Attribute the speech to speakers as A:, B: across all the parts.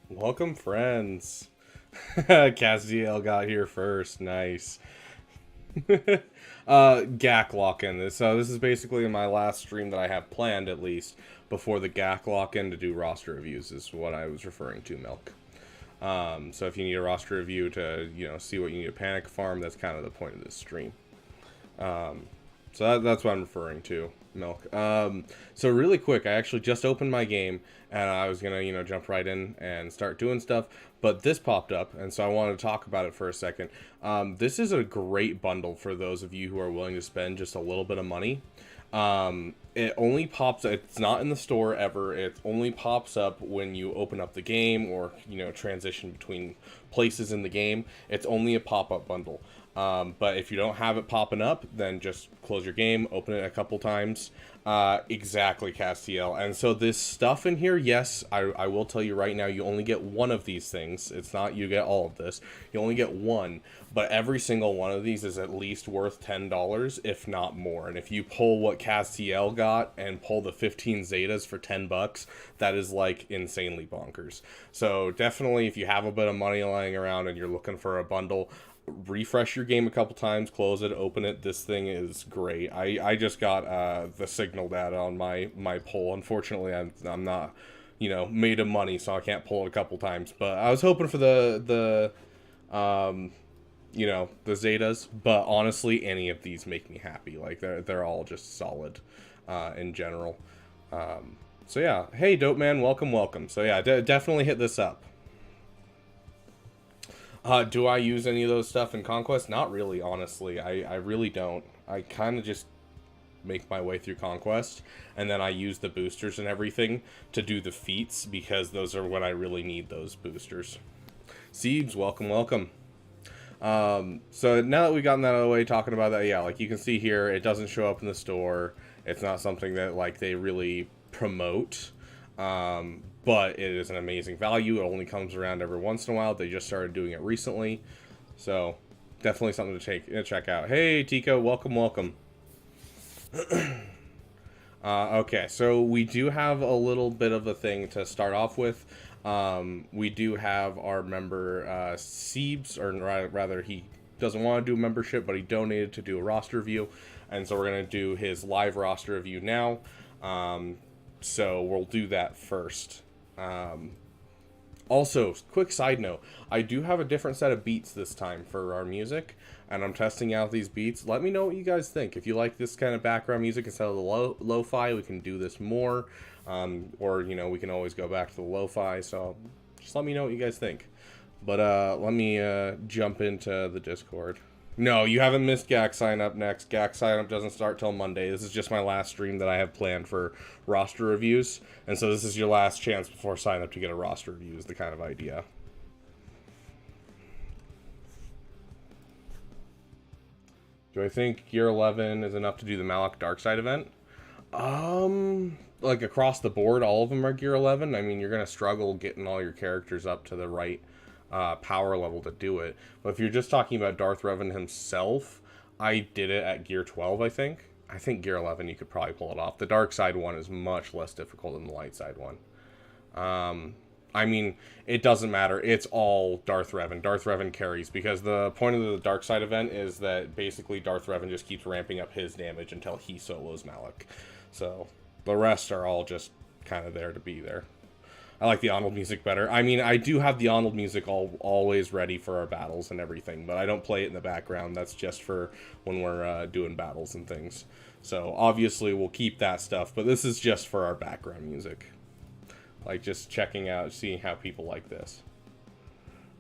A: Welcome, friends. Castiel got here first. Nice. GAC lock-in. So this is basically my last stream that I have planned, at least, before the GAC lock-in to do roster reviews, is what I was referring to, Milk. So if you need a roster review to, see what you need to panic farm, that's kind of the point of this stream. So that's what I'm referring to, Milk. So really quick, I actually just opened my game, and I was going to, jump right in and start doing stuff, but this popped up, and so I wanted to talk about it for a second. This is a great bundle for those of you who are willing to spend just a little bit of money. It only pops, it's not in the store ever, it only pops up when you open up the game or, transition between places in the game. It's only a pop-up bundle. But if you don't have it popping up, then just close your game, open it a couple times. Exactly, Castiel. And so this stuff in here, yes, I will tell you right now, you only get one of these things. It's not you get all of this. You only get one. But every single one of these is at least worth $10, if not more. And if you pull what Castiel got and pull the 15 Zetas for $10, that is like insanely bonkers. So definitely, if you have a bit of money lying around and you're looking for a bundle, refresh your game a couple times, close it, open it. This thing is great. I just got the signal data on my pull. Unfortunately, I'm not made of money, so I can't pull it a couple times. But I was hoping for the Zetas. But honestly, any of these make me happy. Like they're all just solid in general. So yeah, hey Dope Man, welcome. So yeah, definitely hit this up. Do I use any of those stuff in Conquest? Not really, honestly. I really don't. I kind of just make my way through Conquest, and then I use the boosters and everything to do the feats, because those are when I really need those boosters. Siebes, welcome. So now that we've gotten that out of the way, talking about that, yeah, like you can see here, it doesn't show up in the store. It's not something that, like, they really promote. But it is an amazing value. It only comes around every once in a while. They just started doing it recently. So, definitely something to check out. Hey, Tico, welcome. Okay, so we do have a little bit of a thing to start off with. We do have our member, Siebes, or rather, he doesn't want to do a membership, but he donated to do a roster review. And so we're going to do his live roster review now. So we'll do that first. Also, quick side note, I do have a different set of beats this time for our music, and I'm testing out these beats. Let me know what you guys think. If you like this kind of background music instead of the lo-fi, we can do this more, or, we can always go back to the lo-fi, so just let me know what you guys think. But, let me, jump into the Discord. No, you haven't missed GAC sign up next. GAC sign up doesn't start till Monday. This is just my last stream that I have planned for roster reviews. And so this is your last chance before sign up to get a roster review is the kind of idea. Do I think Gear 11 is enough to do the Malak Darkside event? Like across the board, all of them are Gear 11. I mean, you're going to struggle getting all your characters up to the right power level to do it. But if you're just talking about Darth Revan himself, I did it at Gear 12, I think. I think Gear 11 you could probably pull it off. The dark side one is much less difficult than the light side one. I mean, it doesn't matter. It's all Darth Revan. Darth Revan carries, because the point of the dark side event is that basically Darth Revan just keeps ramping up his damage until he solos Malak. So the rest are all just kind of there to be there. I like the Arnold music better. I mean, I do have the Arnold music always ready for our battles and everything, but I don't play it in the background. That's just for when we're doing battles and things. So, obviously, we'll keep that stuff, but this is just for our background music. Like, just checking out, seeing how people like this.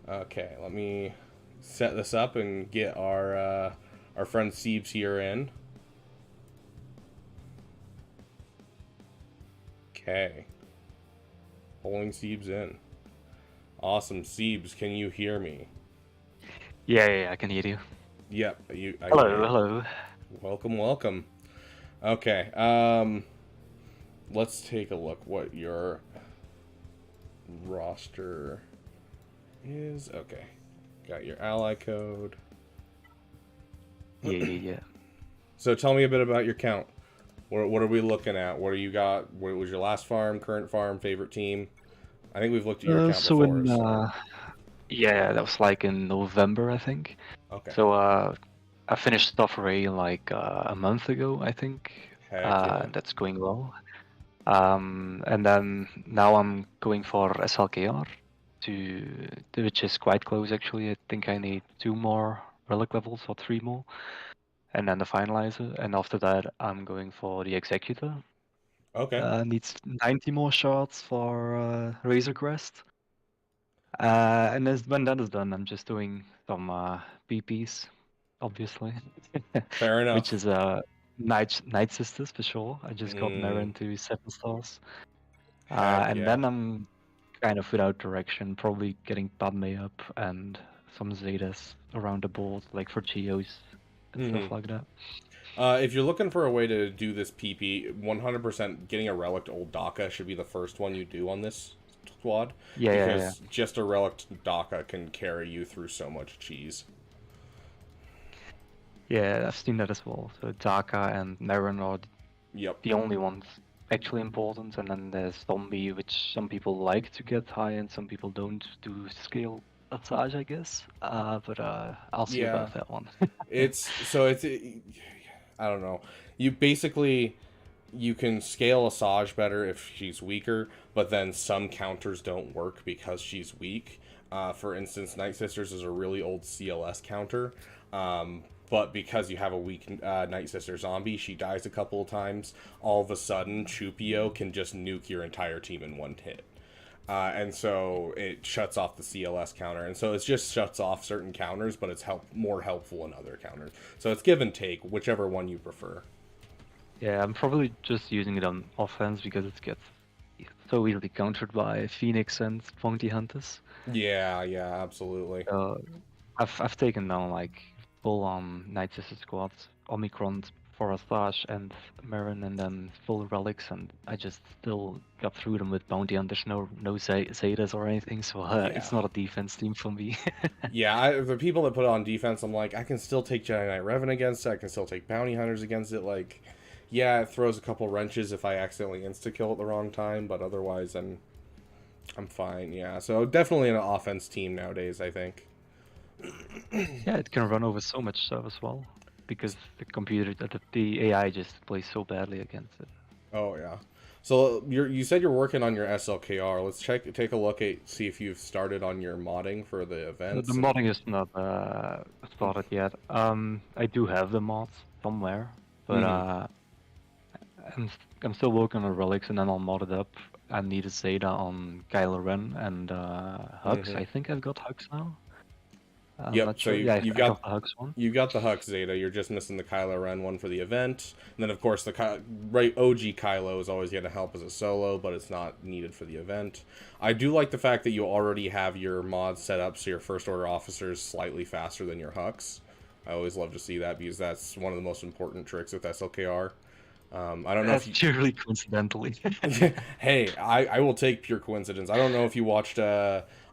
A: Okay, let me set this up and get our friend Siebes here in. Okay. Pulling Siebes in. Awesome. Siebes, can you hear me?
B: Yeah, I can hear you.
A: Yep.
B: Hello.
A: Welcome. Okay. Let's take a look what your roster is. Okay. Got your ally code.
B: Yeah.
A: So tell me a bit about your count. What are we looking at? What do you got? What was your last farm, current farm, favorite team? I think we've looked at your account
B: So
A: before.
B: in
A: So
B: yeah, that was like in November, I think.
A: okay.
B: So I finished Stuff Array like a month ago, I think.
A: Heck yeah.
B: That's going well. And then now I'm going for SLKR which is quite close actually. I think I need 2 more relic levels or 3 more, and then the finalizer. And after that, I'm going for the Executor.
A: Okay.
B: Needs 90 more shards for Razor Crest. And when that is done, I'm just doing some PPs, obviously,
A: Fair
B: which
A: enough.
B: is Night Sisters for sure. I just got
A: Mm,
B: Marin to 7 stars.
A: heck
B: And
A: yeah.
B: then I'm kind of without direction, probably getting Padme up and some Zetas around the board, like for Geos and
A: Hmm.
B: stuff like that.
A: If you're looking for a way to do this PP, 100% getting a relic old Daka should be the first one you do on this squad,
B: Yeah, yeah, yeah.
A: because just a relic Daka can carry you through so much cheese.
B: Yeah, I've seen that as well. So Daka and Marin are
A: Yep.
B: the only ones actually important, and then there's Zombie, which some people like to get high and some people don't do scale Passage, I guess. But I'll see
A: Yeah.
B: about that one.
A: It's I don't know. You basically you can scale Asajj better if she's weaker, but then some counters don't work because she's weak. For instance, Night Sisters is a really old CLS counter, but because you have a weak Night Sister zombie, she dies a couple of times. All of a sudden, Chupio can just nuke your entire team in one hit. And so it shuts off the CLS counter, and so it just shuts off certain counters, but it's more helpful in other counters. So it's give and take, whichever one you prefer.
B: Yeah, I'm probably just using it on offense because it gets so easily countered by Phoenix and Bounty Hunters.
A: Yeah, yeah, absolutely.
B: So I've taken down like full on Night Sister squads, Omicron, Forastage, and Marin, and then full relics, and I just still got through them with Bounty Hunters, no Zetas or anything. So
A: Yeah.
B: it's not a defense team for me.
A: Yeah, the people that put it on defense, I'm like, I can still take Jedi Knight Revan against it. I can still take Bounty Hunters against it. Like, yeah, it throws a couple wrenches if I accidentally insta-kill at the wrong time, but otherwise, I'm fine. Yeah, so definitely an offense team nowadays, I think.
B: Yeah, it can run over so much stuff as well because the AI just plays so badly against it.
A: Oh yeah. So you said you're working on your SLKR. Let's take a look at see if you've started on your modding for the
B: The
A: events and.
B: modding is not started yet. I do have the mods somewhere, but
A: Mm-hmm.
B: I'm I'm still working on relics, and then I'll mod it up. I need a Zeta on Kylo Ren and Hux.
A: Mm-hmm.
B: I think I've got Hux now. I'm
A: Yep.
B: not
A: So
B: sure. Yeah,
A: you've
B: I got
A: got
B: the Hux one.
A: you've got the Hux Zeta. You're just missing the Kylo Ren one for the event. And then of course the right OG Kylo is always going to help as a solo, but it's not needed for the event. I do like the fact that you already have your mods set up so your first order officer is slightly faster than your Hux. I always love to see that because that's one of the most important tricks with SLKR. I don't know if you.
B: Purely coincidentally.
A: Hey, I will take pure coincidence. I don't know if you watched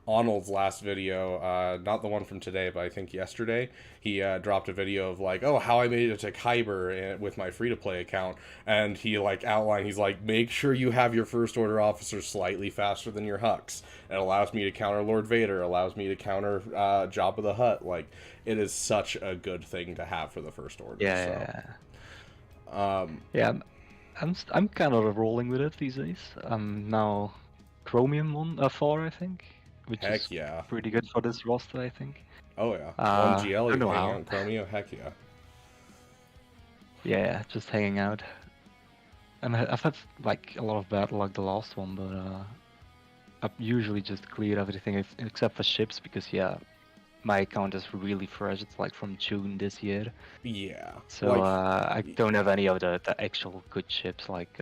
A: Arnold's last video, not the one from today, but I think yesterday. He dropped a video of like, oh, how I made it to Kyber with my free to play account, and he like outlined. He's like, make sure you have your first order officer slightly faster than your Hux. It allows me to counter Lord Vader. Allows me to counter Jabba the Hutt. Like, it is such a good thing to have for the first order.
B: Yeah,
A: So, um,
B: yeah. I'm kind of rolling with it these days. I'm now Chromium 4, I think, which
A: heck
B: is
A: yeah.
B: pretty good for this roster, I think.
A: Oh yeah, one
B: I
A: GL
B: don't know
A: hanging out
B: how.
A: in Chromio. Heck yeah.
B: Yeah, just hanging out. And I've had like a lot of bad luck the last one, but I've usually just cleared everything except for ships because yeah, my account is really fresh. It's like from June this year.
A: Yeah,
B: So
A: like
B: I don't have any of the actual good ships like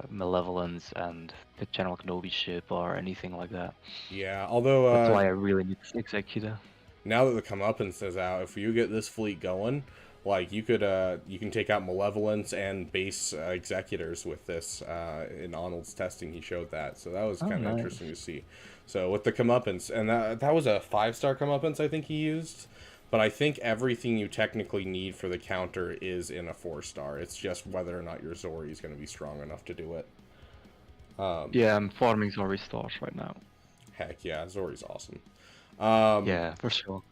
B: Malevolence and the General Kenobi ship or anything like that.
A: yeah. Although
B: That's why I really need this Executor.
A: now that the comeuppance is out, if you get this fleet going, like you can take out Malevolence and base executors with this. In Arnold's testing, he showed that, so that was
B: Oh,
A: kind of
B: nice.
A: interesting to see. So with the comeuppance, and that was a 5-star comeuppance, I think he used. But I think everything you technically need for the counter is in a 4-star. It's just whether or not your Zori is going to be strong enough to do it.
B: Yeah, I'm farming Zori stars right now.
A: Heck yeah, Zori's awesome. Um,
B: Yeah, for sure.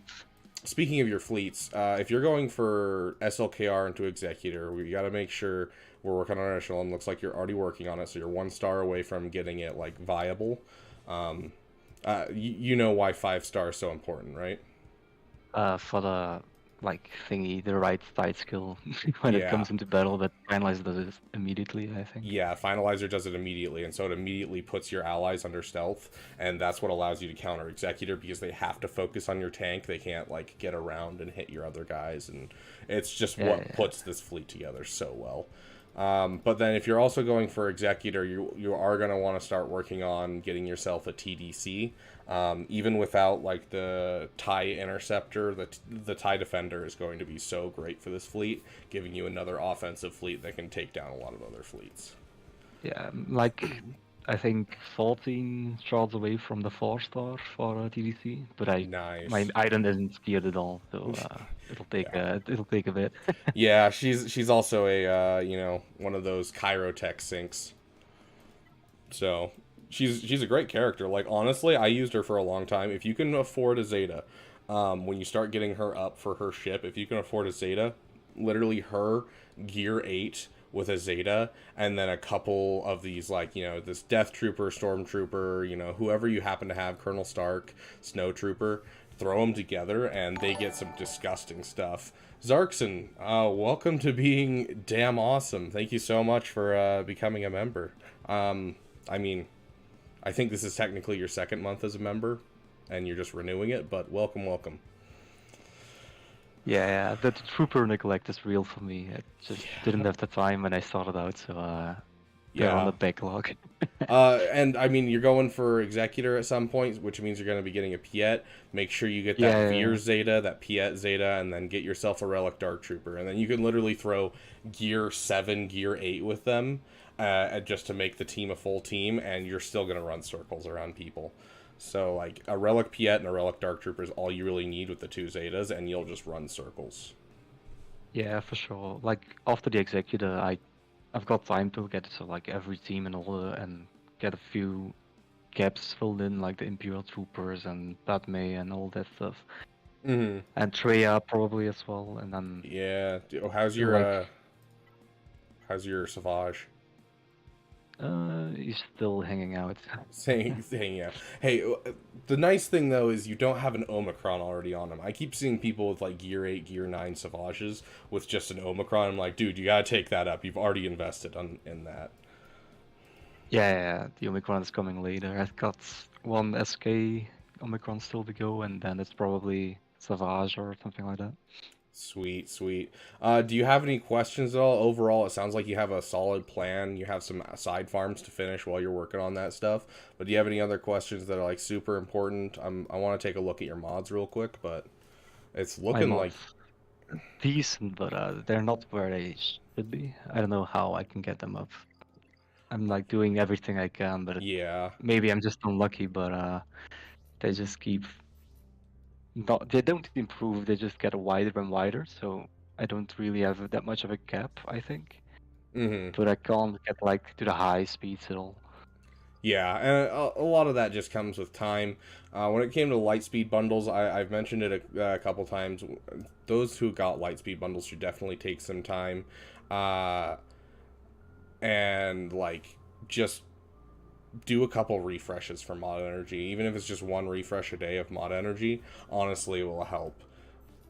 A: Speaking of your fleets, if you're going for SLKR into Executor, we got to make sure we're working on our echelon. Looks like you're already working on it, so you're 1 star away from getting it like viable. Um, you know why 5 star is so important, right?
B: For the like thingy, the right fight skill when it
A: Yeah.
B: comes into battle, that finalize does it immediately, I think.
A: Yeah, Finalizer does it immediately, and so it immediately puts your allies under stealth, and that's what allows you to counter Executor because they have to focus on your tank. They can't like get around and hit your other guys, and it's just
B: Yeah,
A: what
B: yeah.
A: puts this fleet together so well. But then if you're also going for Executor, you are going to want to start working on getting yourself a TDC. Even without like the TIE Interceptor, the TIE Defender is going to be so great for this fleet, giving you another offensive fleet that can take down a lot of other fleets.
B: Yeah, like I think 14 shards away from the 4 star for TDC, but my
A: Nice.
B: item isn't geared at all, so
A: Yeah.
B: it'll take a bit.
A: Yeah, she's also a one of those Chirotech sinks. So she's a great character. Like honestly, I used her for a long time. If you can afford a Zeta, when you start getting her up for her ship, if you can afford a Zeta, literally her gear 8 with a Zeta, and then a couple of these like this Death Trooper, Stormtrooper, whoever you happen to have, Colonel Stark, Snow Trooper, throw them together, and they get some disgusting stuff. Zarkson, welcome to being damn awesome. Thank you so much for becoming a member. I mean, I think this is technically your 2nd month as a member, and you're just renewing it, but welcome, welcome.
B: Yeah, the trooper neglect is real for me. I just didn't have the time when I started out, so they're on
A: Yeah.
B: the backlog.
A: And I mean, you're going for Executor at some point, which means you're going to be getting a Piet. Make sure you get that
B: Yeah,
A: Veer Zeta, that Piet Zeta, and then get yourself a Relic Dark Trooper. And then you can literally throw Gear 7, Gear 8 with them just to make the team a full team, and you're still going to run circles around people. So, like, a Relic Piet and a Relic Dark Trooper is all you really need with the 2 Zetas, and you'll just run circles.
B: yeah, for sure. Like after the executor, I've got time to get so like every team in order and get a few gaps filled in, like the Imperial Troopers and Padme and all that stuff,
A: Mm-hmm.
B: and Treya probably as well, and then
A: Yeah.
B: like
A: How's your Savage?
B: he's still hanging out.
A: Saying yeah. Hey, the nice thing though is you don't have an Omicron already on him. I keep seeing people with like Gear 8, Gear 9 Savages with just an Omicron. I'm like, dude, you gotta take that up. You've already invested in that.
B: Yeah, the Omicron is coming later. I've got one SK Omicron still to go, and then it's probably Savage or something like that.
A: Sweet, sweet. Do you have any questions at all? Overall, it sounds like you have a solid plan. You have some side farms to finish while you're working on that stuff. But do you have any other questions that are like super important? I want to take a look at your mods real quick, but it's
B: My
A: looking like
B: mods decent, but they're not where they should be. I don't know how I can get them up. I'm like doing everything I can, but
A: yeah.
B: maybe I'm just unlucky. But they just keep not. They don't improve. They just get wider and wider. So I don't really have that much of a gap, I think.
A: Mm-hmm.
B: But I can't get like to the high speeds at all.
A: Yeah, and a lot of that just comes with time. When it came to Lightspeed bundles, I've mentioned it a couple times. Those who got Lightspeed bundles should definitely take some time, uh, and like just do a couple refreshes for Mod Energy. Even if it's just one refresh a day of Mod Energy, honestly, will help.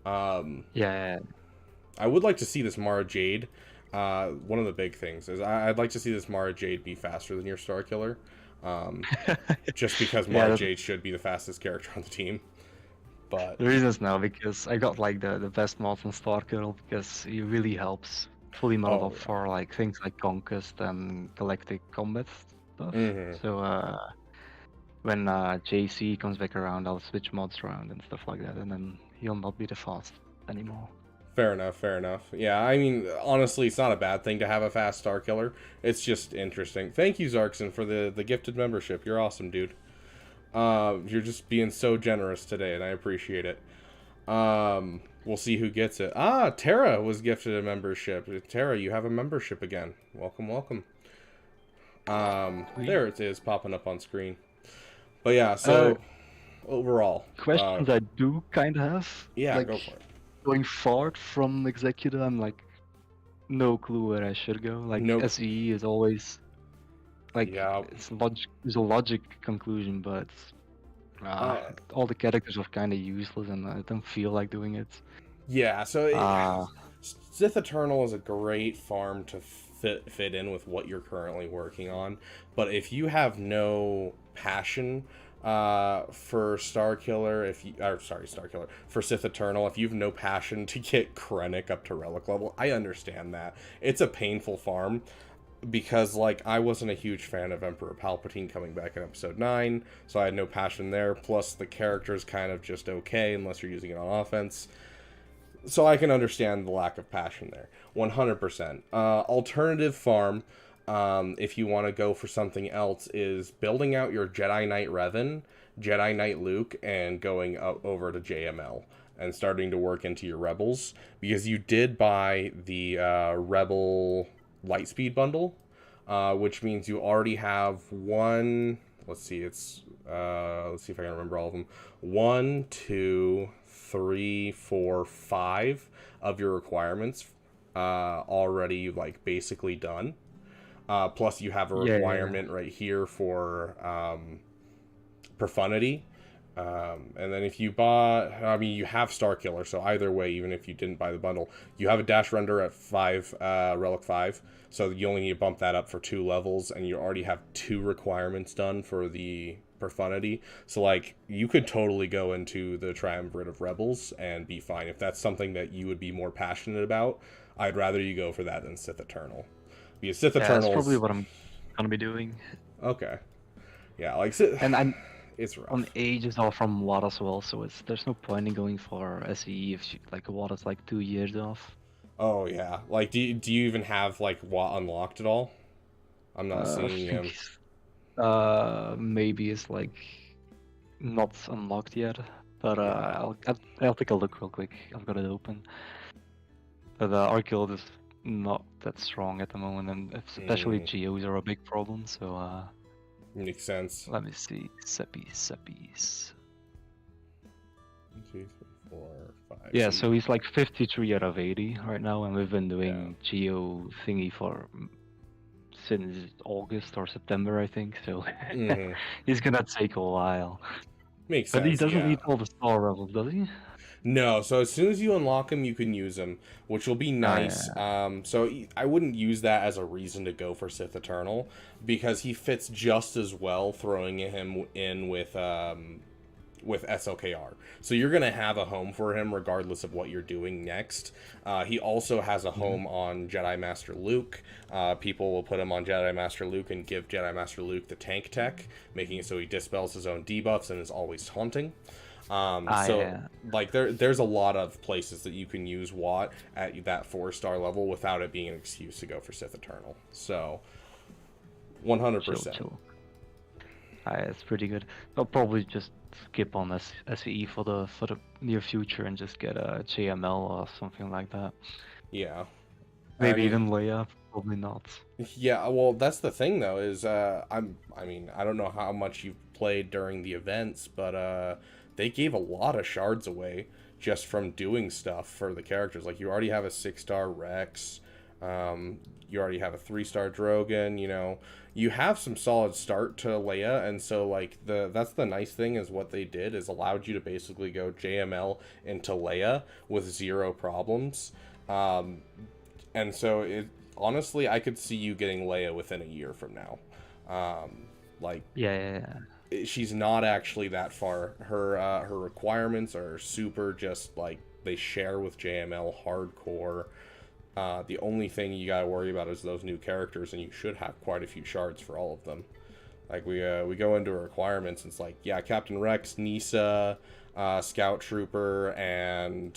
A: Um,
B: Yeah,
A: I would like to see this Mara Jade. One of the big things is I'd like to see this Mara Jade be faster than your Star Killer. Um, just because
B: yeah.
A: Mara Jade should be the fastest character on the team. But
B: The reason is now because I got like the best mods in Starkirtle because he really helps fully mod
A: oh
B: up for like things like Conquest and Galactic Combat stuff.
A: yeah. Hmm.
B: So when JC comes back around, I'll switch mods around and stuff like that, and then he'll not be the fast anymore.
A: Fair enough, fair enough. Yeah, I mean, honestly, it's not a bad thing to have a fast Star Killer. It's just interesting. Thank you, Zarkson, for the gifted membership. You're awesome, dude. You're just being so generous today, and I appreciate it. We'll see who gets it. Ah, Tara was gifted a membership. Tara, you have a membership again. Welcome, welcome.
B: Sweet.
A: There it is, popping up on screen. But yeah,
B: Uh,
A: so overall,
B: Questions I do kind of have.
A: yeah,
B: Like,
A: go for it.
B: going forward from Executor, I'm like, no clue where I should go. Like,
A: No,
B: SE is always, like,
A: yeah,
B: it's a logic conclusion, but
A: uh,
B: all the characters are kind of useless and I don't feel like doing it.
A: yeah. So
B: Uh,
A: Sith Eternal is a great farm to fit in with what you're currently working on, but if you have no passion for Starkiller, Starkiller for Sith Eternal, if you've no passion to get Krennic up to relic level, I understand that it's a painful farm because like I wasn't a huge fan of Emperor Palpatine coming back in episode 9, so I had no passion there. Plus the character's kind of just okay unless you're using it on offense. So I can understand the lack of passion there. 100%. Alternative farm, if you want to go for something else, is building out your Jedi Knight Revan, Jedi Knight Luke, and going over to JML and starting to work into your Rebels. Because you did buy the Rebel Lightspeed bundle, which means you already have one. Let's see, let's see if I can remember all of them. 1, 2, 3, 4, 5 of your requirements already like basically done. Plus, you have a
B: yeah.
A: requirement right here for profundity. And then if you bought, I mean, you have Starkiller, so either way, even if you didn't buy the bundle, you have a dash render at 5, Relic 5, so you only need to bump that up for 2 levels, and you already have 2 requirements done for the profundity. So, like, you could totally go into the Triumvirate of Rebels and be fine. If that's something that you would be more passionate about, I'd rather you go for that than Sith Eternal. Because Sith
B: Yeah, that's probably
A: Eternals,
B: what I'm gonna be doing.
A: okay. Yeah, like, Sith,
B: And I'm
A: it's
B: on
A: rough.
B: ages off from WAD as well, so there's no point in going for SE if like WAD is like 2 years off.
A: Oh yeah. Like, do you even have like what unlocked at all? I'm not
B: I
A: seeing
B: think
A: him.
B: maybe it's like not unlocked yet, but
A: Yeah.
B: I'll take a look real quick. I've got it open. But our guild is not that strong at the moment, and especially
A: Mm,
B: geos are a big problem. So
A: makes sense.
B: let me see, seppies.
A: 1, 2, 3, 4, 5.
B: Yeah,
A: So
B: so he's like 53 out of 80 right now, and we've been
A: yeah.
B: doing geo thingy for since August or September, I think. So
A: Mm-hmm.
B: he's gonna take a while.
A: Makes
B: But he
A: sense.
B: doesn't
A: Yeah.
B: need all the star levels, does he?
A: No. So as soon as you unlock him, you can use him, which will be
B: Oh
A: nice.
B: yeah.
A: So I wouldn't use that as a reason to go for Sith Eternal because he fits just as well throwing him in with SLKR. So you're going to have a home for him regardless of what you're doing next. He also has a
B: Mhm.
A: home on Jedi Master Luke. People will put him on Jedi Master Luke and give Jedi Master Luke the tank tech, making it so he dispels his own debuffs and is always taunting.
B: Ah
A: So
B: yeah.
A: like there's a lot of places that you can use Watt at that 4-star level without it being an excuse to go for Sith Eternal. So
B: Chill,
A: 100%.
B: chill. It's pretty good. I'll probably just skip on SVE for the near future and just get a JML or something like that.
A: Yeah. I
B: Maybe
A: mean,
B: even Leia. Probably not.
A: yeah, well, that's the thing though is I mean, I don't know how much you've played during the events, but they gave a lot of shards away just from doing stuff for the characters. Like you already have a 6-star Rex, you already have a 3-star Drogon, you know. You have some solid start to Leia, and so like that's the nice thing is what they did is allowed you to basically go JML into Leia with 0 problems. Um, and so it honestly, I could see you getting Leia within a year from now. Like
B: Yeah.
A: she's not actually that far. Her requirements are super just like they share with JML hardcore. The only thing you gotta worry about is those new characters, and you should have quite a few shards for all of them. Like we go into requirements, and it's like yeah, Captain Rex, Nisa, Scout Trooper, and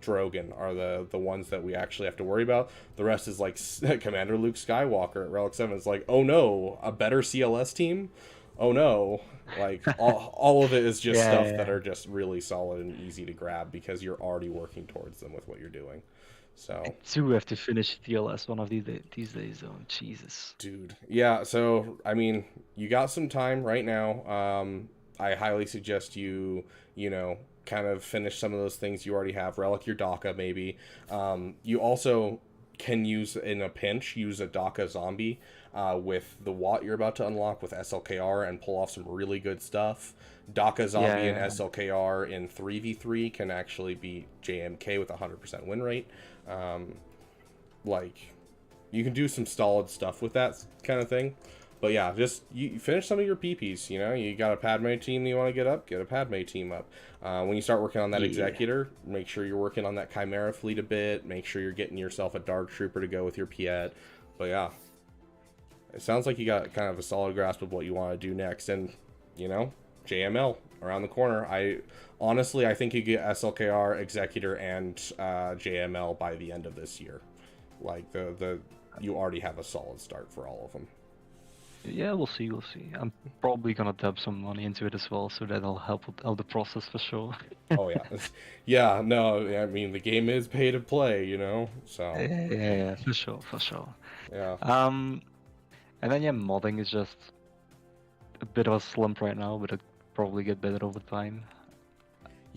A: Drogon are the ones that we actually have to worry about. The rest is like Commander Luke Skywalker at Relic 7. It's like, oh no, a better CLS team? Oh no. Like, all of it is just stuff that
B: Yeah.
A: are just really solid and easy to grab because you're already working towards them with what you're doing. So,
B: I do have to finish TLS one of these days, though. Jesus.
A: dude, yeah. So, I mean, you got some time right now. I highly suggest you know, kind of finish some of those things you already have. Relic your DACA, maybe. You also can use, in a pinch, use a DACA zombie with the Watt you're about to unlock with SLKR and pull off some really good stuff. DACA
B: Yeah,
A: zombie and
B: yeah,
A: SLKR in 3v3 can actually beat JMK with 100% win rate. Um, like, you can do some solid stuff with that kind of thing. But yeah, just you finish some of your PPs. You know, you got a Padme team that you want to get up, get a Padme team up. When you start working on that
B: yeah.
A: Executor, make sure you're working on that Chimera fleet a bit. Make sure you're getting yourself a Dark Trooper to go with your Piet. But yeah, it sounds like you got kind of a solid grasp of what you want to do next. And, you know, JML around the corner. I think you get SLKR, Executor, and JML by the end of this year. Like you already have a solid start for all of them.
B: Yeah, we'll see, we'll see. I'm probably gonna dub some money into it as well, so that'll help the process for sure.
A: Oh yeah, yeah. No, I mean the game is pay to play, you know. So
B: Yeah, for sure, for sure.
A: yeah,
B: Um, and then yeah, modding is just a bit of a slump right now, but it'll probably get better over time.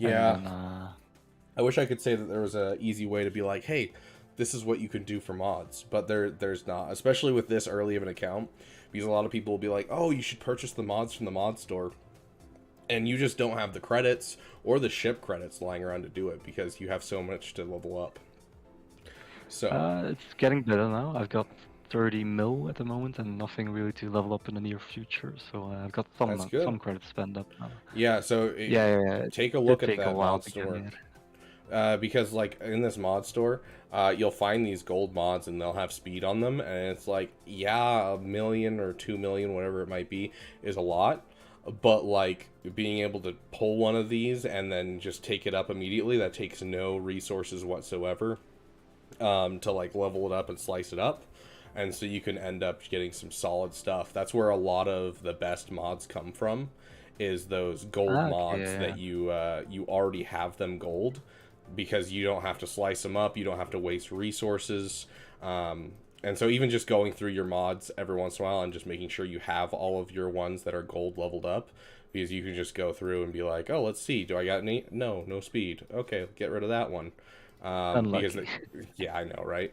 B: And
A: yeah.
B: then
A: I wish I could say that there was a easy way to be like, hey, this is what you can do for mods, but there's not, especially with this early of an account, because a lot of people will be like, oh, you should purchase the mods from the mod store, and you just don't have the credits or the ship credits lying around to do it because you have so much to level up. So
B: it's getting better now. I've got 30 mil at the moment and nothing really to level up in the near future, so I've got
A: that's good.
B: some credits spent up now.
A: Yeah, so
B: It
A: take a
B: did
A: look at
B: take a
A: that
B: while
A: mod
B: to get
A: store.
B: there.
A: Because like in this mod store, you'll find these gold mods and they'll have speed on them, and it's like, yeah, 1 million or 2 million, whatever it might be, is a lot. But like being able to pull one of these and then just take it up immediately, that takes no resources whatsoever to like level it up and slice it up. And so you can end up getting some solid stuff. That's where a lot of the best mods come from, is those gold
B: Okay,
A: mods
B: yeah.
A: that you already have them gold, because you don't have to slice them up, you don't have to waste resources. And so even just going through your mods every once in a while and just making sure you have all of your ones that are gold leveled up, because you can just go through and be like, oh, let's see, do I got any? No speed. Okay, get rid of that one.
B: Unlucky.
A: Yeah, I know, right?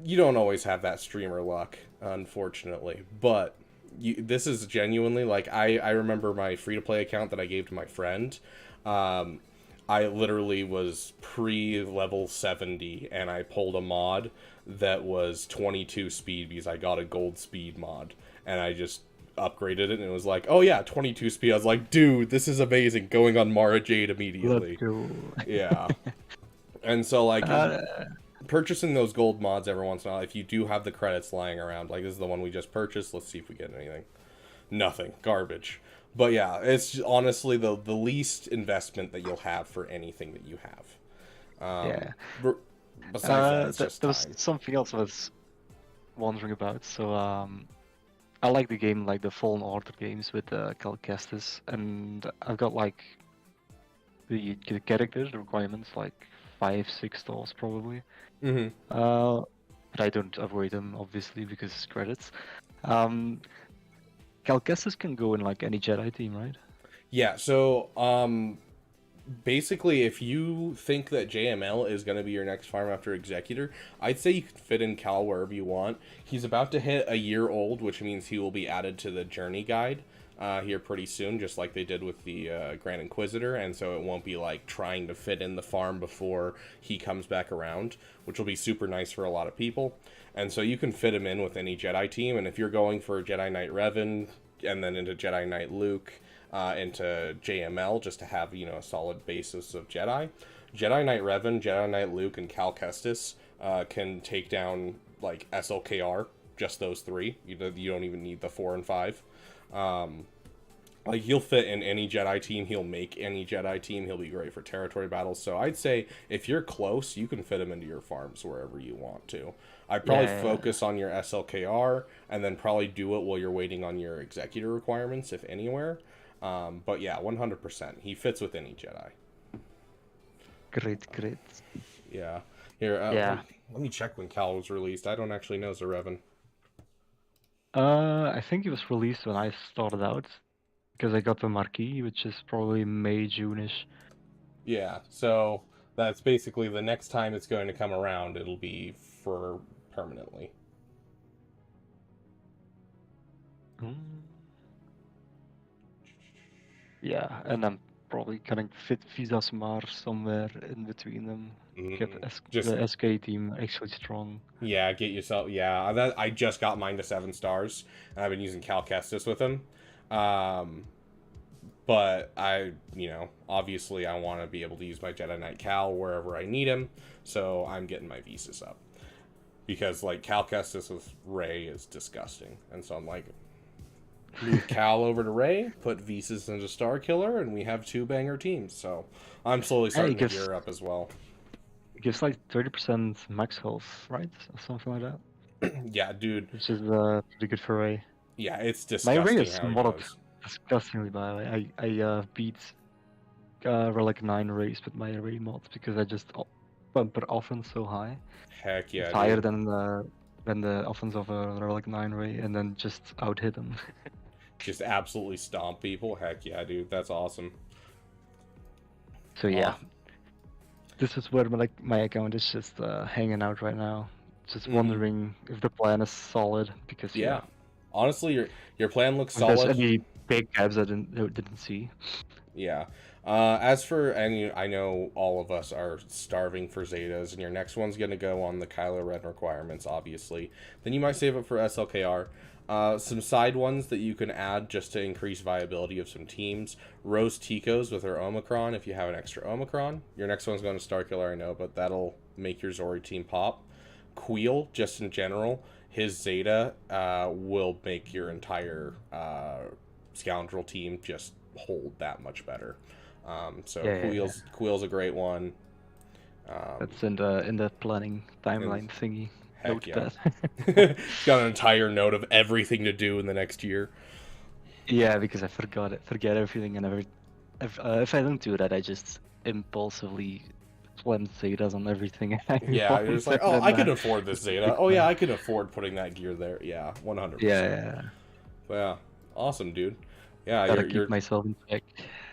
A: You don't always have that streamer luck, unfortunately, but this is genuinely like I remember my free to play account that I gave to my friend. Um, I literally was pre level 70 and I pulled a mod that was 22 speed because I got a gold speed mod, and I just upgraded it and it was like, oh yeah, 22 speed. I was like, dude, this is amazing. Going on Mara Jade
B: Let's
A: immediately.
B: go.
A: Yeah. And so like
B: Uh,
A: purchasing those gold mods every once in a while, if you do have the credits lying around, like this is the one we just purchased, let's see if we get anything. Nothing. Garbage. But yeah, it's honestly the least investment that you'll have for anything that you have.
B: yeah.
A: Besides that, it's just
B: There was
A: time.
B: something else I was wondering about. So, I like the game, like the Fallen Order games with Cal Kestis, and I've got like the characters, the requirements, like 5, 6 stars probably.
A: Mm-hmm.
B: But I don't avoid them obviously because it's credits. Um, Cal Kestis can go in like any Jedi team, right?
A: Yeah, so basically, if you think that JML is going to be your next farm after Executor, I'd say you can fit in Cal wherever you want. He's about to hit a year old, which means he will be added to the Journey Guide here pretty soon, just like they did with the Grand Inquisitor, and so it won't be like trying to fit in the farm before he comes back around, which will be super nice for a lot of people. And so you can fit him in with any Jedi team, and if you're going for Jedi Knight Revan and then into Jedi Knight Luke, into JML, just to have, you know, a solid basis of Jedi. Jedi Knight Revan, Jedi Knight Luke, and Cal Kestis can take down like SLKR. Just those three. You don't even need the 4 and 5. Like he'll fit in any Jedi team. He'll make any Jedi team. He'll be great for territory battles. So I'd say if you're close, you can fit him into your farms wherever you want to. I'd probably
B: Yeah,
A: focus on your SLKR and then probably do it while you're waiting on your executor requirements, if anywhere. But yeah, 100%. He fits with any Jedi.
B: great, great.
A: Yeah. Here,
B: Yeah.
A: let me check when Cal was released. I don't actually know, Zarevan.
B: I think it was released when I started out because I got the Marquee, which is probably May, June-ish.
A: Yeah, so that's basically the next time it's going to come around, it'll be for permanently.
B: Mm. Yeah, and I'm probably gonna fit Visas Mar somewhere in between them. Get
A: Just
B: the SK team actually strong.
A: yeah, get yourself yeah. That I just got mine to 7 stars, and I've been using Cal Kestis with him. Um, but obviously I want to be able to use my Jedi Knight Cal wherever I need him, so I'm getting my Visas up because like Cal Kestis with Ray is disgusting, and so I'm like, move Cal over to Ray, put Visas into Star Killer, and we have 2 banger teams. So I'm slowly
B: Yeah,
A: starting to gear up as well.
B: it gives like 30% max health, right? Or something like that.
A: Yeah, dude.
B: Which is pretty good for Ray.
A: Yeah, it's
B: My Ray
A: disgusting
B: is
A: how he
B: modded
A: does.
B: disgustingly by the way. I beat Relic 9 Rays with my Ray mod because I just bump it often so high.
A: Heck yeah,
B: It's higher
A: dude.
B: than the offense of a Relic 9 Ray and then just out hit them.
A: Just absolutely stomp people. Heck yeah, dude. That's awesome.
B: So yeah, this is where my account is just hanging out right now. Just wondering if the plan is solid because
A: Yeah. Honestly, your plan looks
B: if there's
A: solid.
B: any big gaps I didn't see.
A: Yeah. As for any, I know all of us are starving for Zetas, and your next one's gonna go on the Kylo Ren requirements, obviously. Then you might save it for SLKR. Some side ones that you can add just to increase viability of some teams. Rose Tico's with her Omicron, if you have an extra Omicron. Your next one's going to Starkiller, I know, but that'll make your Zori team pop. Queel, just in general, his Zeta will make your entire Scoundrel team just hold that much better. Queel's a great one.
B: That's in the planning timeline thingy.
A: Heck
B: Note
A: yeah.
B: that.
A: He's got an entire note of everything to do in the next year.
B: Yeah, because I forget everything, and if I don't do that, I just impulsively slam Zetas on everything.
A: Yeah, you're just like, oh, I can afford this Zeta. Oh yeah, I can afford putting that gear there. Yeah, 100%.
B: Yeah.
A: But yeah, awesome, dude. Yeah,
B: Gotta keep myself in check.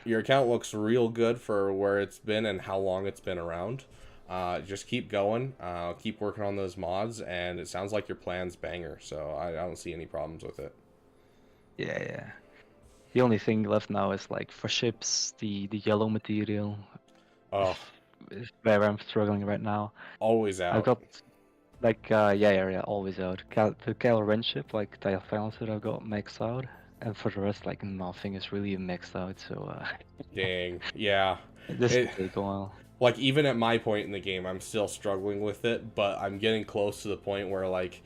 A: Your account looks real good for where it's been and how long it's been around. Just keep going. Keep working on those mods, and it sounds like your plan's banger. So I don't see any problems with it.
B: Yeah. The only thing left now is like for ships, the yellow material.
A: Oh,
B: Is where I'm struggling right now.
A: always
B: I've
A: out.
B: got like always out. The Kylo Ren ship, like Tile Silencer, I've got maxed out, and for the rest, like nothing is really maxed out. So
A: Dang, yeah.
B: this will take a while.
A: Like even at my point in the game, I'm still struggling with it, but I'm getting close to the point where like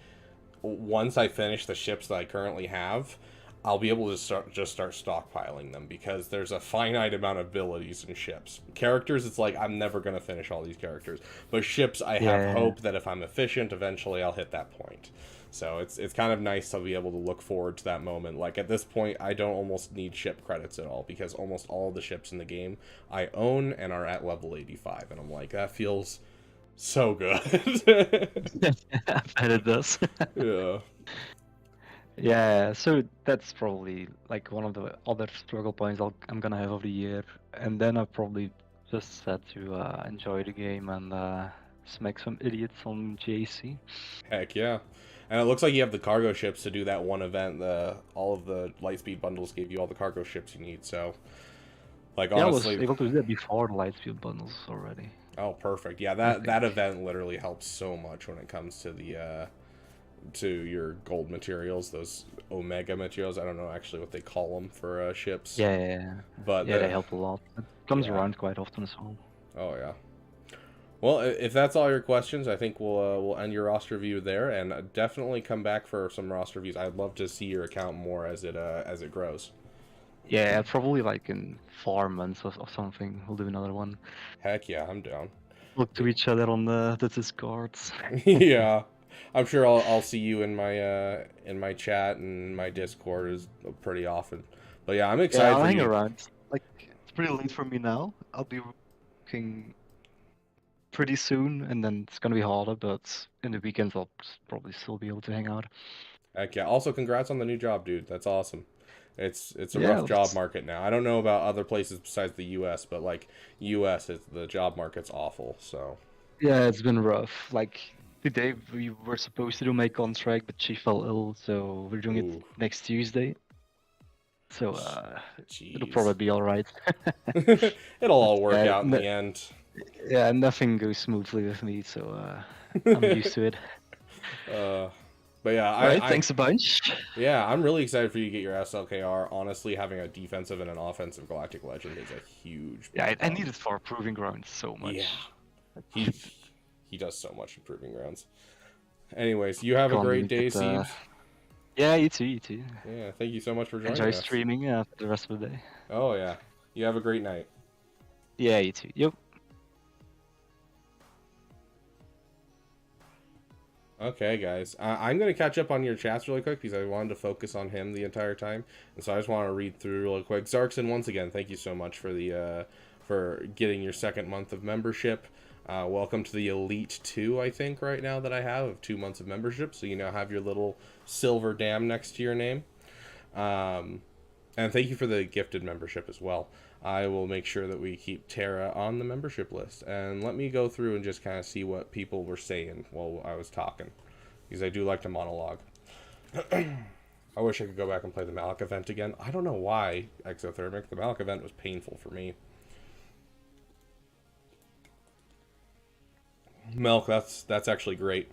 A: once I finish the ships that I currently have, I'll be able to start stockpiling them because there's a finite amount of abilities in ships. Characters, it's like I'm never gonna finish all these characters, but ships, I have hope that if I'm efficient, eventually I'll hit that point. So it's kind of nice to be able to look forward to that moment. Like at this point, I don't almost need ship credits at all because almost all of the ships in the game I own and are at level 85, and I'm like, that feels so good.
B: I bet it does.
A: Yeah.
B: Yeah, so that's probably like one of the other struggle points I'm gonna have of the year, and then I'll probably just set to enjoy the game and smack some idiots on JC.
A: Heck yeah. And it looks like you have the cargo ships to do that one event. All of the Lightspeed bundles gave you all the cargo ships you need. So, like honestly,
B: I was able to do that before the Lightspeed bundles already.
A: Oh, perfect. Yeah, that event literally helps so much when it comes to the to your gold materials, those Omega materials. I don't know actually what they call them for ships.
B: Yeah.
A: But
B: they help a lot. It comes around quite often as well.
A: Oh yeah. Well, if that's all your questions, I think we'll end your roster review there, and definitely come back for some roster reviews. I'd love to see your account more as it grows.
B: Yeah, probably like in 4 months or something, we'll do another one.
A: Heck yeah, I'm down.
B: Look to each other on the Discords.
A: Yeah, I'm sure I'll see you in my chat and my Discord is pretty often. But yeah, I'm excited.
B: Yeah, I'll hang around. Like it's pretty late for me now. I'll be working pretty soon, and then it's gonna be harder. But in the weekends, I'll probably still be able to hang out.
A: Heck yeah. Also, congrats on the new job, dude. That's awesome. It's a rough
B: Yeah,
A: job market now. I don't know about other places besides the U.S., but like U.S., the job market's awful. So,
B: yeah, it's been rough. Like today, we were supposed to do my contract, but she fell ill, so we're doing it
A: ooh,
B: next Tuesday. So it'll
A: jeez.
B: probably be all right.
A: It'll all work
B: Yeah,
A: out in the end.
B: yeah, nothing goes smoothly with me, so I'm used to it.
A: uh, but yeah,
B: All right,
A: I
B: thanks a bunch.
A: yeah, I'm really excited for you to get your SLKR. Honestly, having a defensive and an offensive Galactic Legend is a huge
B: Yeah,
A: bump
B: I
A: up.
B: need it for proving grounds so
A: Yeah,
B: much.
A: he he does so much improving grounds. Anyways, you have a
B: Can't
A: great
B: even
A: day,
B: get
A: Siebes.
B: Yeah, you too, you too.
A: Yeah, thank you so much for
B: Enjoy
A: joining us.
B: streaming for the rest of the day.
A: Oh yeah, you have a great night.
B: Yeah, you too. Yep.
A: Okay, guys, I'm gonna catch up on your chats really quick because I wanted to focus on him the entire time, and so I just want to read through really quick. Zarkson, once again, thank you so much for the for getting your second month of membership. Welcome to the Elite 2, I think, right now that I have of 2 months of membership. So you now have your little silver dam next to your name. Um, and thank you for the gifted membership as well. I will make sure that we keep Tara on the membership list. And let me go through and just kind of see what people were saying while I was talking. Because I do like to monologue. I wish I could go back and play the Malik event again. I don't know why, Exothermic. The Malik event was painful for me. Milk, that's actually great.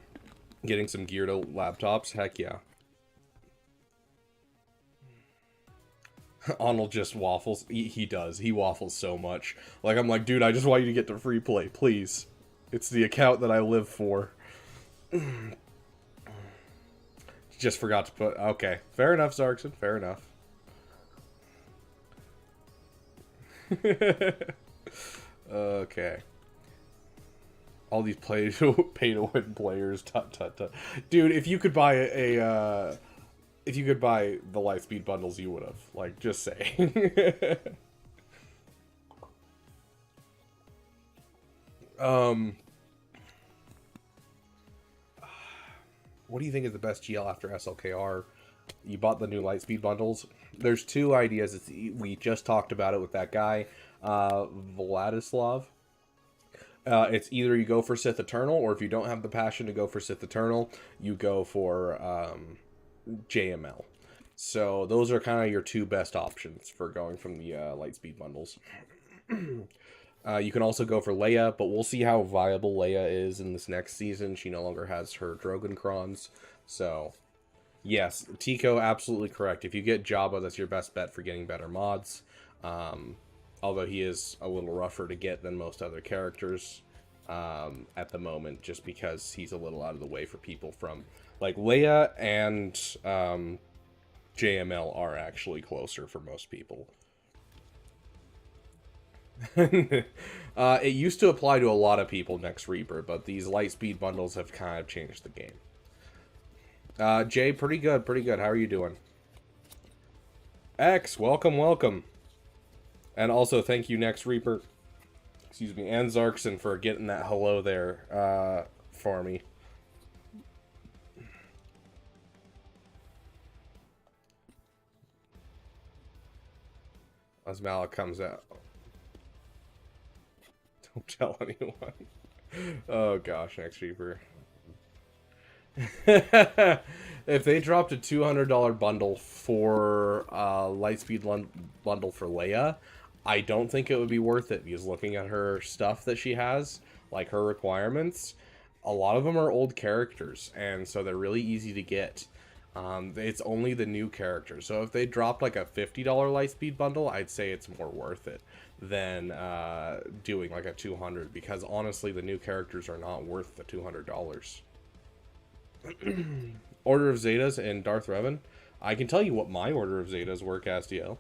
A: Getting some gear to laptops, heck yeah. Arnold just waffles. He does. He waffles so much. Like, I'm like, dude, I just want you to get to free play, please. It's the account that I live for. Just forgot to put... Okay. Fair enough, Zarkson. Fair enough. Okay. All these pay-to-win players. Tut, tut, tut. Dude, if you could buy if you could buy the Lightspeed bundles, you would have. Like, just saying. What do you think is the best GL after SLKR? You bought the new Lightspeed bundles. There's two ideas. We just talked about it with that guy, Vladislav. It's either you go for Sith Eternal, or if you don't have the passion to go for Sith Eternal, you go for JML. So those are kind of your two best options for going from the Lightspeed bundles. You can also go for Leia, but we'll see how viable Leia is in this next season. She no longer has her Drogon Crons. So, yes, Tico, absolutely correct. If you get Jabba, that's your best bet for getting better mods. Although he is a little rougher to get than most other characters at the moment, just because he's a little out of the way for people from... Like, Leia and JML are actually closer for most people. It used to apply to a lot of people next Reaper, but these Lightspeed bundles have kind of changed the game. Jay, pretty good, pretty good. How are you doing? X, welcome, welcome. And also, thank you, Next Reaper, excuse me, and Zarkson for getting that hello there for me. As Malik comes out. Don't tell anyone. Oh gosh, Next Reaper. If they dropped a $200 bundle for Lightspeed bundle for Leia, I don't think it would be worth it, because looking at her stuff that she has, like her requirements, a lot of them are old characters, and so they're really easy to get. It's only the new characters. So if they dropped like a $50 Lightspeed bundle, I'd say it's more worth it than doing like a $200, because honestly, the new characters are not worth the $200. Order of Zetas and Darth Revan. I can tell you what my Order of Zetas were, Castiel.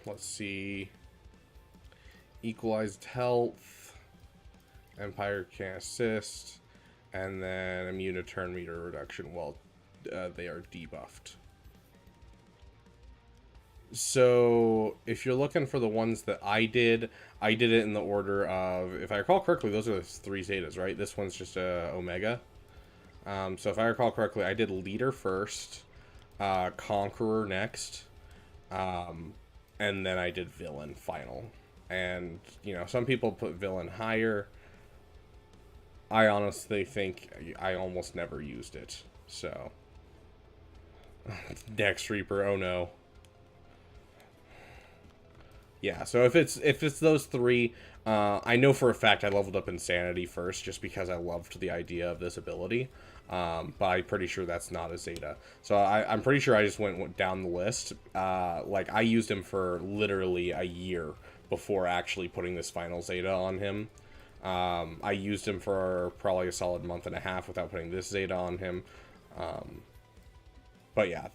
A: Let's see. Equalized health. Empire can't assist, and then immune to turn meter reduction while they are debuffed. So if you're looking for the ones that I did it in the order of, if I recall correctly, those are the 3 Zetas, right? This one's just a Omega. So if I recall correctly, I did Leader first, Conqueror next, and then I did Villain final. And, you know, some people put Villain higher. I honestly think I almost never used it. So, next Reaper, oh no. Yeah, so if it's those 3, I know for a fact I leveled up Insanity first just because I loved the idea of this ability. But I'm pretty sure that's not a Zeta. So I'm pretty sure I just went down the list. Like, I used him for literally a year before actually putting this final Zeta on him. I used him for probably a solid month and a half without putting this Zeta on him. But yeah.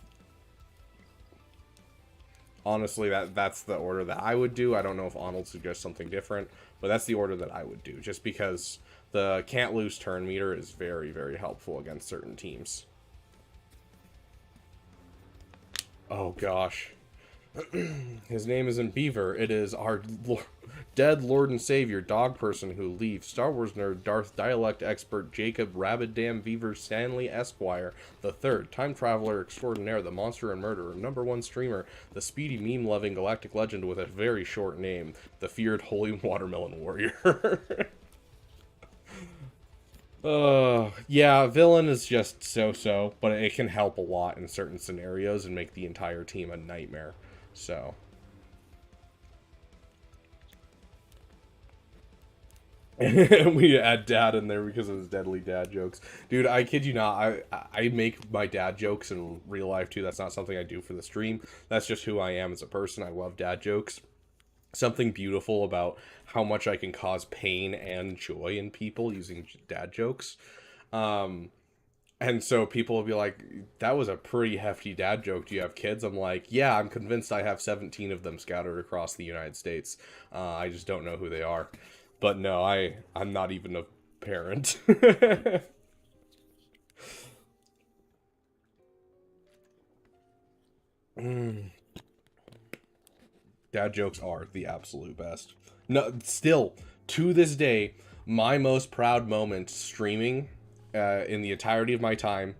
A: Honestly, that's the order that I would do. I don't know if Arnold suggests something different, but that's the order that I would do, just because the can't lose turn meter is very, very helpful against certain teams. Oh gosh. His name isn't Beaver. It is our dead Lord and Savior, dog person who leaves, Star Wars nerd, Darth dialect expert Jacob Rabbit-Damn Beaver Stanley Esquire the Third, time traveler extraordinaire, the monster and murderer, #1 streamer, the speedy meme-loving galactic legend with a very short name, the feared holy watermelon warrior. Yeah, villain is just so-so, but it can help a lot in certain scenarios and make the entire team a nightmare. So, we add dad in there because of his deadly dad jokes. Dude, I kid you not, I make my dad jokes in real life too. That's not something I do for the stream. That's just who I am as a person. I love dad jokes. Something beautiful about how much I can cause pain and joy in people using dad jokes. And so people will be like, that was a pretty hefty dad joke. Do you have kids? I'm like, yeah, I'm convinced I have 17 of them scattered across the United States. I just don't know who they are. But no, I'm not even a parent. Dad jokes are the absolute best. No, still, to this day, my most proud moment streaming in the entirety of my time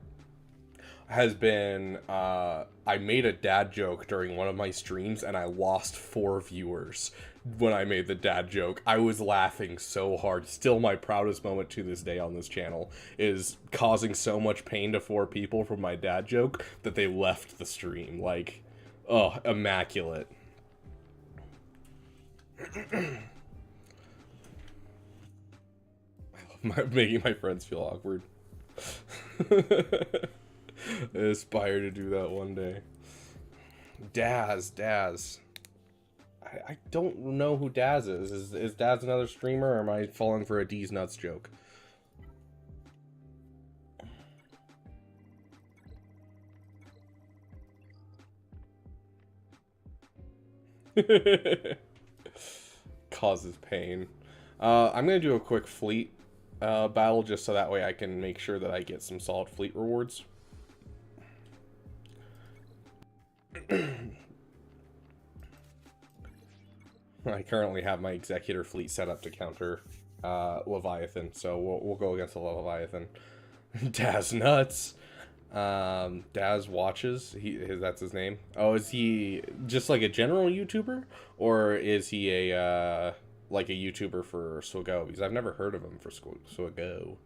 A: has been I made a dad joke during one of my streams and I lost 4 viewers when I made the dad joke. I was laughing so hard. Still my proudest moment to this day on this channel is causing so much pain to 4 people from my dad joke that they left the stream. Like, oh, immaculate. Making my friends feel awkward. I aspire to do that one day. Daz. I don't know who Daz is. Is Daz another streamer, or am I falling for a D's nuts joke? Causes pain. I'm gonna do a quick fleet battle just so that way I can make sure that I get some solid fleet rewards. I currently have my Executor fleet set up to counter Leviathan, so we'll go against the Leviathan. Daz nuts. Daz watches. That's his name. Oh, is he just like a general YouTuber, or is he a like a YouTuber for Swago? Because I've never heard of him for Swago.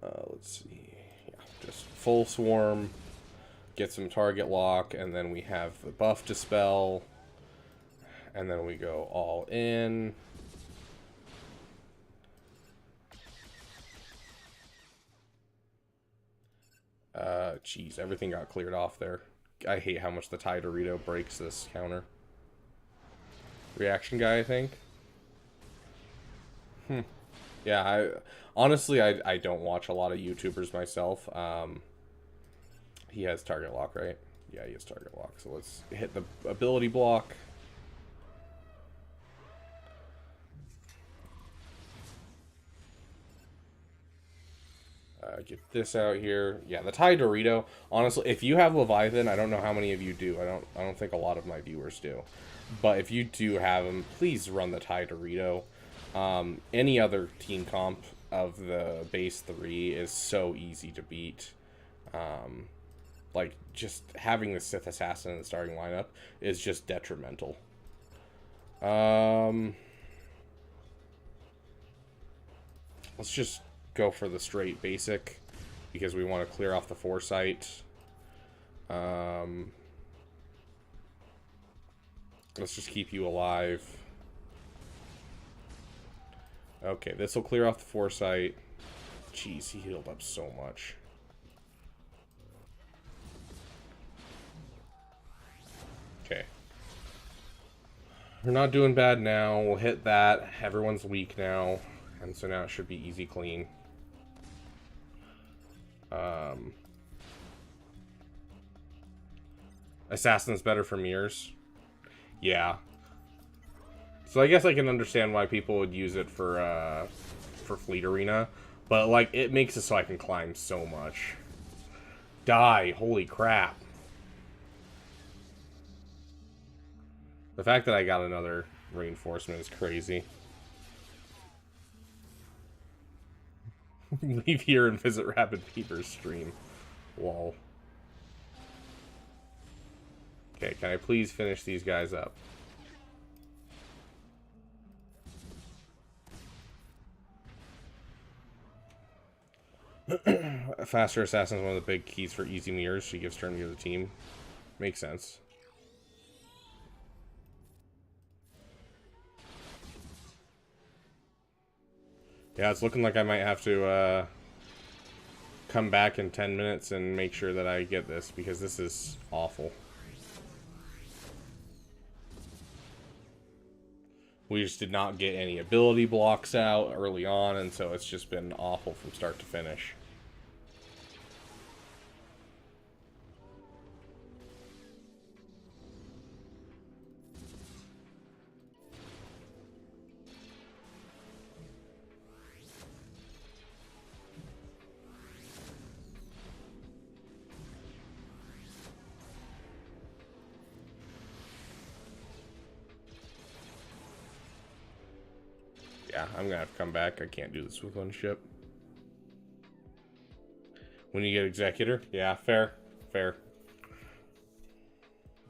A: Let's see. Yeah, just full swarm. Get some target lock, and then we have the buff dispel, and then we go all in. Jeez, everything got cleared off there. I hate how much the Thai Dorito breaks this counter. Reaction guy, I think. Yeah, honestly, I don't watch a lot of YouTubers myself. He has target lock, right? Yeah, he has target lock. So let's hit the ability block. Get this out here. Yeah, the Thai Dorito. Honestly, if you have Leviathan, I don't know how many of you do. I don't think a lot of my viewers do. But if you do have them, please run the Thai Dorito. Any other team comp of the base 3 is so easy to beat. Like, just having the Sith Assassin in the starting lineup is just detrimental. Let's just go for the straight basic, because we want to clear off the foresight. Let's just keep you alive. Okay, this will clear off the foresight. Jeez, he healed up so much. Okay. We're not doing bad now. We'll hit that. Everyone's weak now. And so now it should be easy clean. Assassin's better for mirrors. Yeah. So I guess I can understand why people would use it for Fleet Arena. But, like, it makes it so I can climb so much. Die. Holy crap. The fact that I got another reinforcement is crazy. Leave here and visit Rapid Peeper's stream. Lol. Okay, can I please finish these guys up? A faster assassin is one of the big keys for easy mirrors. She gives turn to the team. Makes sense. Yeah, it's looking like I might have to come back in 10 minutes and make sure that I get this, because this is awful. We just did not get any ability blocks out early on, and so it's just been awful from start to finish. Yeah, I'm gonna have to come back. I can't do this with one ship. When you get Executor? Yeah, fair. Fair.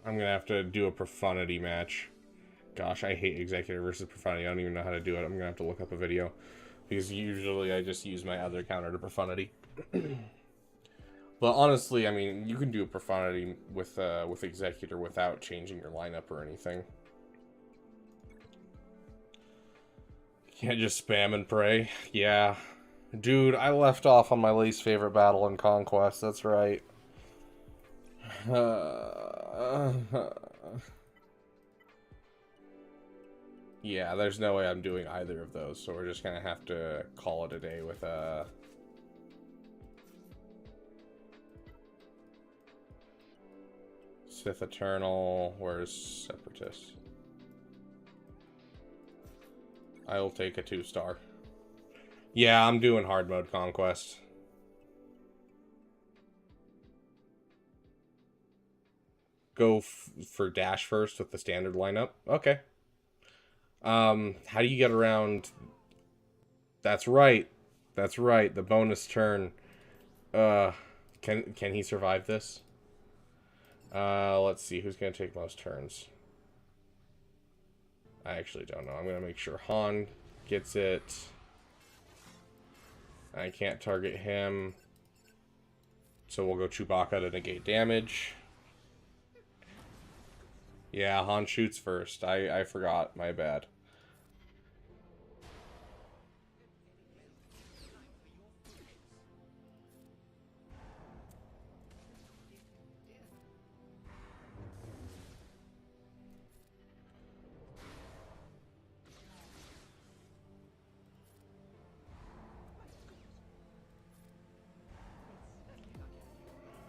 A: I'm gonna have to do a Profundity match. Gosh, I hate Executor versus Profundity. I don't even know how to do it. I'm gonna have to look up a video. Because usually I just use my other counter to Profundity. But honestly, I mean, you can do a Profundity with Executor without changing your lineup or anything. Can't just spam and pray. Yeah. Dude, I left off on my least favorite battle in Conquest. That's right. Yeah, there's no way I'm doing either of those, so we're just gonna have to call it a day with Sith Eternal. Where's Separatist? I'll take a 2-star. Yeah, I'm doing hard mode Conquest. Go for dash first with the standard lineup. Okay. How do you get around? That's right. That's right. The bonus turn. Can he survive this? Let's see who's gonna take most turns. I actually don't know. I'm gonna make sure Han gets it. I can't target him. So we'll go Chewbacca to negate damage. Yeah, Han shoots first. I forgot. My bad.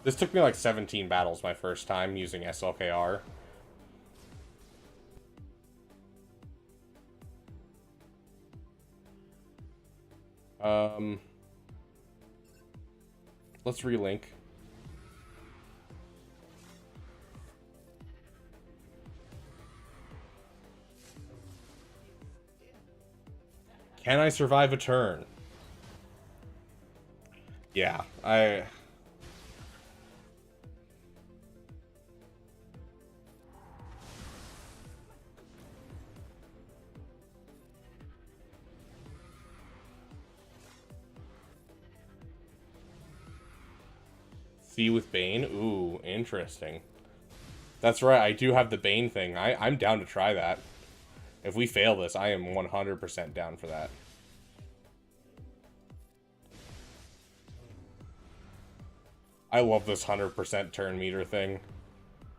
A: This took me like 17 battles my first time using SLKR. Let's relink. Can I survive a turn? Yeah, see with Bane? Ooh, interesting. That's right, I do have the Bane thing. I'm down to try that. If we fail this, I am 100% down for that. I love this 100% turn meter thing.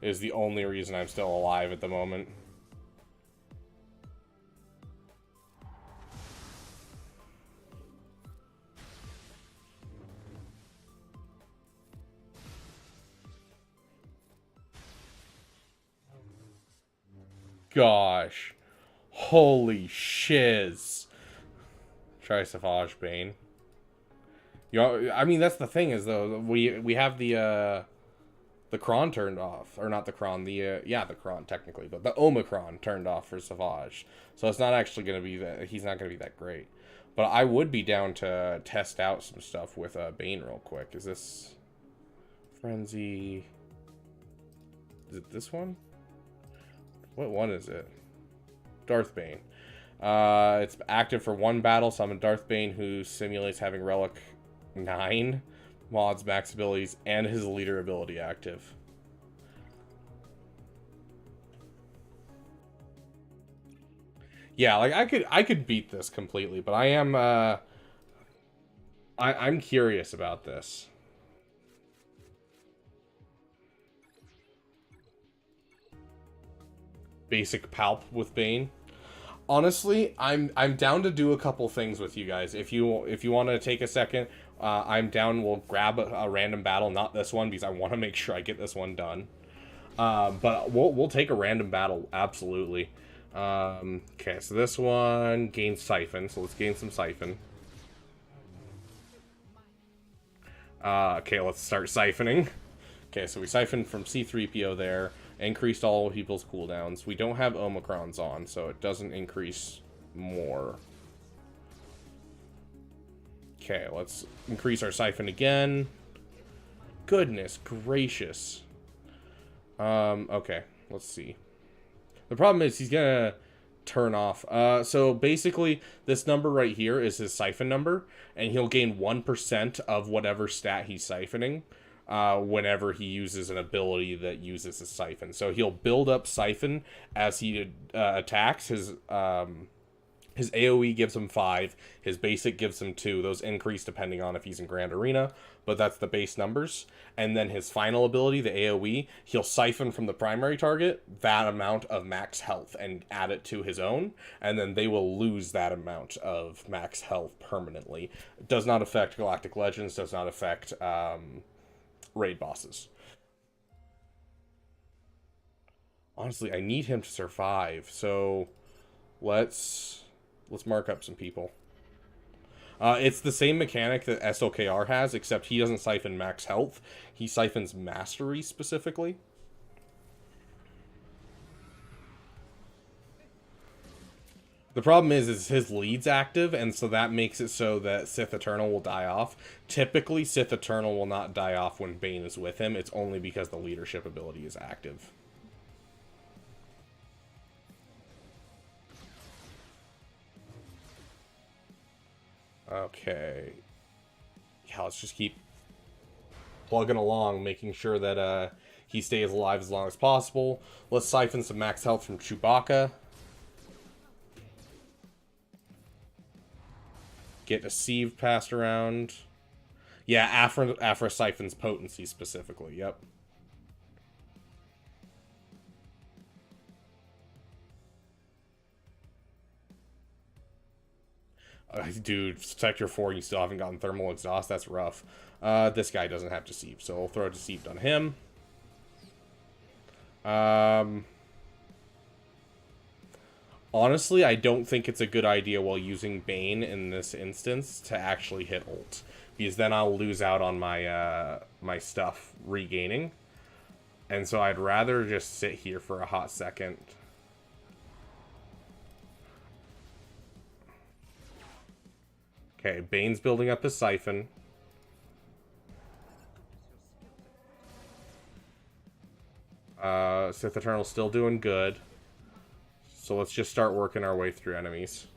A: It is the only reason I'm still alive at the moment. Gosh. Holy shiz. Try Savage Bane. You know, I mean, that's the thing is, though, we have the Kron turned off. Or not the Kron, yeah, the Kron, technically. But the Omicron turned off for Savage. So it's not actually going to be that, he's not going to be that great. But I would be down to test out some stuff with Bane real quick. Is this Frenzy? Is it this one? What one is it? Darth Bane. It's active for one battle. Summon Darth Bane, who simulates having Relic 9 mods, max abilities, and his leader ability active. Yeah, like I could beat this completely, but I am I'm curious about this. Basic palp with Bane. Honestly, I'm down to do a couple things with you guys. If you want to take a second, I'm down. We'll grab a random battle, not this one because I want to make sure I get this one done. But we'll take a random battle, absolutely. Okay, so this one gains Siphon, so let's gain some Siphon. Okay, let's start siphoning. Okay, so we siphoned from C3PO there. Increased all people's cooldowns. We don't have Omicrons on, so it doesn't increase more. Okay, let's increase our siphon again. Goodness gracious. Okay, let's see. The problem is he's gonna turn off. So basically, this number right here is his siphon number, and he'll gain 1% of whatever stat he's siphoning. Whenever he uses an ability that uses a siphon. So he'll build up siphon as he attacks. His AoE gives him 5. His basic gives him 2. Those increase depending on if he's in Grand Arena, but that's the base numbers. And then his final ability, the AoE, he'll siphon from the primary target that amount of max health and add it to his own, and then they will lose that amount of max health permanently. It does not affect Galactic Legends, does not affect raid bosses. Honestly, I need him to survive, so let's mark up some people. It's the same mechanic that SOKR has, except he doesn't siphon max health. He siphons mastery specifically. The problem is his lead's active, and so that makes it so that Sith Eternal will die off. Typically, Sith Eternal will not die off when Bane is with him. It's only because the leadership ability is active. Okay. Yeah, let's just keep plugging along, making sure that he stays alive as long as possible. Let's siphon some max health from Chewbacca. Get Deceived passed around. Yeah, Afra siphons potency specifically, yep. Dude, Sector 4, you still haven't gotten Thermal Exhaust, that's rough. This guy doesn't have Deceived, so we'll throw Deceived on him. Honestly, I don't think it's a good idea while using Bane in this instance to actually hit ult. because then I'll lose out on my my stuff regaining. And so I'd rather just sit here for a hot second. Okay, Bane's building up his Siphon. Sith Eternal's still doing good. So let's just start working our way through enemies.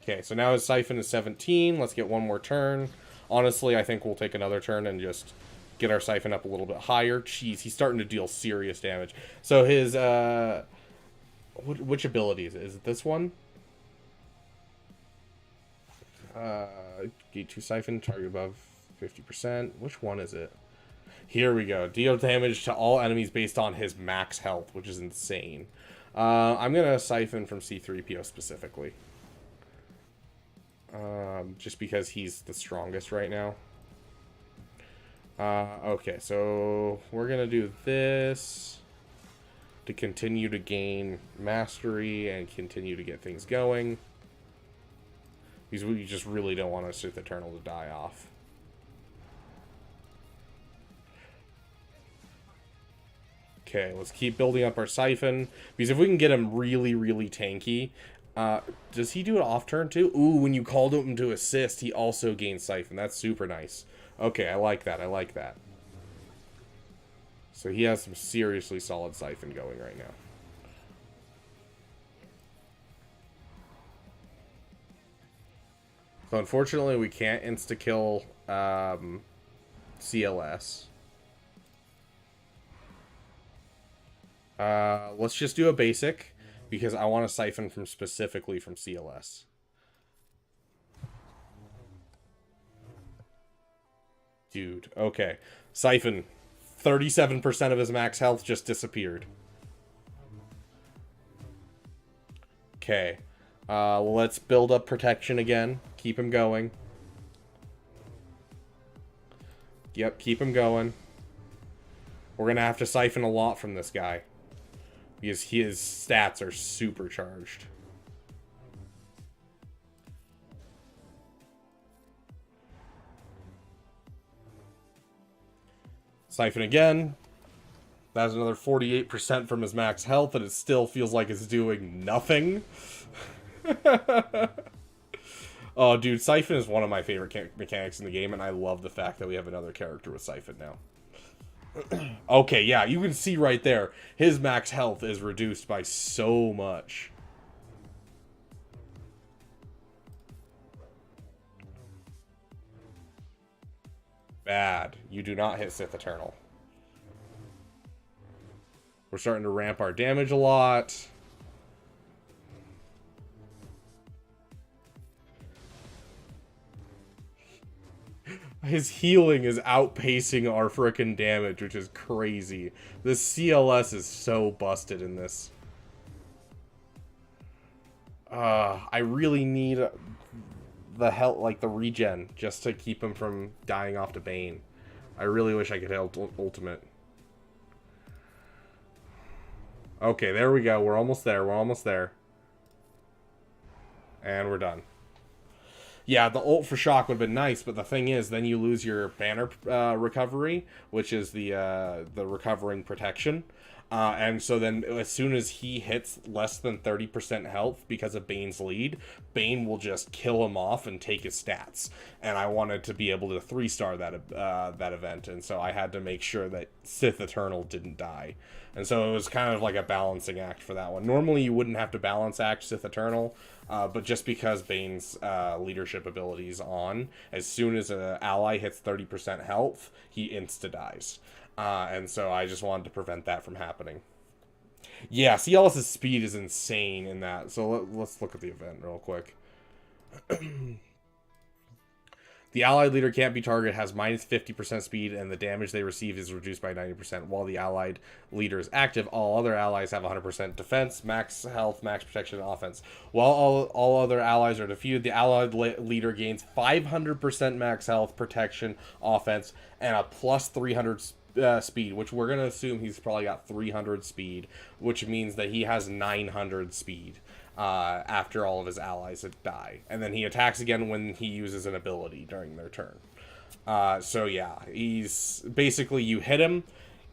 A: Okay, so now his Siphon is 17. Let's get one more turn. Honestly, I think we'll take another turn and just get our Siphon up a little bit higher. Jeez, he's starting to deal serious damage. So his, which ability is it? Is it this one? Gate 2 Siphon, target above 50%. Which one is it? Here we go. Deal damage to all enemies based on his max health, which is insane. I'm going to Siphon from C3PO specifically. Just because he's the strongest right now. Okay, so we're going to do this to continue to gain mastery and continue to get things going. Because we just really don't want our Sith Eternal to die off. Okay, let's keep building up our Siphon. Because if we can get him really, really tanky... does he do it off turn too? Ooh, when you called him to assist, he also gains Siphon. That's super nice. Okay, I like that. I like that. So he has some seriously solid Siphon going right now. So unfortunately, we can't insta-kill CLS. Let's just do a basic, because I want to Siphon from specifically from CLS. Dude, okay. Siphon. 37% of his max health just disappeared. Okay. Well, let's build up protection again. Keep him going. Yep, keep him going. We're going to have to Siphon a lot from this guy. Because his stats are supercharged. Siphon again. That's another 48% from his max health, and it still feels like it's doing nothing. Oh, dude, Siphon is one of my favorite mechanics in the game, and I love the fact that we have another character with Siphon now. Okay, yeah, you can see right there, his max health is reduced by so much. Bad. You do not hit Sith Eternal. We're starting to ramp our damage a lot. His healing is outpacing our frickin' damage, which is crazy. This CLS is so busted in this. I really need the help, like the regen, just to keep him from dying off to Bane. I really wish I could hit ultimate. Okay, there we go. We're almost there. We're almost there. And we're done. Yeah, the ult for shock would have been nice, but the thing is, then you lose your banner recovery, which is the recovering protection. And so then as soon as he hits less than 30% health because of Bane's lead, Bane will just kill him off and take his stats. And I wanted to be able to 3-star that event, and so I had to make sure that Sith Eternal didn't die. And so it was kind of like a balancing act for that one. Normally you wouldn't have to balance act Sith Eternal, but just because Bane's leadership ability is on, as soon as an ally hits 30% health, he insta-dies. And so I just wanted to prevent that from happening. Yeah, CLS's speed is insane in that. So let's look at the event real quick. The allied leader can't be targeted, has minus 50% speed, and the damage they receive is reduced by 90%. While the allied leader is active, all other allies have 100% defense, max health, max protection, and offense. While all other allies are defeated, the allied leader gains 500% max health, protection, offense, and a plus 300 speed, which we're going to assume he's probably got 300 speed, which means that he has 900 speed. after all of his allies die. And then he attacks again when he uses an ability during their turn. So yeah, he's basically, you hit him,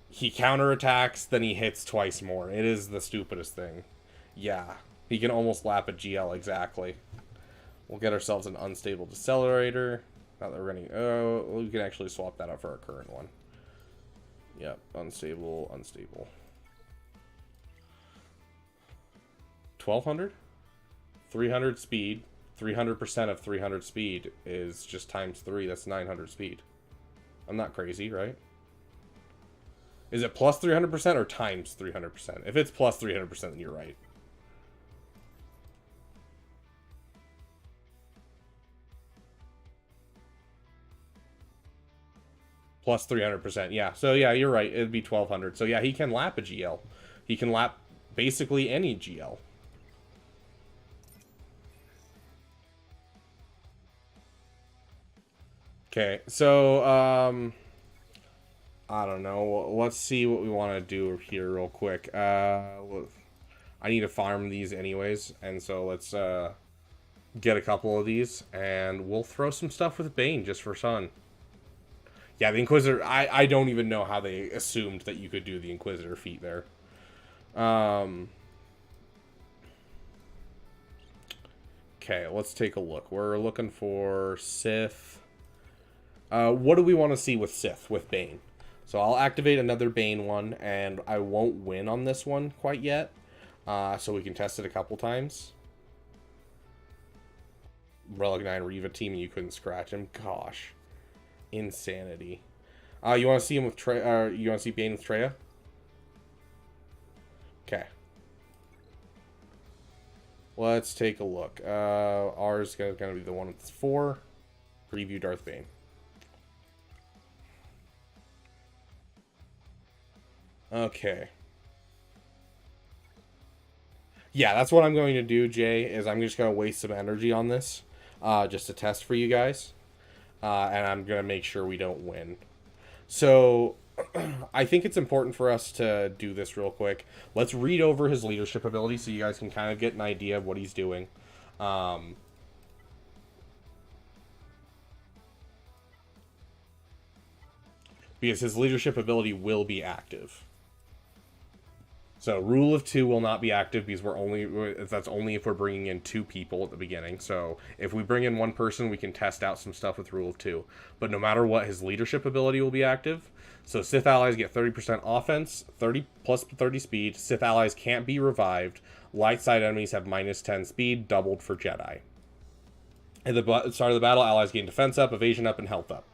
A: he counterattacks, then he hits twice more. It is the stupidest thing. Yeah, he can almost lap a GL exactly. We'll get ourselves an unstable decelerator. Not that we're running. Oh, we can actually swap that out for our current one. Yep, unstable, unstable. 1200? 300 speed. 300% of 300 speed is just times 3. That's 900 speed. I'm not crazy, right? Is it plus 300% or times 300%? If it's plus 300%, then you're right. Plus 300%, yeah. So yeah, you're right. It'd be 1200. So yeah, he can lap a GL. He can lap basically any GL. Okay, so, I don't know. Let's see what we want to do here real quick. I need to farm these anyways, and so let's, get a couple of these, and we'll throw some stuff with Bane just for fun. Yeah, the Inquisitor, I don't even know how they assumed that you could do the Inquisitor feat there. Okay, let's take a look. We're looking for Sith. What do we want to see with Sith, with Bane? So I'll activate another Bane one, and I won't win on this one quite yet. So we can test it a couple times. Relic 9 Reva team, and you couldn't scratch him. Gosh. Insanity. You want to see him with Treya? You want to see Bane with Treya? Okay. Let's take a look. Ours is going to be the one with 4. Preview Darth Bane. Okay. Yeah, that's what I'm going to do, Jay, is I'm just going to waste some energy on this. Just to test for you guys. And I'm going to make sure we don't win. So, I think it's important for us to do this real quick. Let's read over his leadership ability so you guys can kind of get an idea of what he's doing. Because his leadership ability will be active. So rule of 2 will not be active because that's only if we're bringing in 2 people at the beginning. So if we bring in 1 person, we can test out some stuff with rule of 2. But no matter what, his leadership ability will be active. So Sith allies get 30% offense, 30 plus 30 speed. Sith allies can't be revived. Light side enemies have minus 10 speed, doubled for Jedi. At the start of the battle, allies gain defense up, evasion up, and health up.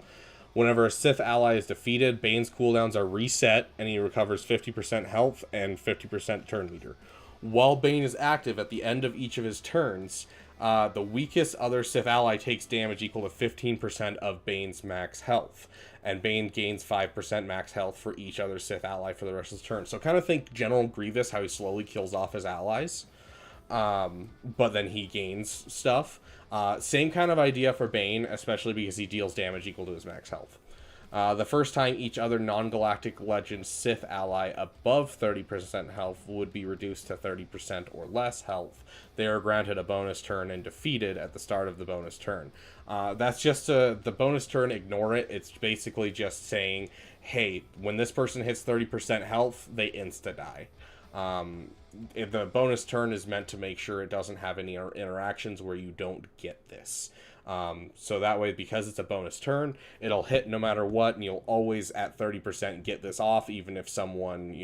A: Whenever a Sith ally is defeated, Bane's cooldowns are reset, and he recovers 50% health and 50% turn meter. While Bane is active at the end of each of his turns, the weakest other Sith ally takes damage equal to 15% of Bane's max health. And Bane gains 5% max health for each other Sith ally for the rest of his turn. So kind of think General Grievous, how he slowly kills off his allies. But then he gains stuff. Same kind of idea for Bane, especially because he deals damage equal to his max health. The first time each other non-galactic legend Sith ally above 30% health would be reduced to 30% or less health, they are granted a bonus turn and defeated at the start of the bonus turn. That's just the bonus turn, ignore it. It's basically just saying, hey, when this person hits 30% health, they insta-die. The bonus turn is meant to make sure it doesn't have any interactions where you don't get this. So that way, because it's a bonus turn, it'll hit no matter what, and you'll always at 30% get this off, even if someone,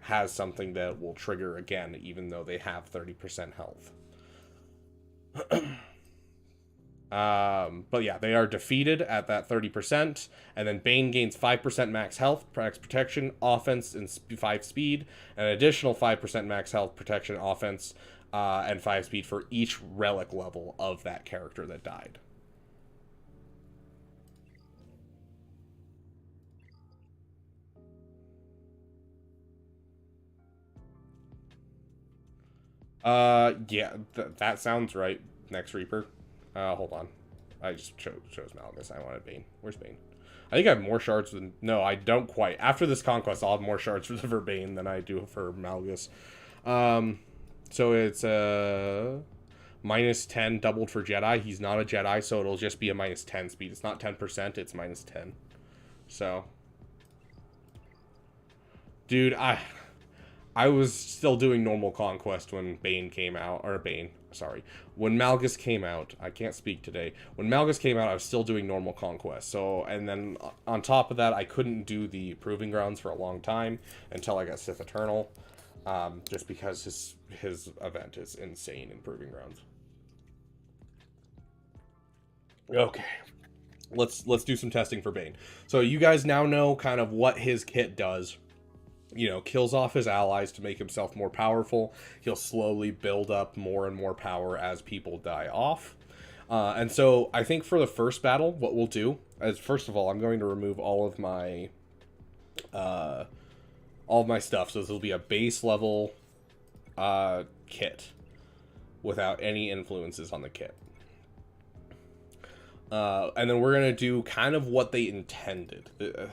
A: has something that will trigger again, even though they have 30% health. But yeah, they are defeated at that 30%, and then Bane gains 5% max health, max protection, offense, and 5 speed, an additional 5% max health, protection, offense, and 5 speed for each relic level of that character that died. Yeah, that sounds right, Next Reaper. Hold on. I just chose Malgus. I wanted Bane. Where's Bane? I think I have more shards than... No, I don't quite. After this Conquest, I'll have more shards for Bane than I do for Malgus. So it's minus 10 doubled for Jedi. He's not a Jedi, so it'll just be a minus 10 speed. It's not 10%, it's minus 10. So, dude, I was still doing normal Conquest when Bane came out, or Bane, sorry. When Malgus came out, I can't speak today. When Malgus came out, I was still doing normal Conquest. So, and then on top of that, I couldn't do the Proving Grounds for a long time until I got Sith Eternal, just because his event is insane in Proving Grounds. Okay, let's do some testing for Bane. So you guys now know kind of what his kit does. You know, kills off his allies to make himself more powerful. He'll slowly build up more and more power as people die off. And so I think for the first battle, what we'll do is, first of all, I'm going to remove all of my stuff. So this will be a base level kit without any influences on the kit. And then we're going to do kind of what they intended.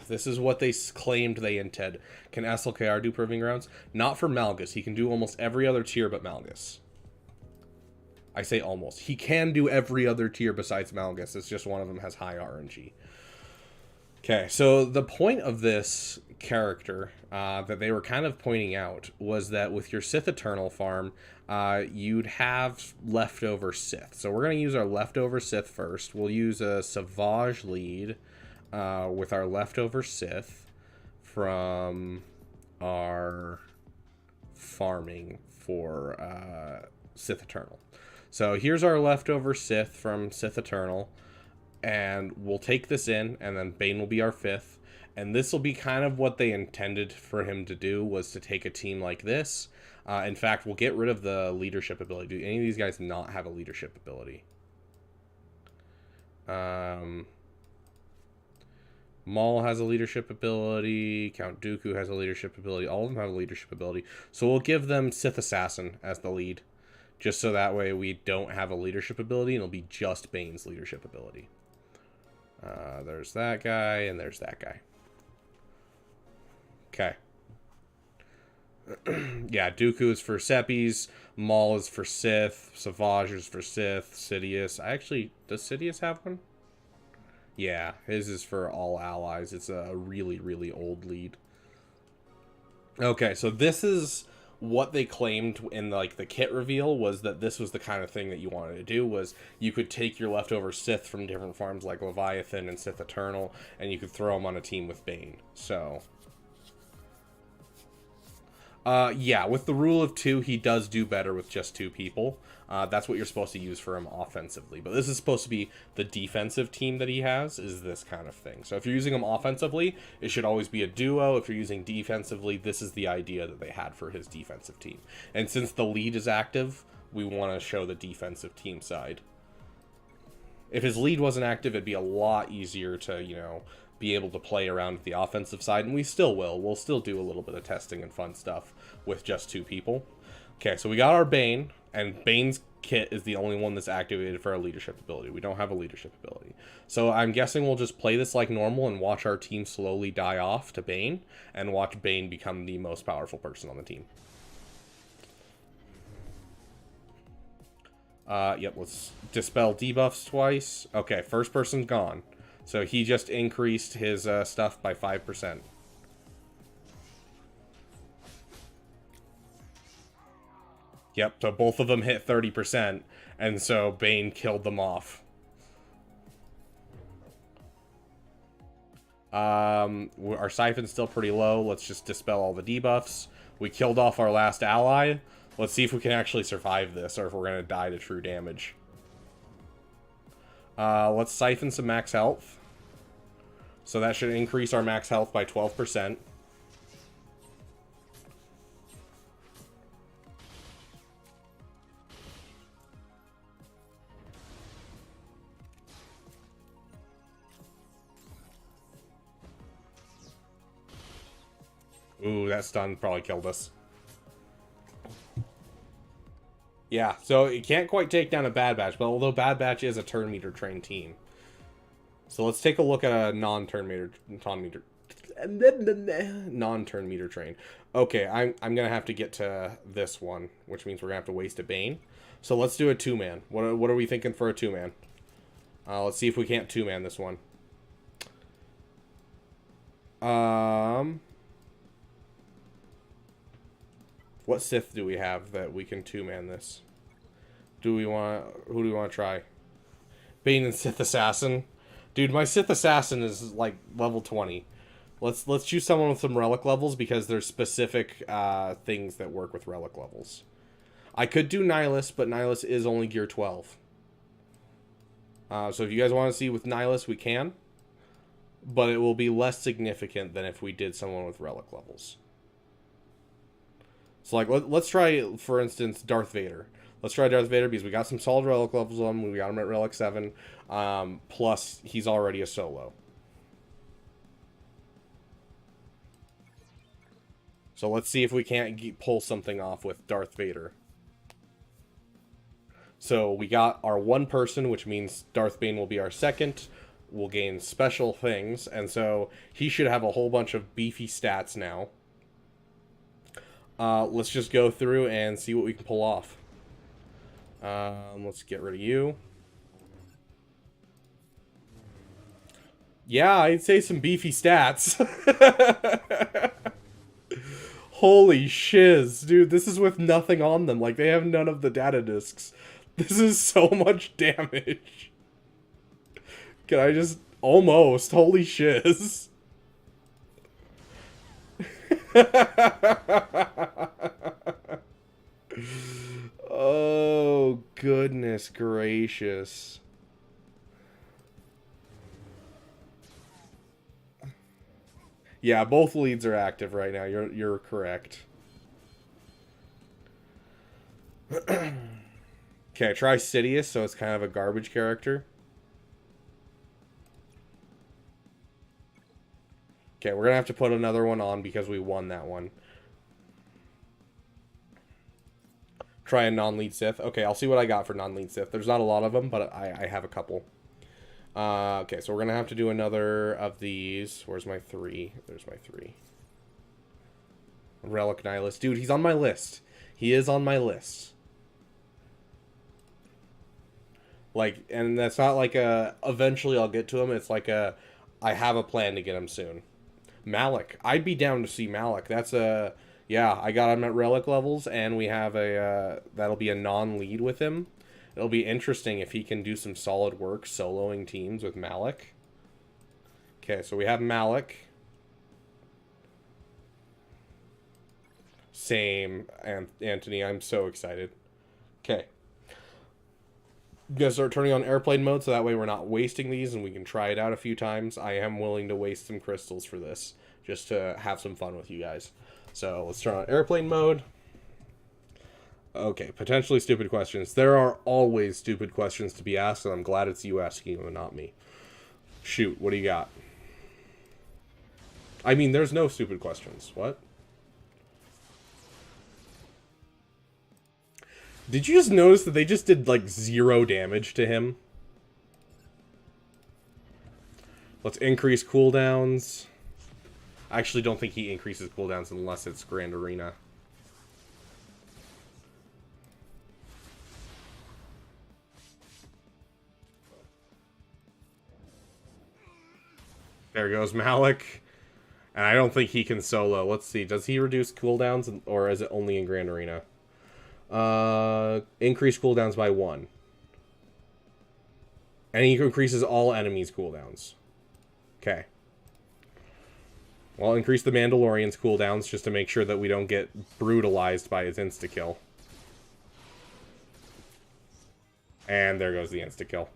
A: This is what they claimed they intended. Can SLKR do Proving Grounds? Not for Malgus. He can do almost every other tier but Malgus. I say almost. He can do every other tier besides Malgus. It's just one of them has high RNG. Okay, so the point of this character that they were kind of pointing out was that with your Sith Eternal farm, you'd have leftover Sith. So we're going to use our leftover Sith first. We'll use a Savage lead with our leftover Sith from our farming for Sith Eternal. So here's our leftover Sith from Sith Eternal. And we'll take this in, and then Bane will be our fifth. And this will be kind of what they intended for him to do, was to take a team like this. In fact, we'll get rid of the leadership ability. Do any of these guys not have a leadership ability? Maul has a leadership ability. Count Dooku has a leadership ability. All of them have a leadership ability. So we'll give them Sith Assassin as the lead. Just so that way we don't have a leadership ability, and it'll be just Bane's leadership ability. There's that guy, and there's that guy. Okay. Yeah, Dooku is for Seppies, Maul is for Sith, Savage is for Sith, Sidious. Does Sidious have one? Yeah, his is for all allies. It's a really, really old lead. Okay, so this is what they claimed in like the kit reveal, was that this was the kind of thing that you wanted to do, was you could take your leftover Sith from different farms like Leviathan and Sith Eternal, and you could throw them on a team with Bane. So yeah, with the rule of 2, he does do better with just 2 people. That's what you're supposed to use for him offensively. But this is supposed to be the defensive team that he has, is this kind of thing. So if you're using him offensively, it should always be a duo. If you're using defensively, this is the idea that they had for his defensive team. And since the lead is active, we want to show the defensive team side. If his lead wasn't active, it'd be a lot easier to, you know, be able to play around with the offensive side, and we still will. We'll still do a little bit of testing and fun stuff with just 2 people. Okay, so we got our Bane, and Bane's kit is the only one that's activated for our leadership ability. We don't have a leadership ability. So I'm guessing we'll just play this like normal and watch our team slowly die off to Bane, and watch Bane become the most powerful person on the team. Yep, let's dispel debuffs twice. Okay, first person's gone. So he just increased his stuff by 5%. Yep, so both of them hit 30%, and so Bane killed them off. Our siphon's still pretty low. Let's just dispel all the debuffs. We killed off our last ally. Let's see if we can actually survive this, or if we're going to die to true damage. Let's siphon some max health. So that should increase our max health by 12%. Ooh, that stun probably killed us. Yeah, so it can't quite take down a Bad Batch, but although Bad Batch is a turn meter trained team. So let's take a look at a non-turn meter train. Okay, I'm gonna have to get to this one, which means we're gonna have to waste a Bane. So let's do a two-man. What are we thinking for a two-man? Let's see if we can't two-man this one. Um, what Sith do we have that we can two-man this? Who do we want to try? Bane and Sith Assassin. Dude, my Sith Assassin is like level 20. Let's choose someone with some relic levels because there's specific things that work with relic levels. I could do Nihilus, but Nihilus is only gear 12. So if you guys want to see with Nihilus, we can. But it will be less significant than if we did someone with relic levels. So like, let's try, for instance, Darth Vader. Let's try Darth Vader because we got some solid relic levels on him. We got him at relic 7. Plus, he's already a solo. So let's see if we can't pull something off with Darth Vader. So we got our one person, which means Darth Bane will be our second. We'll gain special things, and so he should have a whole bunch of beefy stats now. Let's just go through and see what we can pull off. Let's get rid of you. Yeah, I'd say some beefy stats. Holy shiz, dude, this is with nothing on them. Like, they have none of the data discs. This is so much damage. Can I just... Almost. Holy shiz. Oh, goodness gracious. Yeah, both leads are active right now. You're correct. Okay, try Sidious, so it's kind of a garbage character. Okay, we're gonna have to put another one on because we won that one. Try a non-lead Sith. Okay, I'll see what I got for non-lead Sith. There's not a lot of them, but I have a couple. Okay, so we're gonna have to do another of these. Where's my 3? There's my 3. Relic Nihilus. Dude, he's on my list. He is on my list. Like, and that's not like a, eventually I'll get to him. It's like a, I have a plan to get him soon. Malik. I'd be down to see Malik. That's a, yeah, I got him at relic levels, and we have a, that'll be a non-lead with him. It'll be interesting if he can do some solid work soloing teams with Malik. Okay, so we have Malik. Same, Anthony. I'm so excited. Okay. I'm going to start turning on airplane mode so that way we're not wasting these and we can try it out a few times. I am willing to waste some crystals for this just to have some fun with you guys. So let's turn on airplane mode. Okay, potentially stupid questions. There are always stupid questions to be asked, and I'm glad it's you asking them and not me. Shoot, what do you got? I mean, there's no stupid questions. What? Did you just notice that they just did, like, 0 damage to him? Let's increase cooldowns. I actually don't think he increases cooldowns unless it's Grand Arena. There goes Malik. And I don't think he can solo. Let's see. Does he reduce cooldowns, or is it only in Grand Arena? Increase cooldowns by 1. And he increases all enemies' cooldowns. Okay. Well, increase the Mandalorian's cooldowns just to make sure that we don't get brutalized by his insta-kill. And there goes the insta-kill.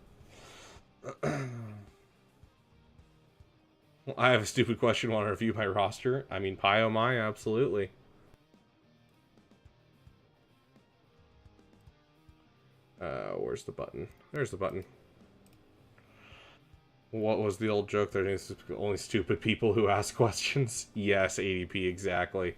A: I have a stupid question. Want to review my roster? I mean, pie oh my, absolutely. Where's the button? There's the button. What was the old joke? There's only stupid people who ask questions. Yes, ADP, exactly.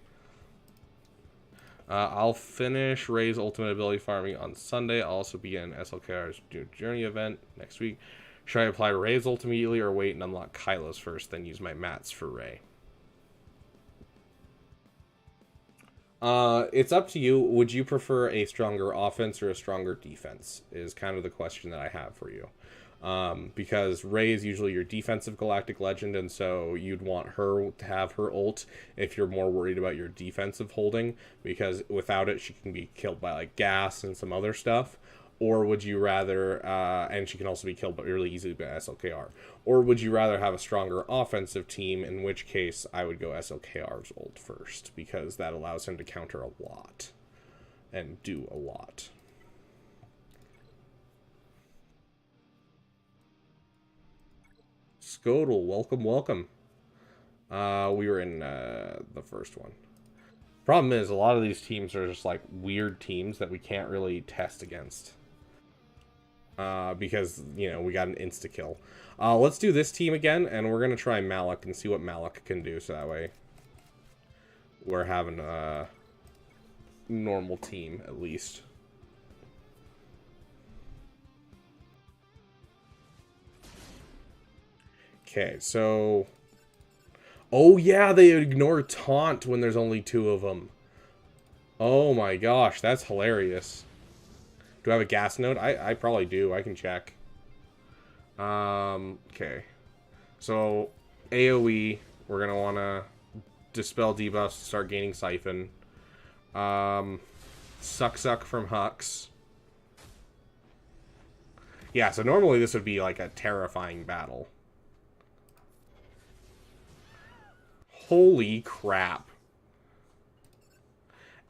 A: I'll finish Ray's ultimate ability farming on Sunday. I'll also be in SLKR's Journey event next week. Should I apply Ray's ult immediately or wait and unlock Kylo's first, then use my mats for Ray? It's up to you. Would you prefer a stronger offense or a stronger defense? Is kind of the question that I have for you. Because Rey is usually your defensive Galactic Legend, and so you'd want her to have her ult if you're more worried about your defensive holding, because without it, she can be killed by like gas and some other stuff. Or would you rather, and she can also be killed but really easily by SLKR, or would you rather have a stronger offensive team, in which case I would go SLKR's ult first, because that allows him to counter a lot and do a lot. Skodal, welcome, welcome. We were in the first one. Problem is, a lot of these teams are just like weird teams that we can't really test against. Because, you know, we got an insta-kill. Let's do this team again, and we're going to try Malik and see what Malik can do, so that way we're having a normal team, at least. Okay, so... Oh, yeah, they ignore taunt when there's only 2 of them. Oh my gosh, that's hilarious. Do I have a gas node? I probably do. I can check. Okay. So, AoE, we're going to want to dispel debuffs to start gaining Siphon. Suck from Hux. Yeah, so normally this would be like a terrifying battle. Holy crap.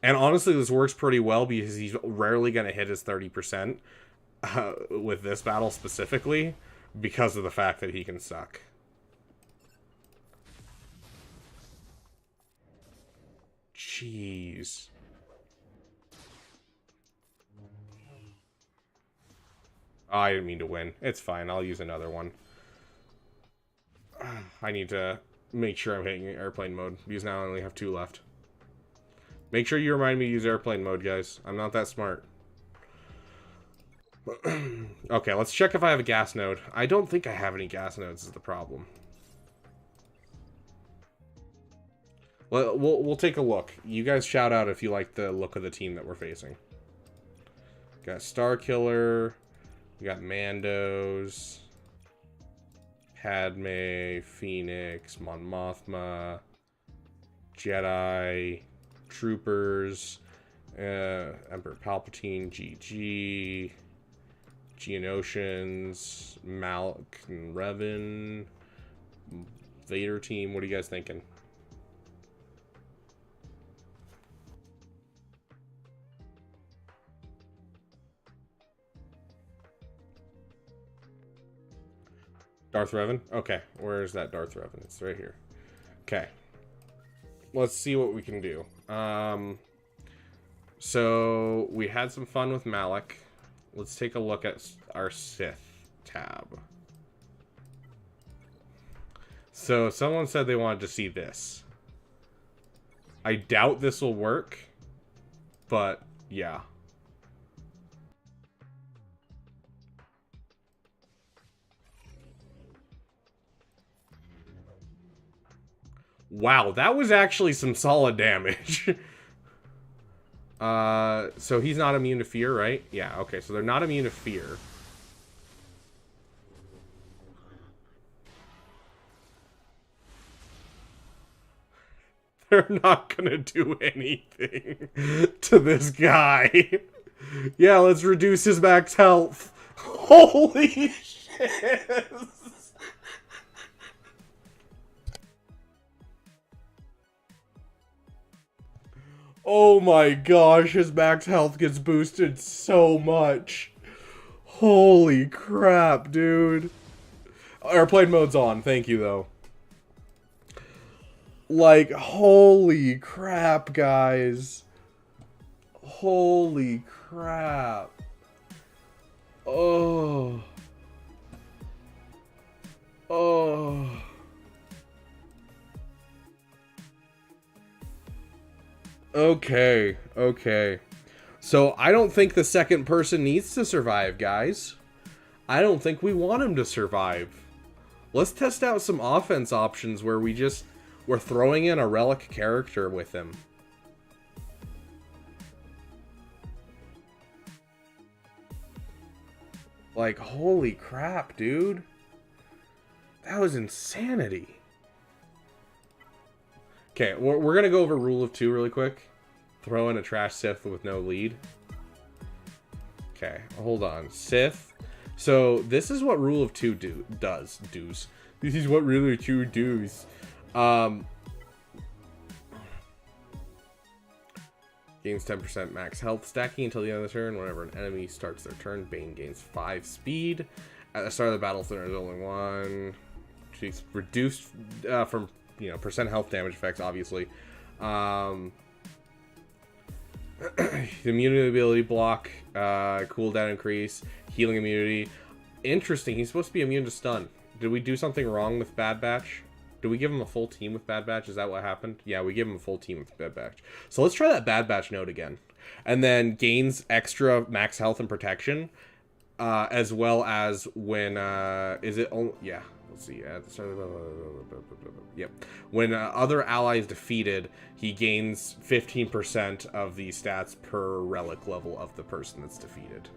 A: And honestly, this works pretty well because he's rarely going to hit his 30% with this battle specifically because of the fact that he can suck. Jeez. Oh, I didn't mean to win. It's fine. I'll use another one. I need to make sure I'm hitting airplane mode because now I only have 2 left. Make sure you remind me to use airplane mode, guys. I'm not that smart. Okay, let's check if I have a gas node. I don't think I have any gas nodes is the problem. Well, we'll take a look. You guys shout out if you like the look of the team that we're facing. Got Star Killer. We got Mandos. Padme. Phoenix. Mon Mothma. Jedi. Troopers, Emperor Palpatine, GG, Geonosians, Malak and Revan, Vader team. What are you guys thinking? Darth Revan? Okay, where's that Darth Revan? It's right here. Okay. Let's see what we can do. So we had some fun with Malik. Let's take a look at our Sith tab. So someone said they wanted to see this. I doubt this will work, but yeah. Wow, that was actually some solid damage. So he's not immune to fear, right? Yeah, okay, so they're not immune to fear. They're not gonna do anything to this guy. Yeah, let's reduce his max health. Holy shit! Oh my gosh, his max health gets boosted so much. Holy crap, dude. Airplane mode's on, thank you though. Like, holy crap, guys. Holy crap. Oh. Oh. Okay, okay. So I don't think the second person needs to survive, guys. I don't think we want him to survive. Let's test out some offense options where we're throwing in a relic character with him. Like, holy crap, dude. That was insanity. Okay, we're going to go over rule of 2 really quick. Throw in a trash Sith with no lead. Okay, hold on. Sith. So, this is what rule of 2 does. This is what rule of 2 does. Gains 10% max health stacking until the end of the turn. Whenever an enemy starts their turn, Bane gains 5 speed. At the start of the battle, there is only one. She's reduced from, percent health damage effects, obviously. The immunity ability block, cooldown increase, healing immunity. Interesting, he's supposed to be immune to stun. Did we do something wrong with Bad Batch? Did we give him a full team with Bad Batch? Is that what happened? Yeah, we gave him a full team with Bad Batch. So let's try that Bad Batch node again. And then gains extra max health and protection. As well as when, is it only, yeah, let's see, at the start of yep. When other allies defeated, he gains 15% of the stats per relic level of the person that's defeated.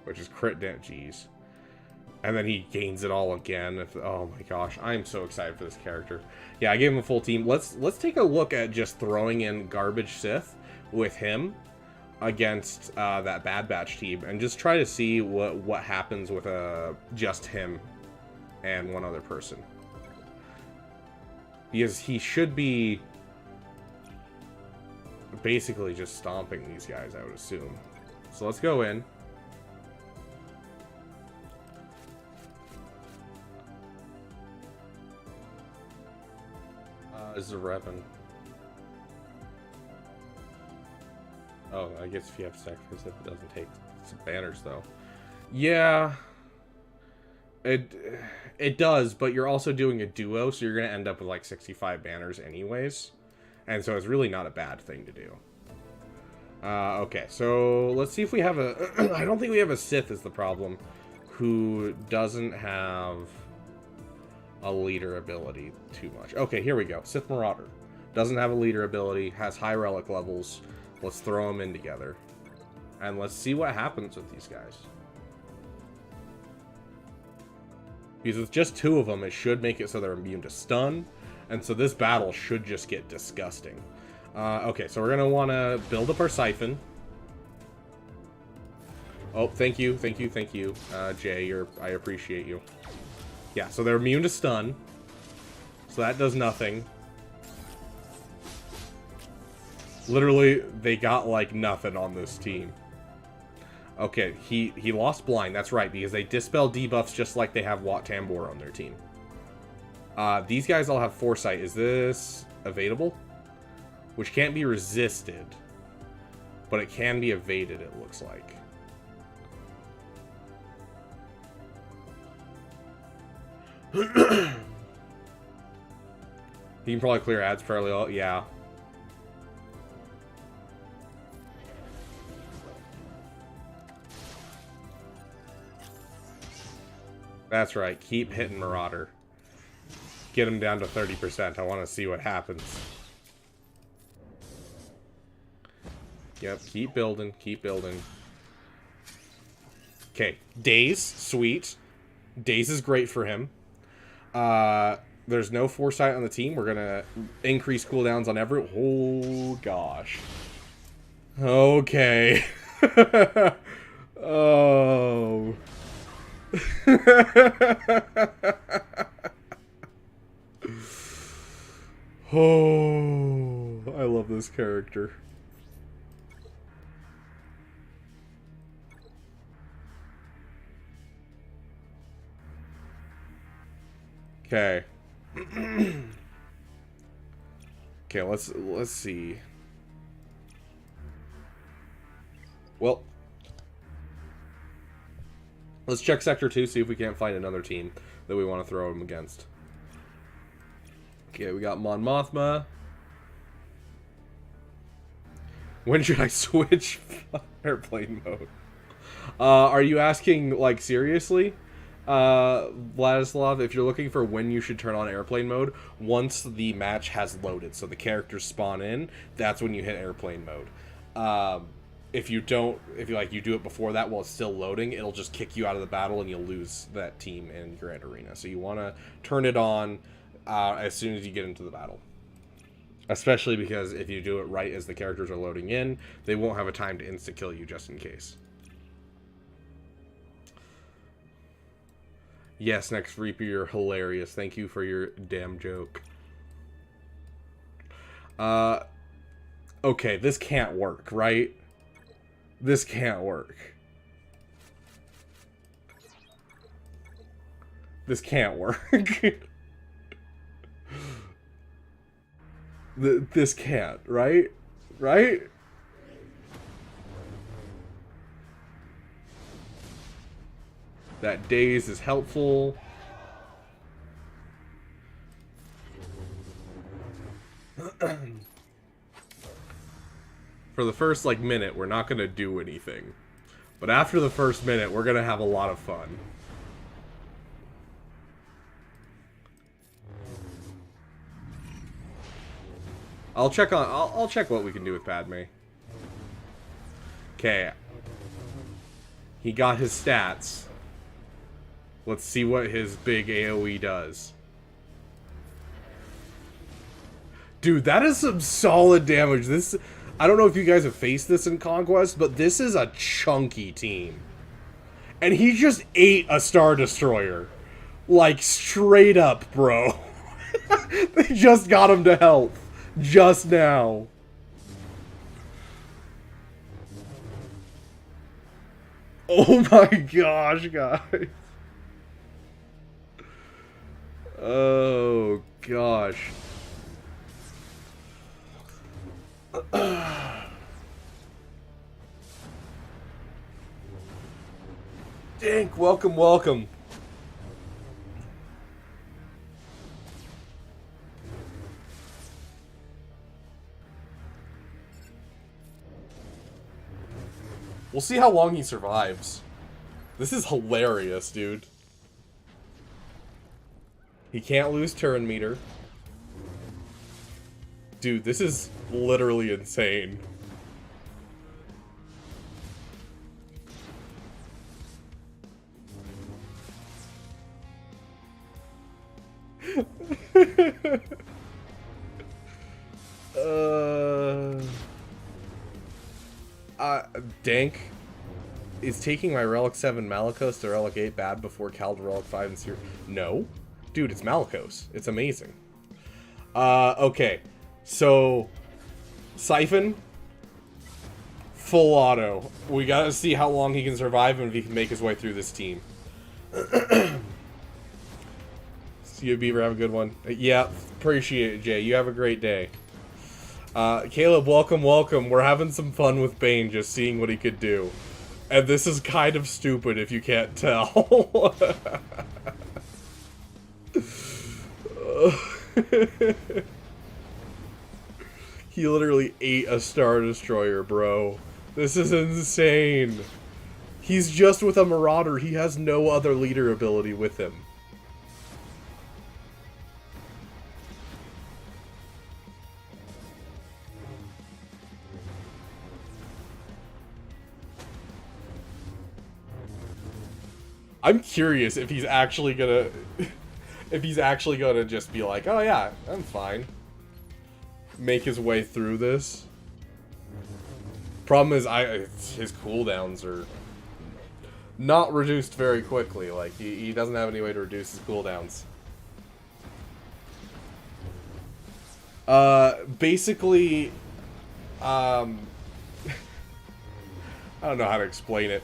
A: Which is crit damage, jeez. And then he gains it all again. Oh my gosh, I'm so excited for this character. Yeah, I gave him a full team. Let's take a look at just throwing in garbage Sith with him against that Bad Batch team, and just try to see what happens with just him and one other person. Because he should be basically just stomping these guys, I would assume. So let's go in. This is a weapon. Oh, I guess if you have to sacrifice it, it doesn't take some banners, though. Yeah. It does, but you're also doing a duo, so you're going to end up with like 65 banners anyways. And so it's really not a bad thing to do. Okay, so let's see if we have a... I don't think we have a Sith is the problem, who doesn't have a leader ability too much. Okay, here we go. Sith Marauder. Doesn't have a leader ability, has high relic levels. Let's throw them in together. And let's see what happens with these guys. Because with just 2 of them, it should make it so they're immune to stun. And so this battle should just get disgusting. Okay, so we're going to want to build up our siphon. Oh, thank you, Jay. I appreciate you. Yeah, so they're immune to stun. So that does nothing. Literally, they got like nothing on this team. Okay, he lost blind, that's right, because they dispel debuffs just like they have Wat Tambor on their team. These guys all have foresight. Is this evadable? Which can't be resisted, but it can be evaded, it looks like. He can probably clear ads fairly well, yeah. That's right, keep hitting Marauder. Get him down to 30%. I want to see what happens. Yep, keep building, keep building. Okay, Daze, sweet. Daze is great for him. There's no foresight on the team. We're gonna increase cooldowns on every... Oh, gosh. Okay. Oh... Oh, I love this character. Okay. Okay, let's see. Well, let's check Sector 2, see if we can't find another team that we want to throw him against. Okay, we got Mon Mothma. When should I switch airplane mode? Are you asking, like, seriously? Vladislav, if you're looking for when you should turn on airplane mode, once the match has loaded, so the characters spawn in, that's when you hit airplane mode. if you do it before that while it's still loading, it'll just kick you out of the battle and you'll lose that team in Grand Arena. So you want to turn it on as soon as you get into the battle. Especially because if you do it right as the characters are loading in, they won't have a time to insta-kill you just in case. Yes, next Reaper, you're hilarious. Thank you for your damn joke. Okay, this can't work, right? This can't work. This can't work. This can't, right? Right? That daze is helpful. For the first, like, minute, we're not gonna do anything. But after the first minute, we're gonna have a lot of fun. I'll check what we can do with Padme. Okay. He got his stats. Let's see what his big AoE does. Dude, that is some solid damage. This, I don't know if you guys have faced this in Conquest, but this is a chunky team. And he just ate a Star Destroyer. Like, straight up, bro. They just got him to health. Just now. Oh my gosh, guys. Oh gosh. Dink, welcome, welcome. We'll see how long he survives. This is hilarious, dude. He can't lose turn meter. Dude, this is literally insane. Dank, is taking my Relic 7 Malicos to Relic 8 bad before Cal to Relic 5 and Seer? No. Dude, it's Malicos. It's amazing. Okay. So, Siphon, full auto. We gotta see how long he can survive and if he can make his way through this team. See you, Beaver. Have a good one. Yeah, appreciate it, Jay. You have a great day. Caleb, welcome, welcome. We're having some fun with Bane, just seeing what he could do. And this is kind of stupid if you can't tell. He literally ate a Star Destroyer, bro. This is insane. He's just with a Marauder. He has no other leader ability with him. I'm curious if he's actually gonna... if he's actually gonna just be like, oh yeah, I'm fine. Make his way through this. Problem is, his cooldowns are not reduced very quickly. Like, he doesn't have any way to reduce his cooldowns. Basically, I don't know how to explain it.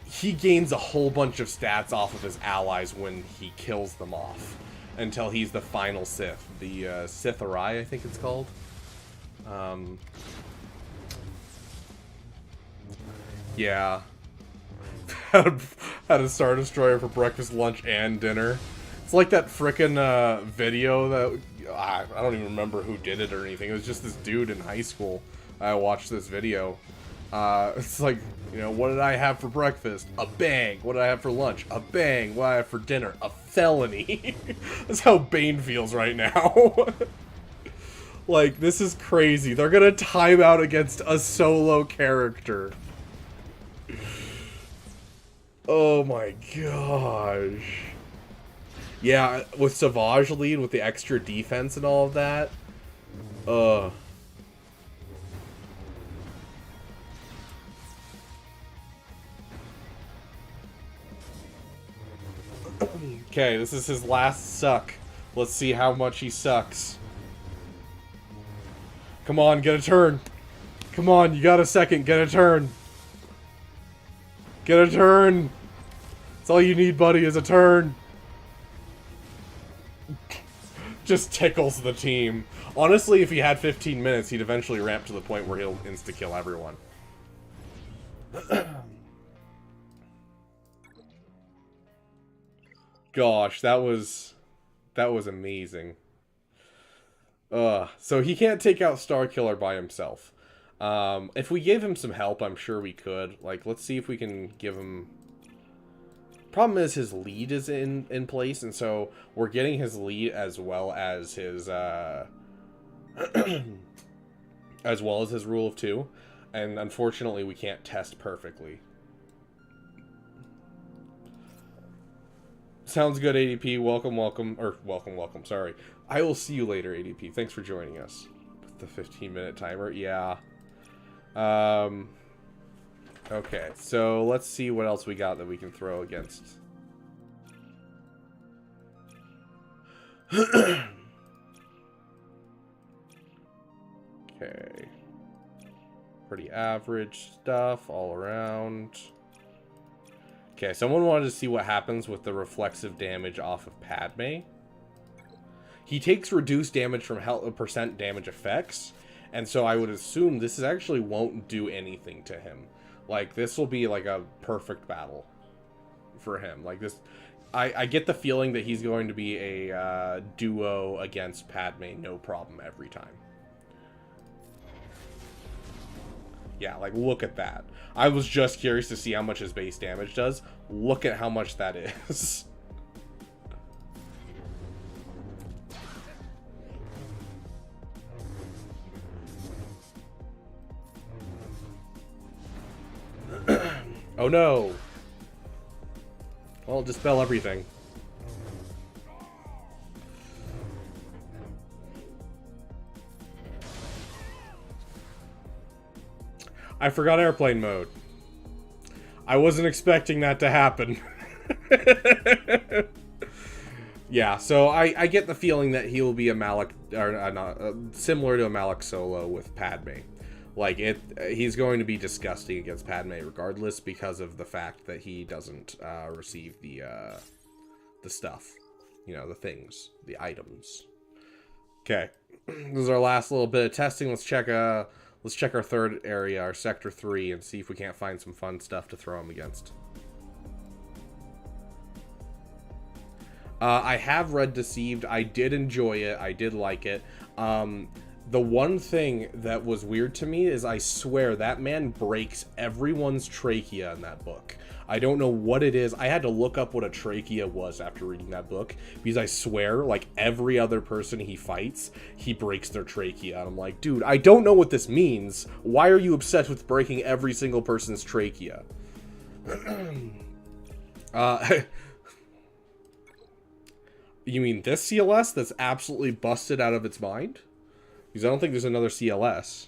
A: He gains a whole bunch of stats off of his allies when he kills them off. Until he's the final Sith. The Sith Arai, I think it's called. Yeah. Had a Star Destroyer for breakfast, lunch, and dinner. It's like that frickin' video that... I don't even remember who did it or anything. It was just this dude in high school. I watched this video. It's like, you know, what did I have for breakfast? A bang. What did I have for lunch? A bang. What did I have for dinner? A felony. That's how Bane feels right now. Like, this is crazy. They're gonna time out against a solo character. Oh my gosh. Yeah, with Savage lead, with the extra defense and all of that. Okay, this is his last suck. Let's see how much he sucks. Come on, get a turn. Come on, you got a second, get a turn. Get a turn. That's all you need, buddy, is a turn. Just tickles the team. Honestly, if he had 15 minutes, he'd eventually ramp to the point where he'll insta-kill everyone. Gosh, that was amazing. So he can't take out Starkiller by himself. If we gave him some help, I'm sure we could. Like, let's see if we can give him... Problem is his lead is in place, and so we're getting his lead as well as his rule of 2, and unfortunately we can't test perfectly. Sounds good, ADP. Welcome. Sorry. I will see you later, ADP. Thanks for joining us. With the 15-minute timer. Yeah. Okay, so let's see what else we got that we can throw against. Okay. Pretty average stuff all around. Okay, someone wanted to see what happens with the reflexive damage off of Padme. He takes reduced damage from percent damage effects, and so I would assume this actually won't do anything to him. Like, this will be like a perfect battle for him. Like, this, I get the feeling that he's going to be a duo against Padme, no problem every time. Yeah, like, look at that. I was just curious to see how much his base damage does. Look at how much that is. Oh no! Well, dispel everything. I forgot airplane mode. I wasn't expecting that to happen. Yeah, so I get the feeling that he will be a Malak, or not, similar to a Malak solo with Padme. Like, he's going to be disgusting against Padme regardless because of the fact that he doesn't receive the stuff. You know, the things, the items. Okay, this is our last little bit of testing. Let's check our third area, our Sector 3, and see if we can't find some fun stuff to throw him against. I have read Deceived. I did enjoy it. I did like it. The one thing that was weird to me is I swear that man breaks everyone's trachea in that book. I don't know what it is. I had to look up what a trachea was after reading that book, because I swear, like, every other person he fights, he breaks their trachea. And I'm like, dude, I don't know what this means. Why are you obsessed with breaking every single person's trachea? You mean this CLS that's absolutely busted out of its mind? Because I don't think there's another CLS.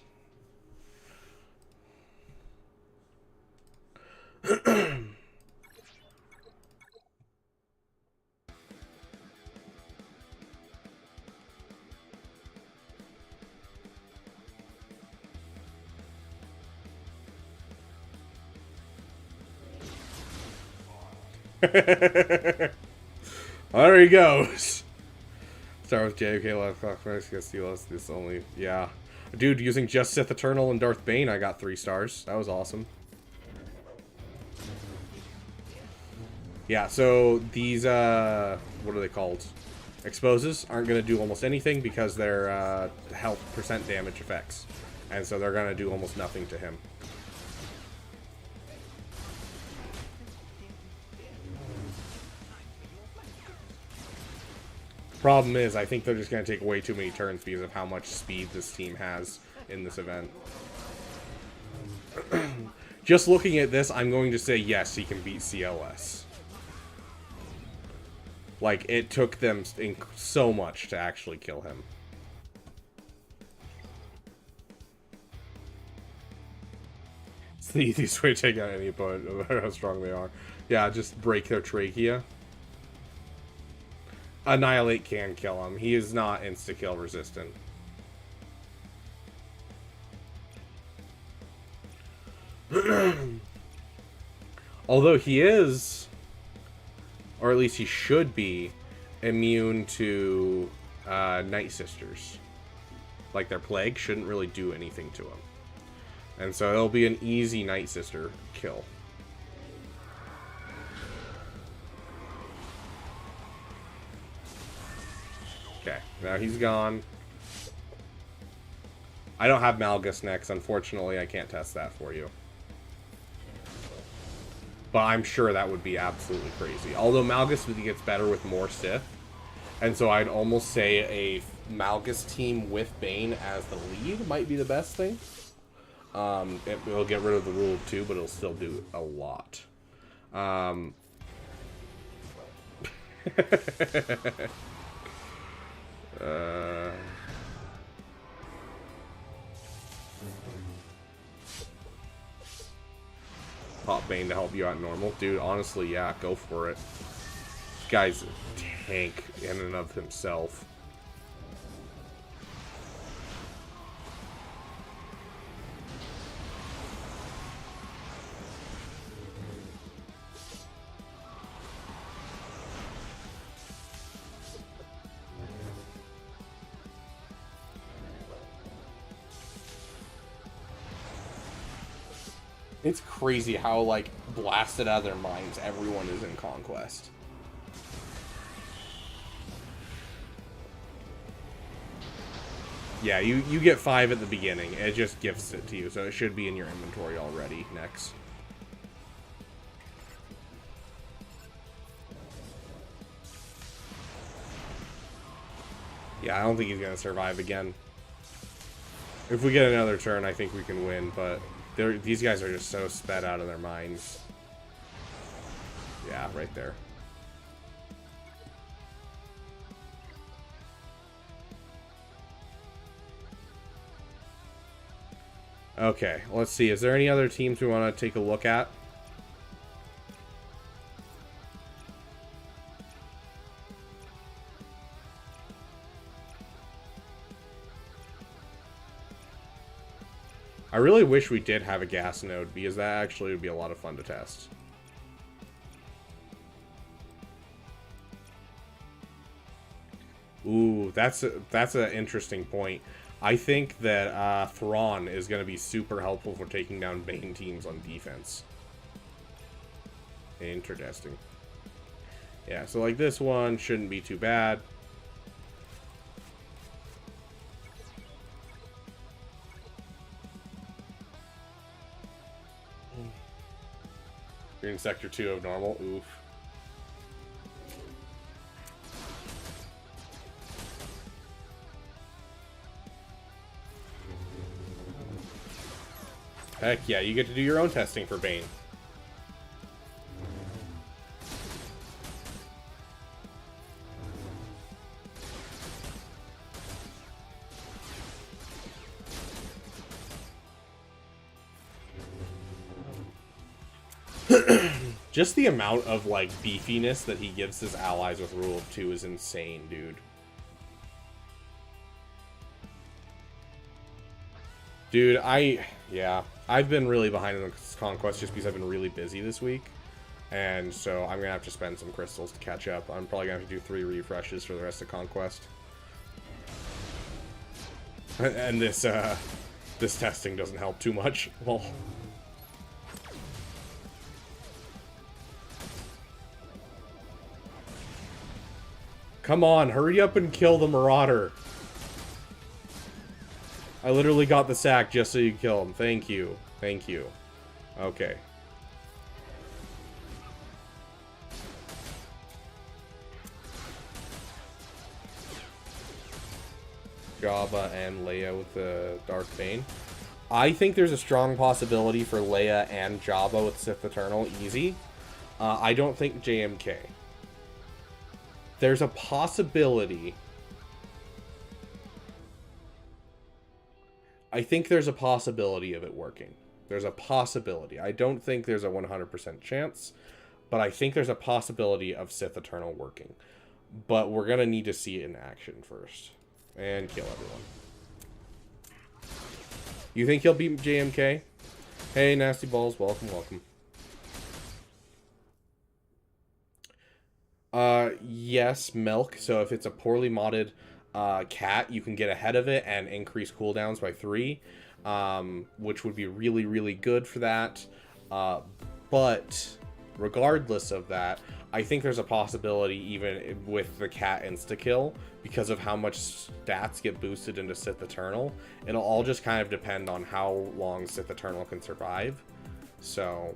A: Well, there he goes. Start with JK, left clock, first, get CLS, this only, yeah. Dude, using just Sith Eternal and Darth Bane, I got 3 stars. That was awesome. Yeah, so these, what are they called? Exposes aren't going to do almost anything because they're, health percent damage effects. And so they're going to do almost nothing to him. Problem is, I think they're just going to take way too many turns because of how much speed this team has in this event. Just looking at this, I'm going to say yes, he can beat CLS. Like, it took them so much to actually kill him. It's the easiest way to take out any opponent, no matter how strong they are. Yeah, just break their trachea. Annihilate can kill him. He is not insta-kill resistant. Although he is, or at least he should be, immune to Night Sisters. Like, their plague shouldn't really do anything to him. And so it'll be an easy Night Sister kill. Okay, now he's gone. I don't have Malgus next. Unfortunately, I can't test that for you. But I'm sure that would be absolutely crazy. Although Malgus gets better with more Sith. And so I'd almost say a Malgus team with Bane as the lead might be the best thing. It will get rid of the rule of 2, but it'll still do a lot. Pop Bane to help you out normal. Dude, honestly, yeah, go for it. This guy's a tank in and of himself. It's crazy how, like, blasted out of their minds everyone is in Conquest. Yeah, you get 5 at the beginning. It just gifts it to you, so it should be in your inventory already next. Yeah, I don't think he's going to survive again. If we get another turn, I think we can win, but these guys are just so sped out of their minds. Yeah, right there. Okay, let's see. Is there any other teams we want to take a look at? I really wish we did have a gas node, because that actually would be a lot of fun to test. Ooh, that's an interesting point. I think that Thrawn is going to be super helpful for taking down Bane teams on defense. Interesting. Yeah, so like this one shouldn't be too bad. You're in Sector 2 of normal. Oof. Heck yeah, you get to do your own testing for Bane. Just the amount of, like, beefiness that he gives his allies with Rule of 2 is insane, dude. Dude, I've been really behind in the Conquest just because I've been really busy this week. And so I'm going to have to spend some crystals to catch up. I'm probably going to have to do 3 refreshes for the rest of Conquest. And this testing doesn't help too much. Well... Come on, hurry up and kill the Marauder. I literally got the sack just so you kill him. Thank you. Thank you. Okay. Jabba and Leia with the Darth Bane. I think there's a strong possibility for Leia and Jabba with Sith Eternal easy. I don't think JMK. There's a possibility. I think there's a possibility of it working. There's a possibility. I don't think there's a 100% chance, but I think there's a possibility of Sith Eternal working. But we're going to need to see it in action first. And kill everyone. You think he'll beat JMK? Hey, Nasty Balls, welcome, welcome. Yes, Milk. So if it's a poorly modded cat, you can get ahead of it and increase cooldowns by 3, which would be really, really good for that. But regardless of that, I think there's a possibility even with the cat insta-kill, because of how much stats get boosted into Sith Eternal. It'll all just kind of depend on how long Sith Eternal can survive. So...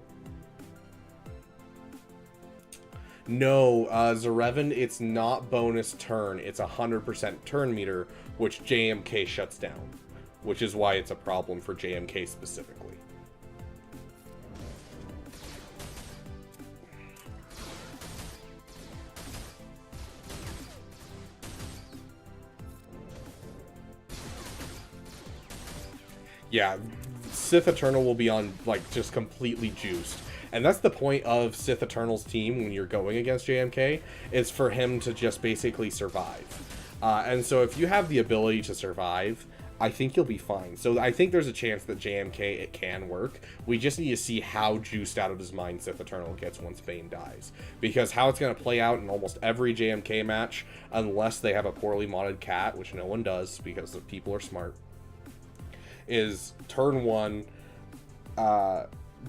A: No, Zarevan, it's not bonus turn. It's 100% turn meter, which JMK shuts down. Which is why it's a problem for JMK specifically. Yeah, Sith Eternal will be on, like, just completely juiced. And that's the point of Sith Eternal's team when you're going against JMK, is for him to just basically survive. And so if you have the ability to survive, I think you'll be fine. So I think there's a chance that JMK, it can work. We just need to see how juiced out of his mind Sith Eternal gets once Bane dies. Because how it's going to play out in almost every JMK match, unless they have a poorly modded cat, which no one does because the people are smart, is turn 1,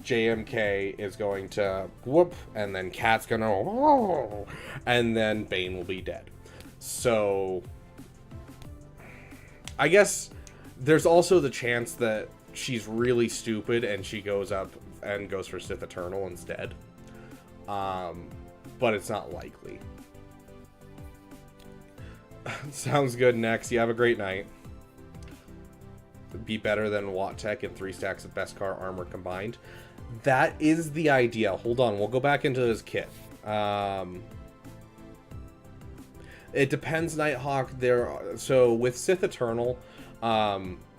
A: JMK is going to whoop, and then Cat's gonna oh, and then Bane will be dead. So I guess there's also the chance that she's really stupid and she goes up and goes for Sith Eternal instead. But it's not likely. Sounds good, Next. You have a great night. Be better than Watt Tech and 3 stacks of Beskar armor combined. That is the idea. Hold on, we'll go back into this kit. It depends, Nighthawk. So with Sith Eternal,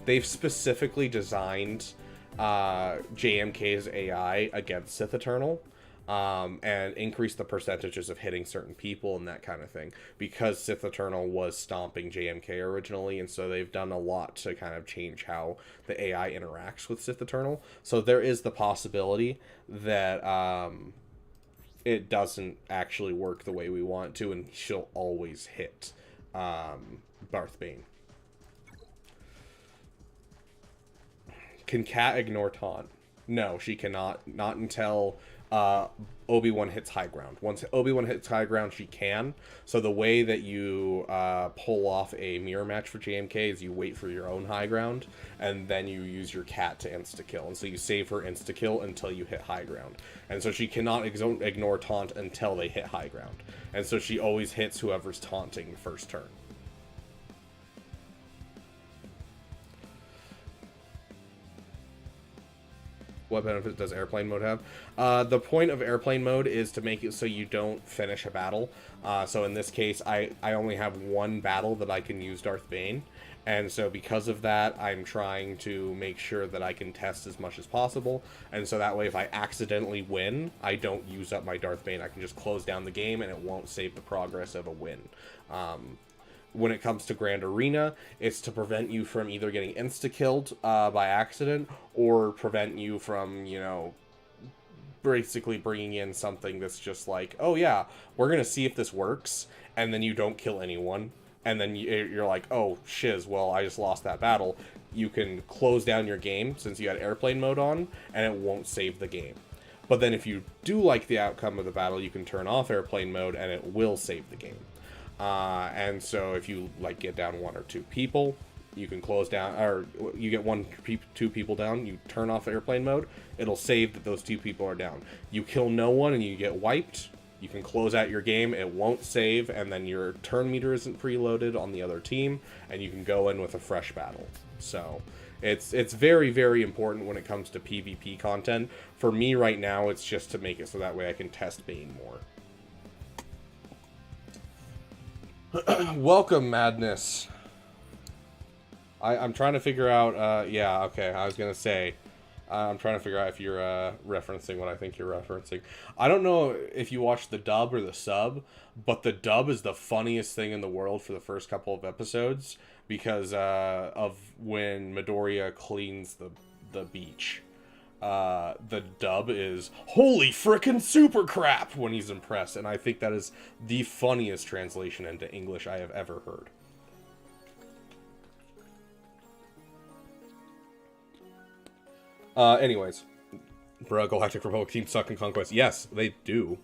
A: they've specifically designed JMK's AI against Sith Eternal. And increase the percentages of hitting certain people and that kind of thing, because Sith Eternal was stomping JMK originally, and so they've done a lot to kind of change how the AI interacts with Sith Eternal. So there is the possibility that it doesn't actually work the way we want it to, and she'll always hit Darth Bane. Can Cat ignore taunt? No, she cannot. Not until Obi-Wan hits high ground. Once Obi-Wan hits high ground, she can. So the way that you pull off a mirror match for JMK is you wait for your own high ground, and then you use your cat to insta-kill. And so you save her insta-kill until you hit high ground. And so she cannot ignore taunt until they hit high ground. And so she always hits whoever's taunting first turn. What benefit does airplane mode have? The point of airplane mode is to make it so you don't finish a battle. So in this case, I only have one battle that I can use Darth Bane. And so because of that, I'm trying to make sure that I can test as much as possible. And so that way, if I accidentally win, I don't use up my Darth Bane. I can just close down the game and it won't save the progress of a win. When it comes to Grand Arena, it's to prevent you from either getting insta-killed by accident, or prevent you from, you know, basically bringing in something that's just like, oh yeah, we're going to see if this works, and then you don't kill anyone, and then you're like, oh shiz, well, I just lost that battle. You can close down your game since you had airplane mode on, and it won't save the game. But then if you do like the outcome of the battle, you can turn off airplane mode, and it will save the game. And so if you like get down 1 or 2 people, you can close down, or you get 2 people down, you turn off airplane mode, it'll save that those 2 people are down. You kill no one and you get wiped, You can close out your game, it won't save, and then your turn meter isn't preloaded on the other team, and you can go in with a fresh battle. So it's very, very important when it comes to PvP content. For me right now, it's just to make it so that way I can test Bane more. Welcome, Madness. I'm trying to figure out, yeah, okay, I was going to say, I'm trying to figure out if you're referencing what I think you're referencing. I don't know if you watched the dub or the sub, but the dub is the funniest thing in the world for the first couple of episodes because of when Midoriya cleans the beach. The dub is holy frickin' super crap when he's impressed, and I think that is the funniest translation into English I have ever heard. Anyways, bro, Galactic Republic teams suck in Conquest. Yes, they do.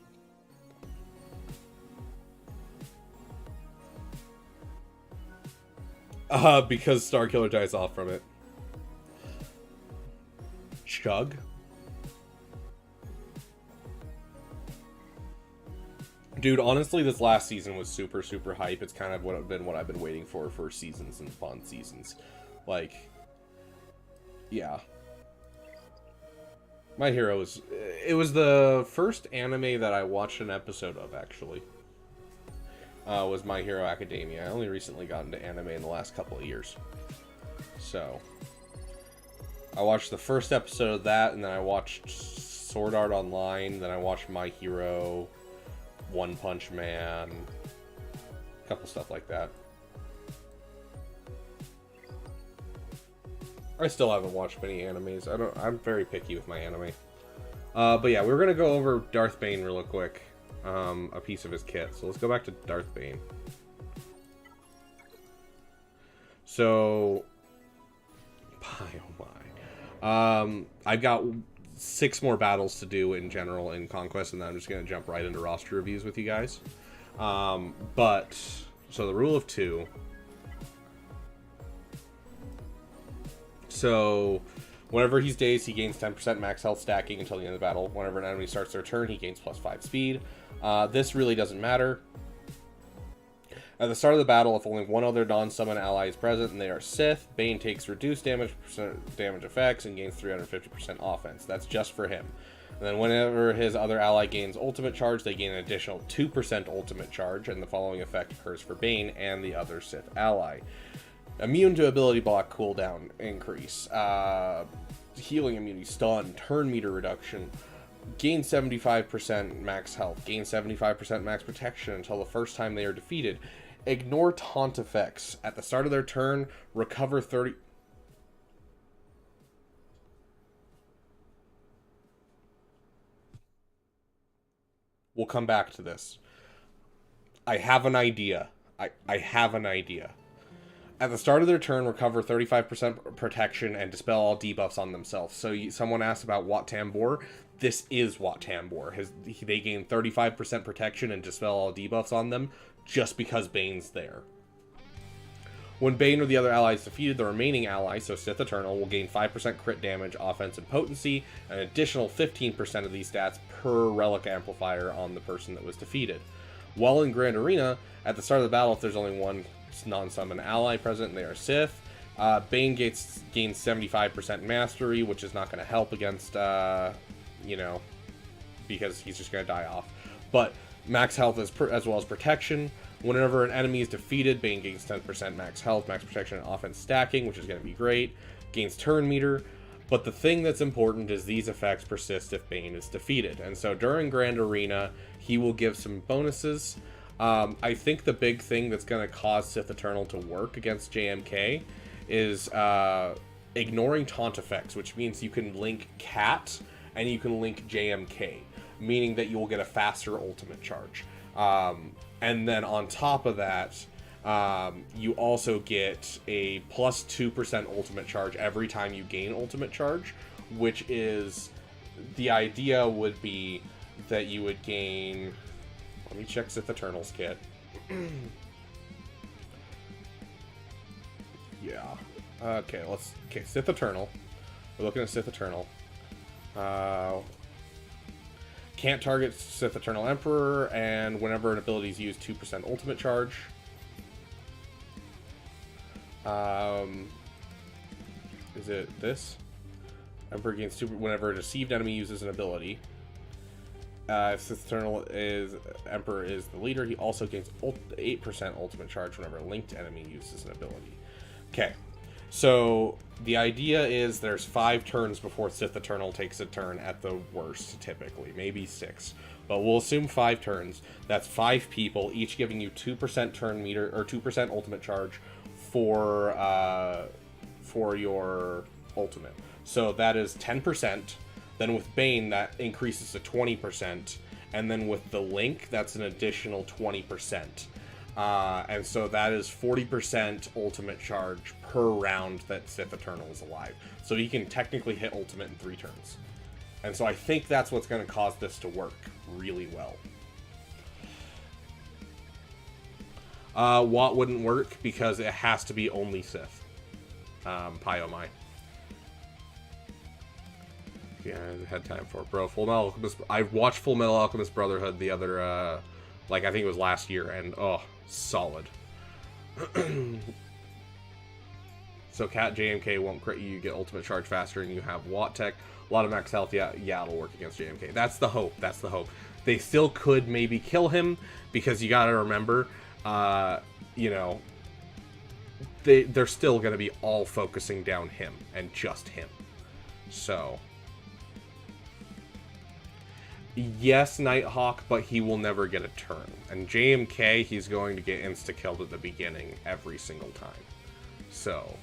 A: Because Starkiller dies off from it. Chug. Dude, honestly, this last season was super, super hype. It's kind of what I've been waiting for seasons and upon seasons. Like, yeah. My Hero it was the first anime that I watched an episode of, actually. Was My Hero Academia. I only recently got into anime in the last couple of years. So, I watched the first episode of that, and then I watched Sword Art Online, then I watched My Hero, One Punch Man, a couple stuff like that. I still haven't watched many animes. I'm very picky with my anime. But yeah, we're gonna go over Darth Bane real quick. A piece of his kit. So let's go back to Darth Bane. So, oh my. I've got 6 more battles to do in general in Conquest, and then I'm just gonna jump right into roster reviews with you guys. But so the rule of 2. So, whenever he's dazed, he gains 10% max health stacking until the end of the battle. Whenever an enemy starts their turn, he gains plus 5 speed. This really doesn't matter. At the start of the battle, if only one other non-summon ally is present and they are Sith, Bane takes reduced damage effects and gains 350% offense. That's just for him. And then whenever his other ally gains ultimate charge, they gain an additional 2% ultimate charge, and the following effect occurs for Bane and the other Sith ally. Immune to ability block cooldown increase, healing immunity, stun, turn meter reduction, gain 75% max health, gain 75% max protection until the first time they are defeated. Ignore taunt effects. At the start of their turn, recover 30... We'll come back to this. I have an idea. I have an idea. At the start of their turn, recover 35% protection and dispel all debuffs on themselves. So someone asked about Wat Tambor. This is Wat Tambor. They gain 35% protection and dispel all debuffs on them just because Bane's there. When Bane or the other ally is defeated, the remaining ally, so Sith Eternal, will gain 5% crit damage, offense, and potency, an additional 15% of these stats per relic amplifier on the person that was defeated. While in Grand Arena, at the start of the battle, if there's only one non-summon ally present and they are Sith, Bane gains 75% mastery, which is not going to help against, because he's just going to die off. But max health as well as protection. Whenever an enemy is defeated, Bane gains 10% max health, max protection, and offense stacking, which is going to be great. Gains turn meter. But the thing that's important is these effects persist if Bane is defeated. And so during Grand Arena, he will give some bonuses. I think the big thing that's going to cause Sith Eternal to work against JMK is ignoring taunt effects, which means you can link Cat and you can link JMK, meaning that you will get a faster ultimate charge. And then on top of that, you also get a plus 2% ultimate charge every time you gain ultimate charge, which is, the idea would be that you would gain... Let me check Sith Eternal's kit. Yeah. Okay, Sith Eternal. We're looking at Sith Eternal. Can't target Sith Eternal Emperor, and whenever an ability is used, 2% ultimate charge. Is it this? Emperor gains super whenever a deceived enemy uses an ability. If Sith Eternal Emperor is the leader, he also gains 8% ultimate charge whenever a linked enemy uses an ability. Okay, so the idea is there's 5 turns before Sith Eternal takes a turn at the worst, typically. Maybe 6. But we'll assume 5 turns. That's 5 people, each giving you 2% turn meter, or 2% ultimate charge for your ultimate. So that is 10%. Then with Bane, that increases to 20%. And then with the Link, that's an additional 20%. And so that is 40% ultimate charge per round that Sith Eternal is alive. So he can technically hit ultimate in 3 turns. And so I think that's what's going to cause this to work really well. Wat wouldn't work because it has to be only Sith. Pyomai. Yeah, I had time for it, bro. Full Metal Alchemist. I watched Full Metal Alchemist Brotherhood the other, like I think it was last year, and oh, solid. So Cat JMK won't crit you. You get ultimate charge faster, and you have Watt Tech. A lot of max health. Yeah, it'll work against JMK. That's the hope. That's the hope. They still could maybe kill him because you gotta remember, you know, they're still gonna be all focusing down him and just him. So. Yes, Nighthawk, but he will never get a turn. And JMK, he's going to get insta-killed at the beginning every single time. So.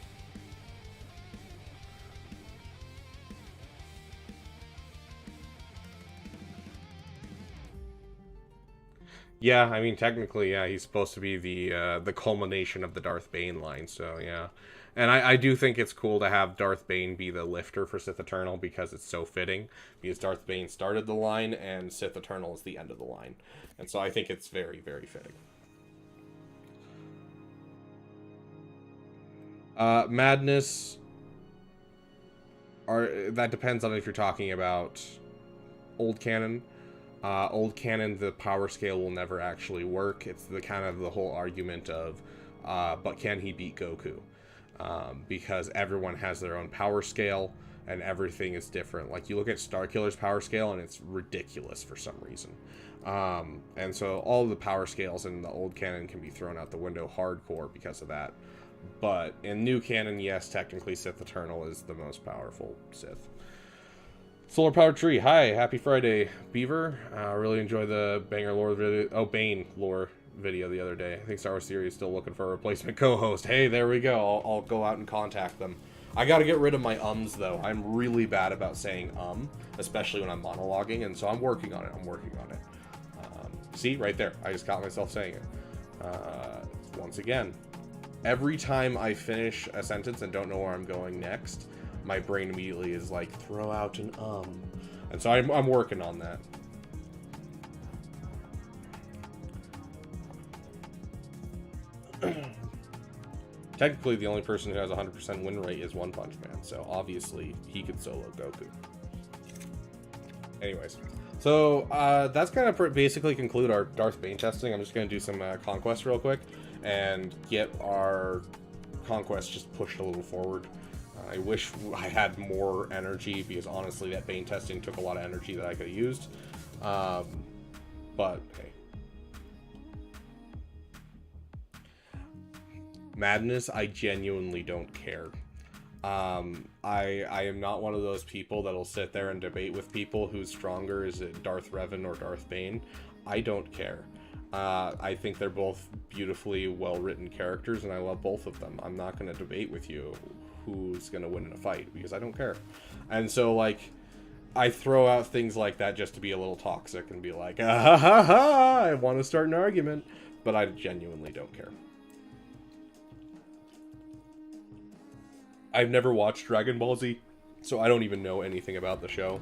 A: Yeah, I mean, technically, yeah, he's supposed to be the culmination of the Darth Bane line, so yeah. And I do think it's cool to have Darth Bane be the lifter for Sith Eternal because it's so fitting. Because Darth Bane started the line and Sith Eternal is the end of the line. And so I think it's very, very fitting. Madness... that depends on if you're talking about old canon. Old canon, the power scale will never actually work. It's the kind of the whole argument of, but can he beat Goku? Because everyone has their own power scale and everything is different. Like you look at Starkiller's power scale and it's ridiculous for some reason. And so all the power scales in the old canon can be thrown out the window hardcore because of that. But in new canon, yes, technically Sith Eternal is the most powerful Sith. Solar Power Tree, hi, happy Friday, Beaver. Really enjoy the banger lore video. Oh, Bane lore video the other day. I think Star Wars Theory is still looking for a replacement co-host. Hey, there we go. I'll go out and contact them. I got to get rid of my ums though. I'm really bad about saying especially when I'm monologuing, and so I'm working on it. See, right there. I just caught myself saying it. Once again, every time I finish a sentence and don't know where I'm going next, my brain immediately is like, throw out an and so I'm working on that. Technically, the only person who has 100% win rate is One Punch Man, so obviously he could solo Goku. Anyways, so that's going to basically conclude our Darth Bane testing. I'm just going to do some Conquest real quick and get our Conquest just pushed a little forward. I wish I had more energy because honestly that Bane testing took a lot of energy that I could have used. But hey. Madness, I genuinely don't care. I am not one of those people that'll sit there and debate with people who's stronger. Is it Darth Revan or Darth Bane? I don't care. I think they're both beautifully well-written characters, and I love both of them. I'm not going to debate with you who's going to win in a fight, because I don't care. And so, like, I throw out things like that just to be a little toxic and be like, ah, ha, ha, ha, I want to start an argument, but I genuinely don't care. I've never watched Dragon Ball Z, so I don't even know anything about the show.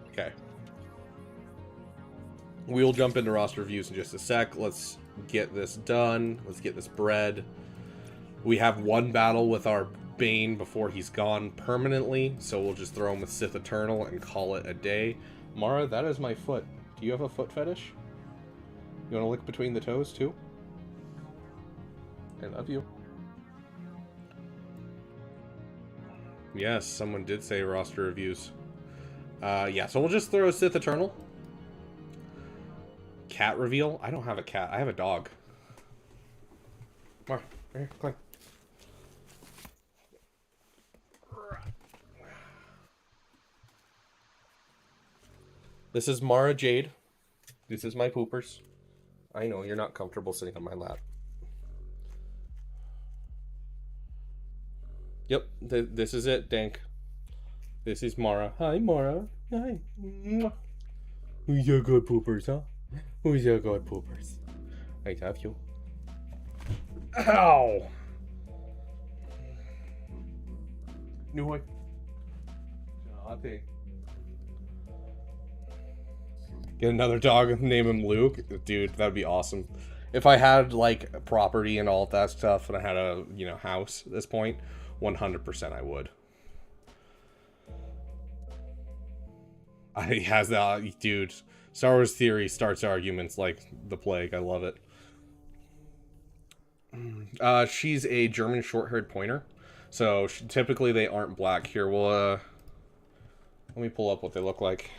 A: Okay. We'll jump into roster reviews in just a sec. Let's get this done. Let's get this bread. We have one battle with our Bane before he's gone permanently, so we'll just throw him with Sith Eternal and call it a day. Mara, that is my foot. Do you have a foot fetish? You want to lick between the toes, too? I love you. Yes, someone did say roster reviews. Yeah, so we'll just throw Sith Eternal. Cat reveal? I don't have a cat. I have a dog. Mara, right here, climb. This is Mara Jade. This is my poopers. I know, you're not comfortable sitting on my lap. Yep, this is it, Dank. This is Mara. Hi, Mara. Hi. Who's your good poopers, huh? Who's your good poopers? I love you. Ow! New one. Get another dog, name him Luke. Dude, that'd be awesome. If I had, like, property and all that stuff, and I had a, you know, house at this point, 100% I would. He has that, dude. Star Wars Theory starts arguments like the plague. I love it. She's a German short-haired pointer. So, typically they aren't black. Here, we'll, let me pull up what they look like.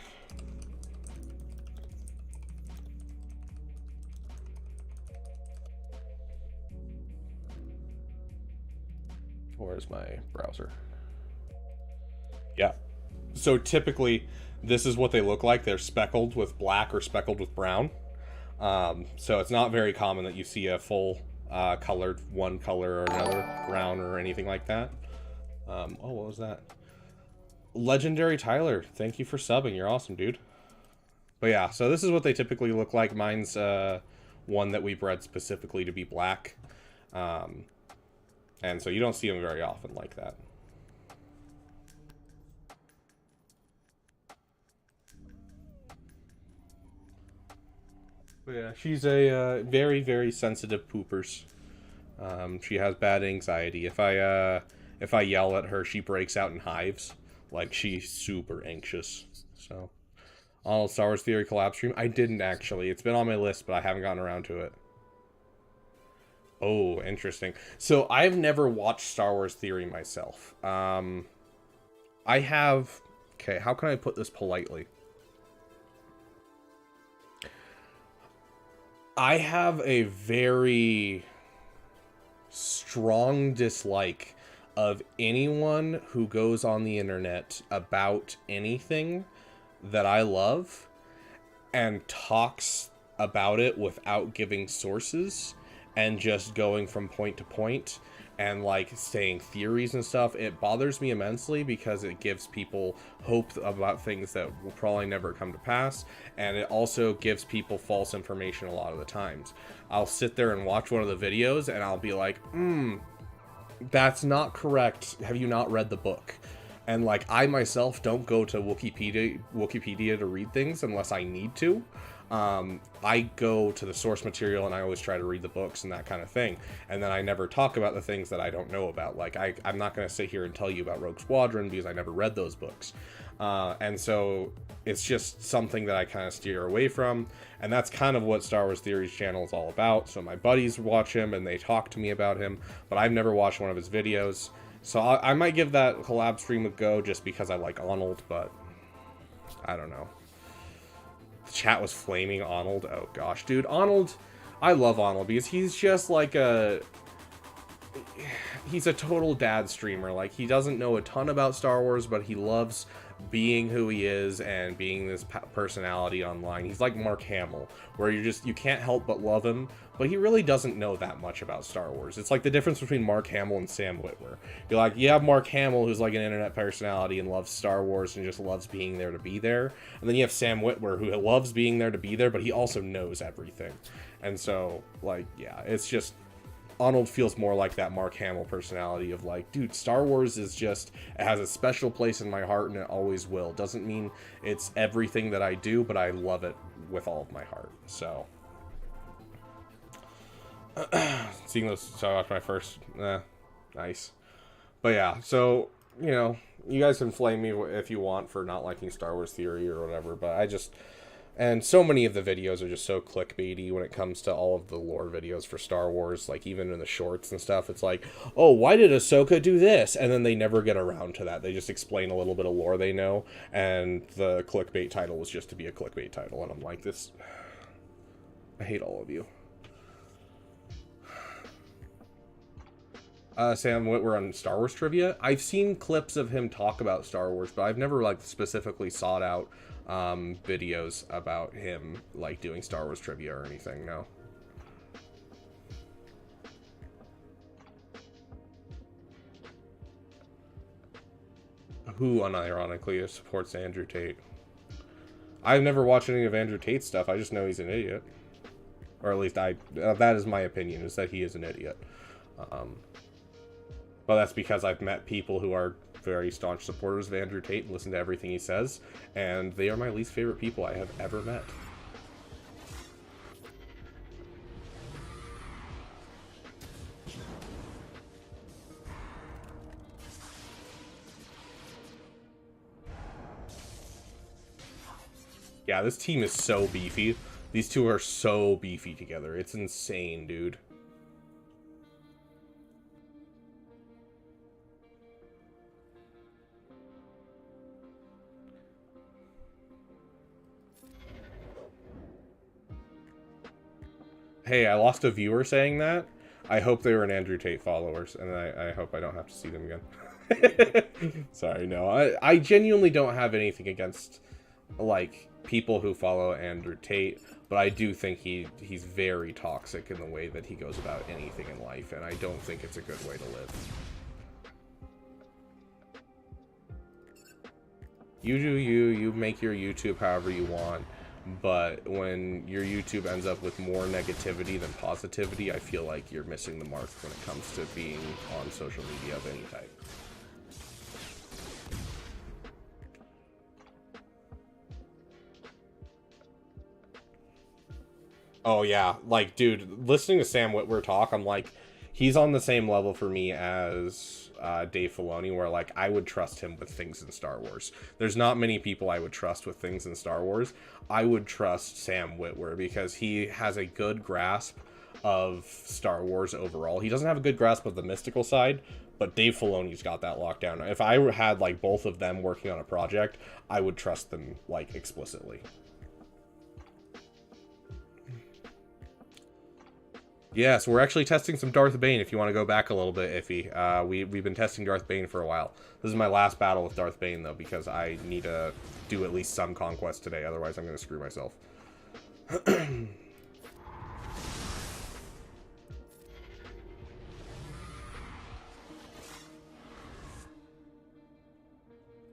A: Where's my browser? Yeah. So typically, this is what they look like. They're speckled with black or speckled with brown. So it's not very common that you see a full colored one color or another, brown or anything like that. Oh, what was that? Legendary Tyler, thank you for subbing. You're awesome, dude. But yeah, so this is what they typically look like. Mine's one that we bred specifically to be black. And so you don't see them very often like that. But yeah, she's a very, very sensitive poopers. She has bad anxiety. If I yell at her, she breaks out in hives. Like, she's super anxious. So, all Star Wars Theory collab stream. I didn't actually. It's been on my list, but I haven't gotten around to it. Oh, interesting. So I've never watched Star Wars Theory myself. I have... Okay, how can I put this politely? I have a very strong dislike of anyone who goes on the internet about anything that I love and talks about it without giving sources and just going from point to point and like saying theories and stuff. It bothers me immensely because it gives people hope about things that will probably never come to pass, and it also gives people false information a lot of the times. I'll sit there and watch one of the videos and I'll be like, that's not correct. Have you not read the book? And like, I myself don't go to Wikipedia to read things unless I need to. I go to the source material and I always try to read the books and that kind of thing. And then I never talk about the things that I don't know about. Like, I'm not going to sit here and tell you about Rogue Squadron because I never read those books. And so it's just something that I kind of steer away from. And that's kind of what Star Wars Theory's channel is all about. So my buddies watch him and they talk to me about him, but I've never watched one of his videos. So I might give that collab stream a go just because I like Arnold, but I don't know. The chat was flaming Arnold. Oh gosh, dude, Arnold, I love Arnold because he's just like he's a total dad streamer. Like, he doesn't know a ton about Star Wars, but he loves being who he is and being this personality online. He's like Mark Hamill, where you can't help but love him, but he really doesn't know that much about Star Wars. It's like the difference between Mark Hamill and Sam Witwer. You're like, you have Mark Hamill, who's like an internet personality and loves Star Wars and just loves being there to be there. And then you have Sam Witwer, who loves being there to be there, but he also knows everything. And so, like, yeah, it's just... Arnold feels more like that Mark Hamill personality of like, dude, Star Wars is just, it has a special place in my heart and it always will. Doesn't mean it's everything that I do, but I love it with all of my heart. So, seeing those, so I watched my first, Nice. But yeah, so, you know, you guys can flame me if you want for not liking Star Wars Theory or whatever, but I just. And so many of the videos are just so clickbaity when it comes to all of the lore videos for Star Wars, like even in the shorts and stuff. It's like, oh, why did Ahsoka do this? And then they never get around to that. They just explain a little bit of lore they know, and the clickbait title was just to be a clickbait title. And I'm like, this. I hate all of you. Sam Witwer on Star Wars trivia. I've seen clips of him talk about Star Wars, but I've never like specifically sought out videos about him like doing Star Wars trivia or anything. No. Who unironically supports Andrew Tate? I've never watched any of Andrew Tate's stuff. I just know he's an idiot, or at least that is my opinion, is that he is an idiot. But that's because I've met people who are very staunch supporters of Andrew Tate and listen to everything he says, and they are my least favorite people I have ever met. Yeah, this team is so beefy. These two are so beefy together. It's insane, dude. Hey, I lost a viewer saying that. I hope they were an Andrew Tate followers, and I hope I don't have to see them again. Sorry, no. I genuinely don't have anything against, like, people who follow Andrew Tate, but I do think he's very toxic in the way that he goes about anything in life, and I don't think it's a good way to live. You do you make your YouTube however you want. But when your YouTube ends up with more negativity than positivity, I feel like you're missing the mark when it comes to being on social media of any type. Oh yeah, like dude, listening to Sam Witwer talk, I'm like, he's on the same level for me as Dave Filoni, where like I would trust him with things in Star Wars. There's not many people I would trust with things in Star Wars. I would trust Sam Witwer because he has a good grasp of Star Wars overall. He doesn't have a good grasp of the mystical side, but Dave Filoni's got that locked down. If I had like both of them working on a project, I would trust them like explicitly. Yes, we're actually testing some Darth Bane if you want to go back a little bit, Iffy. We've been testing Darth Bane for a while. This is my last battle with Darth Bane, though, because I need to do at least some Conquest today, otherwise I'm going to screw myself.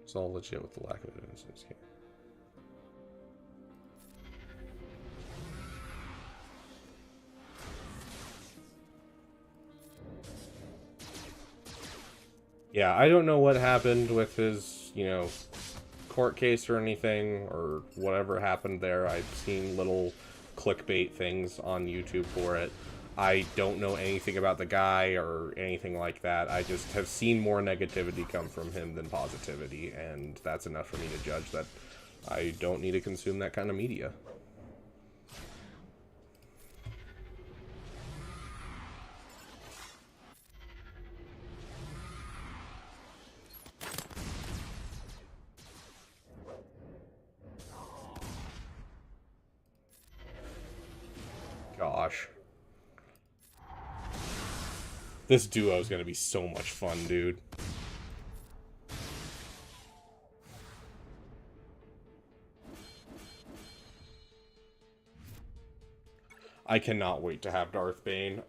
A: It's all legit with the lack of innocence here. Yeah, I don't know what happened with his, you know, court case or anything, or whatever happened there. I've seen little clickbait things on YouTube for it. I don't know anything about the guy or anything like that. I just have seen more negativity come from him than positivity, and that's enough for me to judge that I don't need to consume that kind of media. Gosh. This duo is going to be so much fun, dude. I cannot wait to have Darth Bane.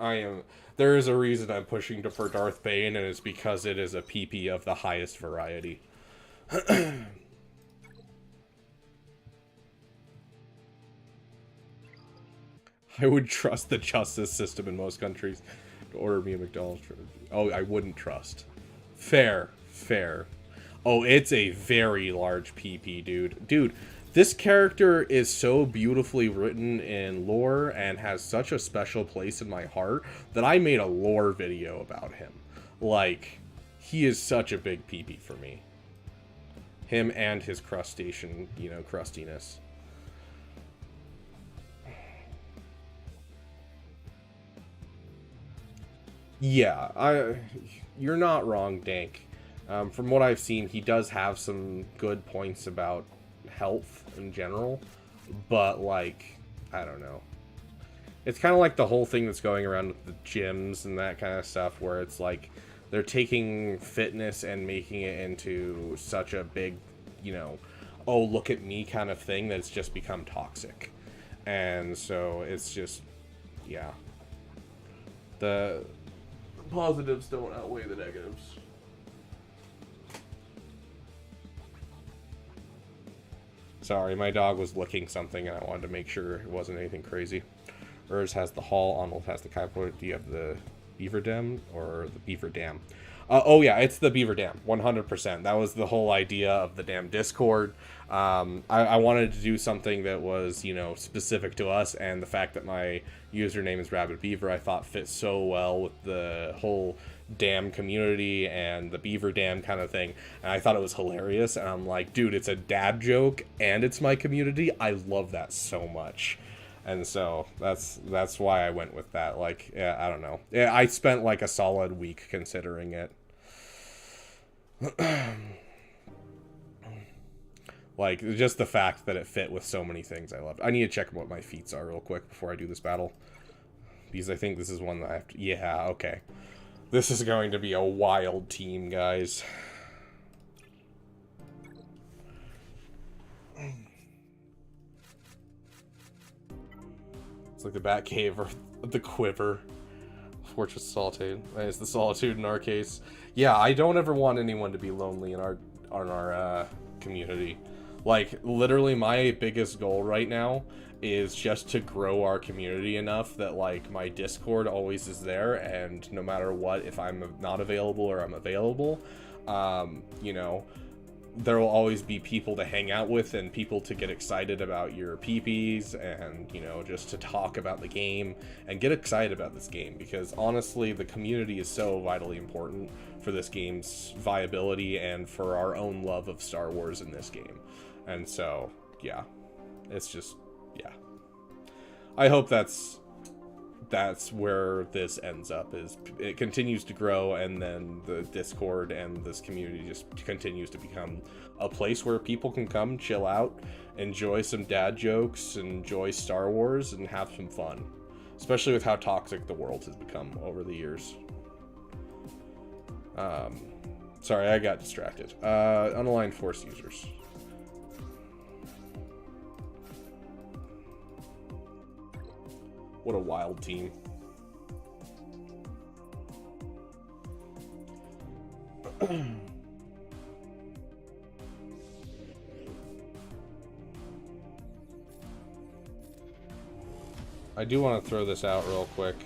A: There is a reason I'm pushing for Darth Bane, and it's because it is a PP of the highest variety. I would trust the justice system in most countries to order me a McDonald's. Oh, I wouldn't trust. Fair, fair. Oh, it's a very large PP, dude. Dude, this character is so beautifully written in lore and has such a special place in my heart that I made a lore video about him. Like, he is such a big PP for me. Him and his crustacean, you know, crustiness. Yeah, you're not wrong, Dank. From what I've seen, he does have some good points about health in general, but, like, I don't know. It's kind of like the whole thing that's going around with the gyms and that kind of stuff, where it's like they're taking fitness and making it into such a big, you know, oh, look at me kind of thing that it's just become toxic. And so it's just, yeah. The positives don't outweigh the negatives. Sorry, my dog was licking something and I wanted to make sure it wasn't anything crazy. Urs has the Hall, Arnold has the Kaipo. Do you have the Beaver Dam or the Beaver Dam? Oh yeah, it's the Beaver Dam, 100%. That was the whole idea of the damn Discord. I wanted to do something that was, you know, specific to us, and the fact that my username is Rabbit Beaver, I thought fit so well with the whole dam community and the Beaver Dam kind of thing, and I thought it was hilarious, and I'm like, dude, it's a dad joke, and it's my community. I love that so much. And so that's why I went with that. Like, yeah, I don't know. Yeah, I spent like a solid week considering it. Like, just the fact that it fit with so many things I loved. I need to check what my feats are real quick before I do this battle, because I think this is one that I have to... Yeah, okay. This is going to be a wild team, guys. It's like the Batcave or the Quiver. Fortress Solitude. It's the Solitude in our case. Yeah, I don't ever want anyone to be lonely in our community. Like, literally my biggest goal right now is just to grow our community enough that, like, my Discord always is there, and no matter what, if I'm not available or I'm available, you know, there will always be people to hang out with and people to get excited about your PPs and, you know, just to talk about the game and get excited about this game, because honestly, the community is so vitally important for this game's viability and for our own love of Star Wars in this game. And so, yeah, it's just, yeah. I hope that's where this ends up, is it continues to grow, and then the Discord and this community just continues to become a place where people can come chill out, enjoy some dad jokes, enjoy Star Wars, and have some fun, especially with how toxic the world has become over the years. Sorry, I got distracted. Unaligned Force users. What a wild team. I do want to throw this out real quick.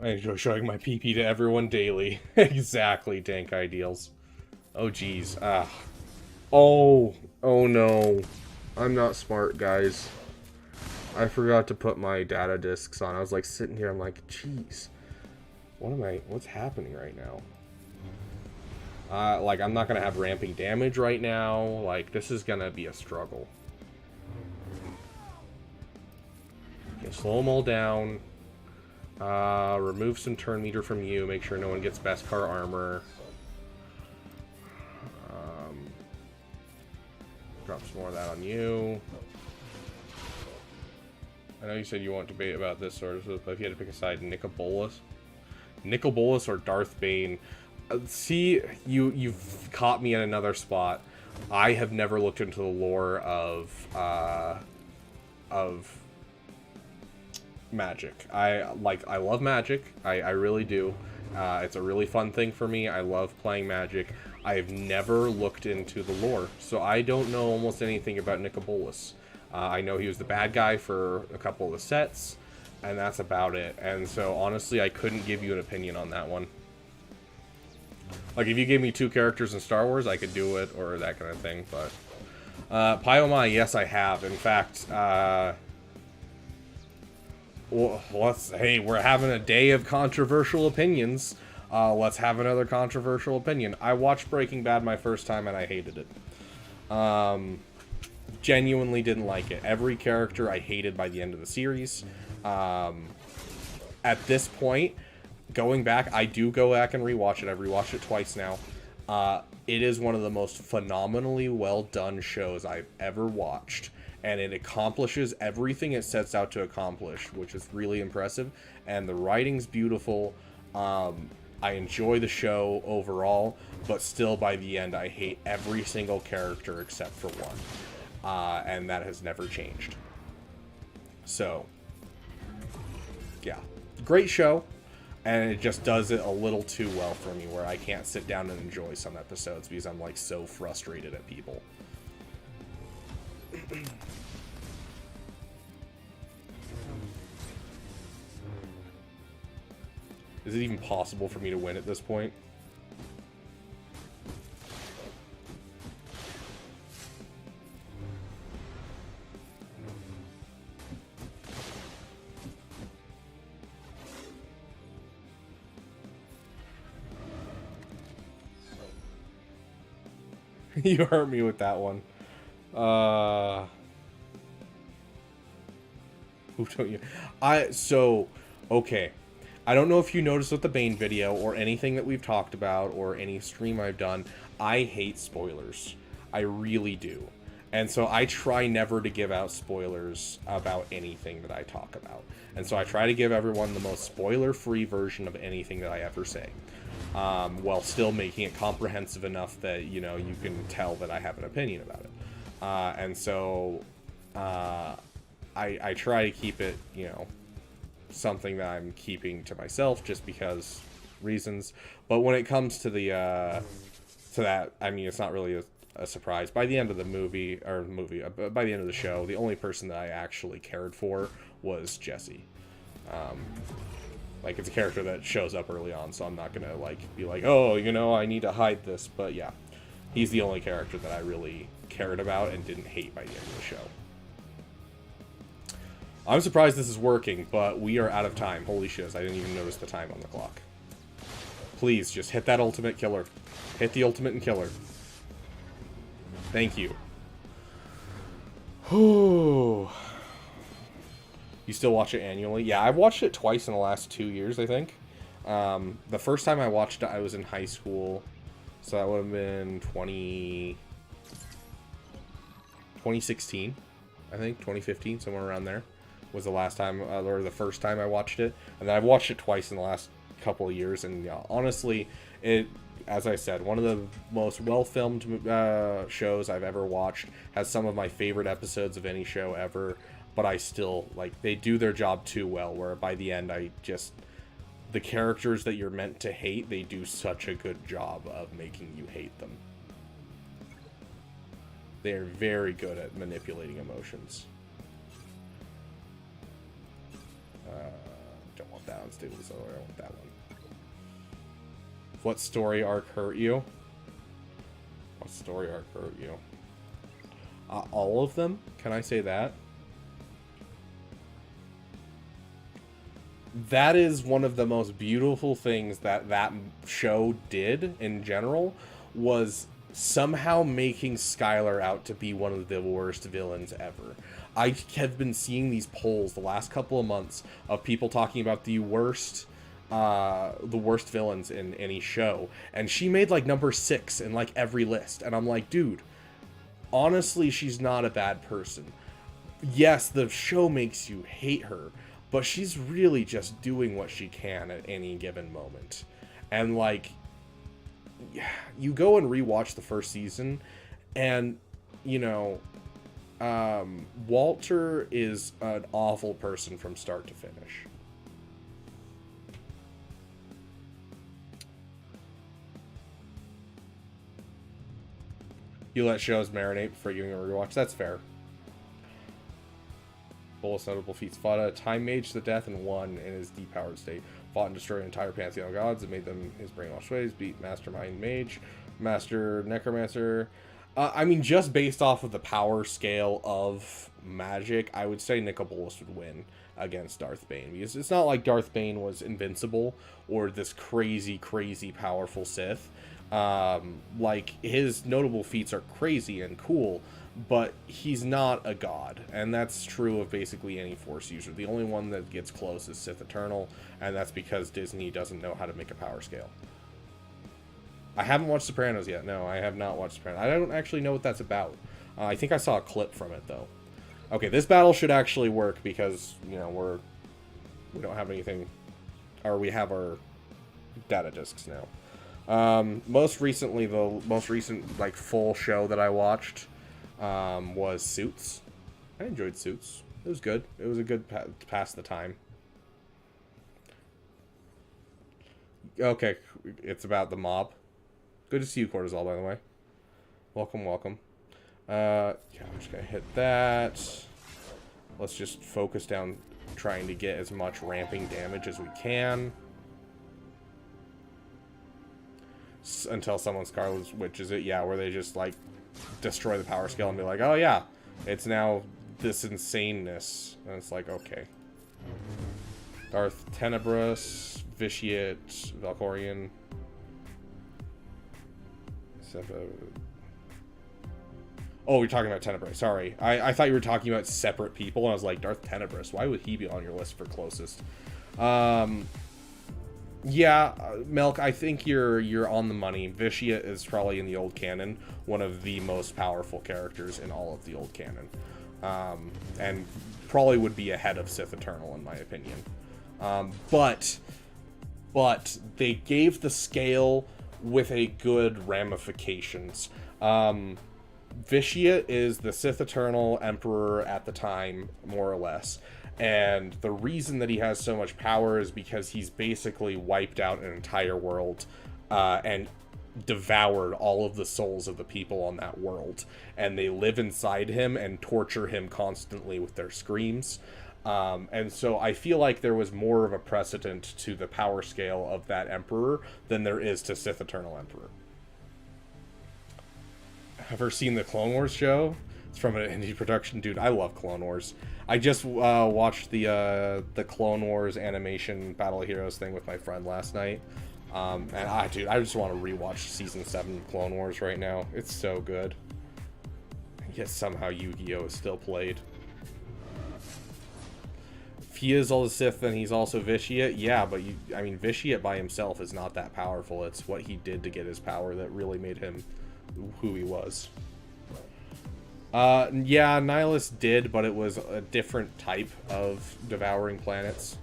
A: I enjoy showing my PP to everyone daily. Exactly, Dank Ideals. Oh, geez. Oh no. I'm not smart, guys. I forgot to put my data discs on. I was like sitting here, I'm like, geez. What's happening right now? Like, I'm not gonna have ramping damage right now. Like, this is gonna be a struggle. Okay, slow them all down. Remove some turn meter from you. Make sure no one gets Beskar armor. Drop some more of that on you. I know you said you want to debate about this sort of stuff, but if you had to pick a side, Nicol or Darth Bane. See, you've caught me in another spot. I have never looked into the lore of Magic. I love Magic. I really do. It's a really fun thing for me. I love playing Magic. I've never looked into the lore, so I don't know almost anything about Nicobolus. I know he was the bad guy for a couple of the sets, and that's about it. And so, honestly, I couldn't give you an opinion on that one. Like, if you gave me 2 characters in Star Wars, I could do it, or that kind of thing, but... Pyomai, yes, I have. In fact, well, hey, we're having a day of controversial opinions. Let's have another controversial opinion. I watched Breaking Bad my first time, and I hated it. Genuinely didn't like it. Every character I hated by the end of the series. At this point, going back, I do go back and rewatch it. I've rewatched it twice now. It is one of the most phenomenally well done shows I've ever watched, and it accomplishes everything it sets out to accomplish, which is really impressive. And the writing's beautiful. I enjoy the show overall, but still by the end I hate every single character except for one, and that has never changed. So yeah, great show. And it just does it a little too well for me, where I can't sit down and enjoy some episodes because I'm, like, so frustrated at people. Is it even possible for me to win at this point? You hurt me with that one. Who don't you? Okay. I don't know if you noticed with the Bane video or anything that we've talked about or any stream I've done. I hate spoilers. I really do. And so I try never to give out spoilers about anything that I talk about. And so I try to give everyone the most spoiler-free version of anything that I ever say. While still making it comprehensive enough that, you know, you can tell that I have an opinion about it. And so I try to keep it, you know, something that I'm keeping to myself just because reasons. But when it comes to the to that, I mean, it's not really a surprise. By the end of the by the end of the show, the only person that I actually cared for was Jesse. Like, it's a character that shows up early on, so I'm not gonna, like, be like, oh, you know, I need to hide this. But yeah, he's the only character that I really cared about and didn't hate by the end of the show. I'm surprised this is working, but we are out of time. Holy shiz, I didn't even notice the time on the clock. Please, just hit that ultimate killer. Hit the ultimate and killer. Thank you. Whew. You still watch it annually? Yeah, I've watched it twice in the last 2 years, I think. The first time I watched it, I was in high school. So that would have been 2016, I think. 2015, somewhere around there was the last time, or the first time I watched it. And then I've watched it twice in the last couple of years. And yeah, honestly, it, as I said, one of the most well-filmed shows I've ever watched. Has some of my favorite episodes of any show ever. But I still, like, they do their job too well, where by the end the characters that you're meant to hate, they do such a good job of making you hate them. They're very good at manipulating emotions. Don't want that one, stable disorder, I want that one. What story arc hurt you? What story arc hurt you? All of them? Can I say that? That is one of the most beautiful things that show did in general, was somehow making Skylar out to be one of the worst villains ever. I have been seeing these polls the last couple of months of people talking about the worst villains in any show, and she made like number 6 in like every list, and I'm like, dude, honestly, she's not a bad person. Yes, the show makes you hate her, but she's really just doing what she can at any given moment. And, like, you go and rewatch the first season, and, you know, Walter is an awful person from start to finish. You let shows marinate before giving a rewatch. That's fair. Bolus notable feats. Fought a time mage to the death and won in his depowered state. Fought and destroyed an entire pantheon of gods and made them his brainwashed ways. Beat Mastermind Mage, Master Necromancer. I mean, just based off of the power scale of magic, I would say Nicobolus would win against Darth Bane. Because it's not like Darth Bane was invincible or this crazy, crazy powerful Sith. Like, his notable feats are crazy and cool, but he's not a god, and that's true of basically any Force user. The only one that gets close is Sith Eternal, and that's because Disney doesn't know how to make a power scale. I haven't watched Sopranos yet. No, I have not watched Sopranos. I don't actually know what that's about. I think I saw a clip from it, though. Okay, this battle should actually work because, you know, we don't have anything, or we have our data discs now. Most recent like full show that I watched was Suits. I enjoyed Suits. It was good. It was a good pass the time. Okay, it's about the mob. Good to see you, Cortisol, by the way. Welcome, welcome. Yeah, I'm just gonna hit that. Let's just focus down trying to get as much ramping damage as we can. Until someone Scarlet Witches it, yeah, where they just, like, destroy the power scale and be like, oh yeah, it's now this insaneness. And it's like, okay. Darth Tenebrous, Vitiate, Valkorian. Oh, you're talking about Tenebrous. Sorry. I thought you were talking about separate people, and I was like, Darth Tenebrous. Why would he be on your list for closest? Yeah, Milk, I think you're on the money. Vitiate is probably in the old canon one of the most powerful characters in all of the old canon. And probably would be ahead of Sith Eternal in my opinion. But they gave the scale with a good ramifications. Vitiate is the Sith Eternal Emperor at the time, more or less. And the reason that he has so much power is because he's basically wiped out an entire world and devoured all of the souls of the people on that world. And they live inside him and torture him constantly with their screams. And so I feel like there was more of a precedent to the power scale of that Emperor than there is to Sith Eternal Emperor. Ever seen the Clone Wars show? It's from an indie production. Dude, I love Clone Wars. I just watched the Clone Wars animation Battle of Heroes thing with my friend last night. And I just want to rewatch Season 7 of Clone Wars right now. It's so good. And yet somehow Yu-Gi-Oh! Is still played. If he is all the Sith, then he's also Vitiate. Yeah, but I mean, Vitiate by himself is not that powerful. It's what he did to get his power that really made him who he was. Yeah, Nihilus did, but it was a different type of devouring planets.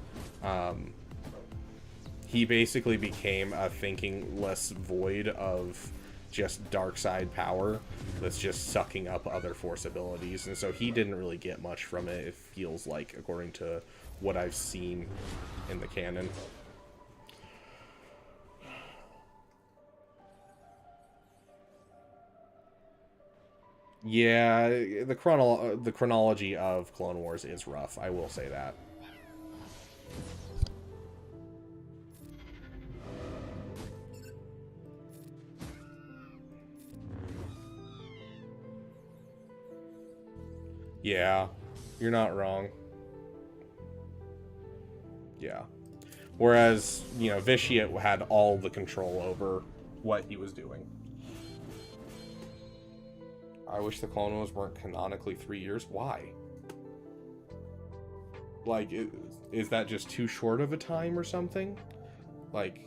A: He basically became a thinkingless void of just dark side power that's just sucking up other Force abilities, and so he didn't really get much from it, it feels like, according to what I've seen in the canon. Yeah, the chronology of Clone Wars is rough, I will say that. Yeah, you're not wrong. Yeah. Whereas, you know, Vitiate had all the control over what he was doing. I wish the Clone Wars weren't canonically 3 years. Why? Like, is that just too short of a time or something? Like,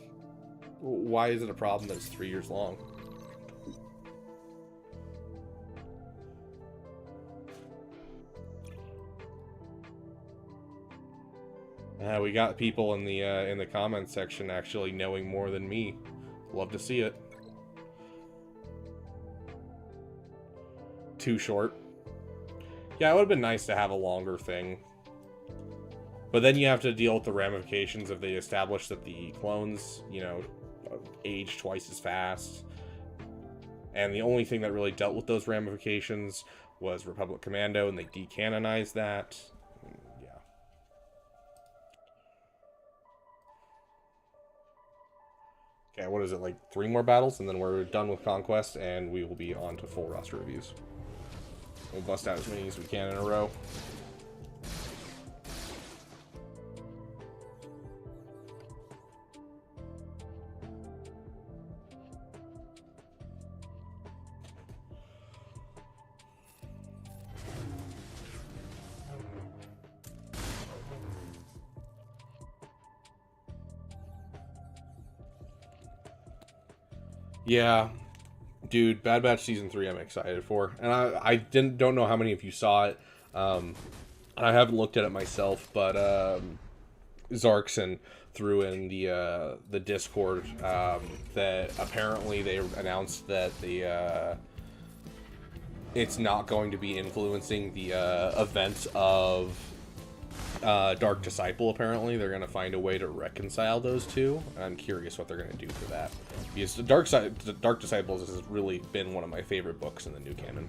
A: why is it a problem that it's 3 years long? We got people in the comments section actually knowing more than me. Love to see it. Too short. Yeah, it would have been nice to have a longer thing. But then you have to deal with the ramifications if they establish that the clones, you know, age twice as fast. And the only thing that really dealt with those ramifications was Republic Commando, and they decanonized that. Yeah. Okay, what is it, like 3 more battles, and then we're done with Conquest, and we will be on to full roster reviews. We'll bust out as many as we can in a row. Yeah, dude, Bad Batch Season 3 I'm excited for. And I don't know how many of you saw it. I haven't looked at it myself, but Zarkson threw in the Discord that apparently they announced that it's not going to be influencing the events of Dark Disciple. Apparently they're going to find a way to reconcile those two. I'm curious what they're going to do for that, because Dark Disciples has really been one of my favorite books in the new canon.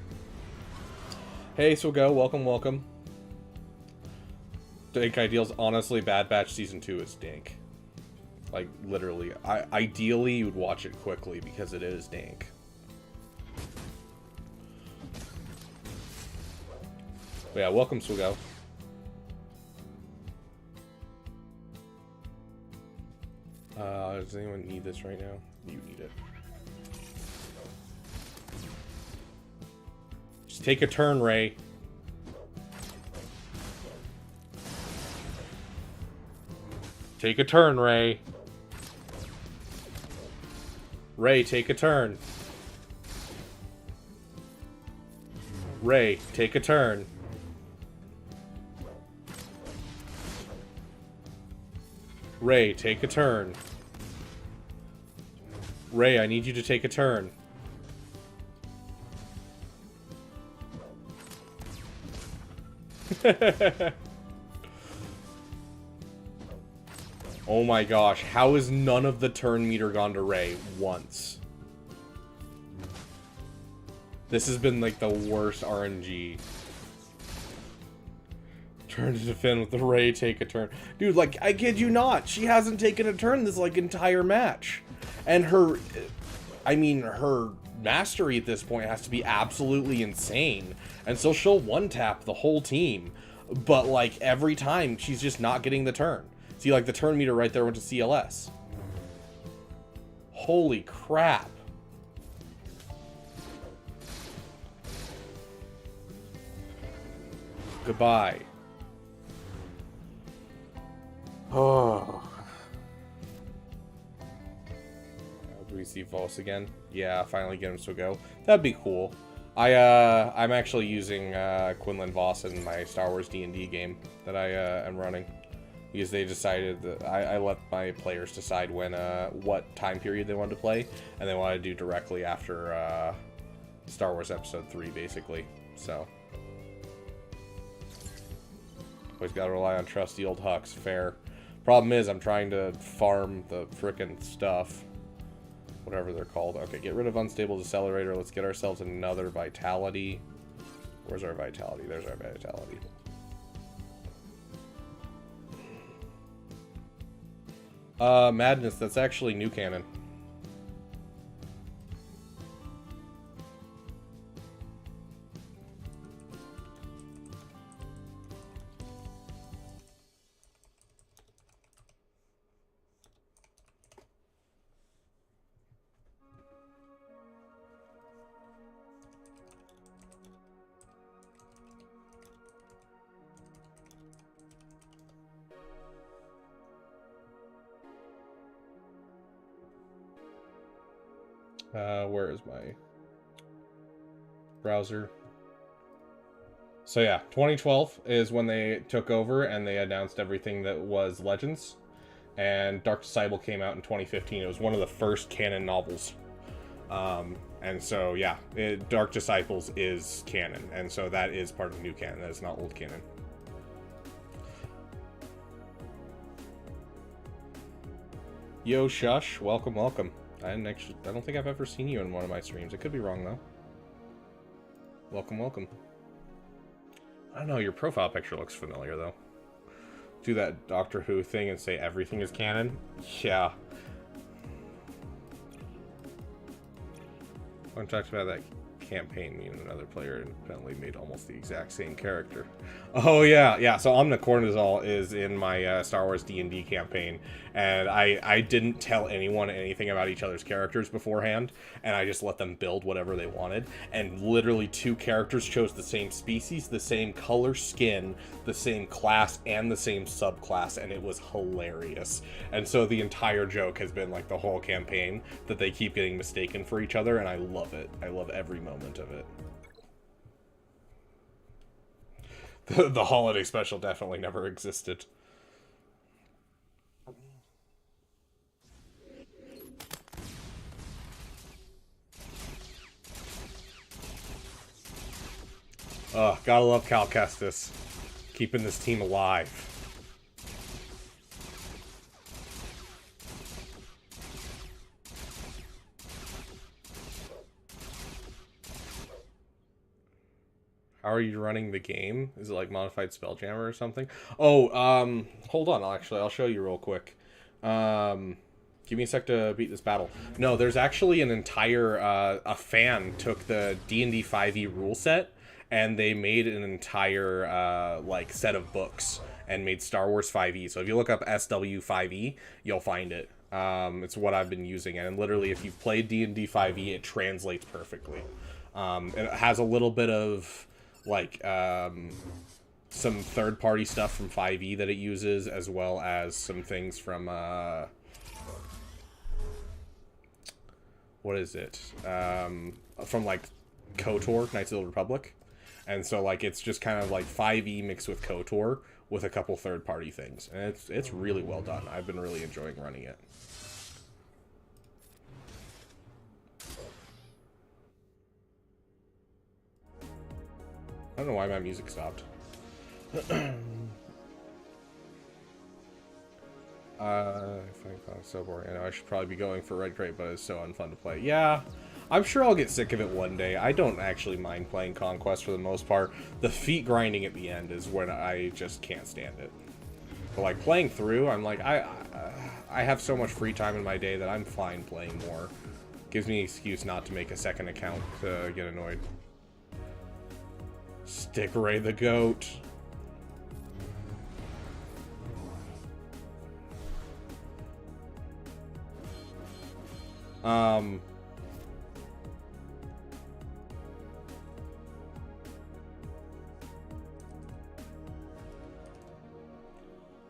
A: Hey Swogo, welcome. Dank Ideals, honestly, Bad Batch Season 2 is dank. Like, literally. Ideally, you would watch it quickly, because it is dank. But yeah, welcome, Swogo. Does anyone need this right now? You need it. Just take a turn, Ray. Take a turn, Ray. Ray, take a turn. Ray, take a turn. Ray, take a turn. Ray, I need you to take a turn. Oh my gosh, how has none of the turn meter gone to Ray once? This has been like the worst RNG. Turn to defend with the Ray, take a turn. Dude, like, I kid you not, she hasn't taken a turn this, like, entire match. And her mastery at this point has to be absolutely insane. And so she'll one-tap the whole team. But, like, every time, she's just not getting the turn. See, like, the turn meter right there went to CLS. Holy crap. Goodbye. Oh. Do we see Voss again? Yeah, finally get him to go. That'd be cool. I'm actually using Quinlan Voss in my Star Wars D&D game that I am running, because they decided that I let my players decide when what time period they wanted to play, and they wanted to do directly after Star Wars Episode 3, basically. So always got to rely on trusty old Hux. Fair. Problem is, I'm trying to farm the frickin' stuff. Whatever they're called. Okay, get rid of Unstable Decelerator. Let's get ourselves another Vitality. Where's our Vitality? There's our Vitality. Madness. That's actually new canon. Where is my browser? So yeah, 2012 is when they took over and they announced everything that was Legends. And Dark Disciple came out in 2015. It was one of the first canon novels. And so, yeah, Dark Disciples is canon, and so that is part of new canon. That is not old canon. Yo, Shush, welcome, welcome. I don't think I've ever seen you in one of my streams. I could be wrong, though. Welcome, welcome. I don't know, your profile picture looks familiar, though. Do that Doctor Who thing and say everything is canon? Yeah. When I talked about that campaign, me and another player independently made almost the exact same character. Oh yeah, yeah. So Omnicornizal is in my Star Wars D&D campaign, and I didn't tell anyone anything about each other's characters beforehand, and I just let them build whatever they wanted. And literally 2 characters chose the same species, the same color skin, the same class, and the same subclass, and it was hilarious. And so the entire joke has been like the whole campaign that they keep getting mistaken for each other, and I love it. I love every moment of it. The holiday special definitely never existed. Gotta love Cal Kestis. Keeping this team alive. How are you running the game? Is it like modified Spelljammer or something? Oh, hold on. I'll show you real quick. Give me a sec to beat this battle. No, there's actually an entire, a fan took the D&D 5e rule set, and they made an entire, like, set of books, and made Star Wars 5e. So if you look up SW5e, you'll find it. It's what I've been using, and literally, if you've played D&D 5e, it translates perfectly. It has a little bit of, like, some third-party stuff from 5e that it uses, as well as some things from, what is it? From, like, KOTOR, Knights of the Republic. And so, like, it's just kind of like 5e mixed with KOTOR with a couple third-party things. And it's really well done. I've been really enjoying running it. I don't know why my music stopped. It's so boring. I know I should probably be going for Red Crate, but it's so unfun to play. Yeah, I'm sure I'll get sick of it one day. I don't actually mind playing Conquest for the most part. The feat grinding at the end is when I just can't stand it. But like playing through, I'm like, I have so much free time in my day that I'm fine playing more. Gives me an excuse not to make a second account to get annoyed. Stick Ray the Goat.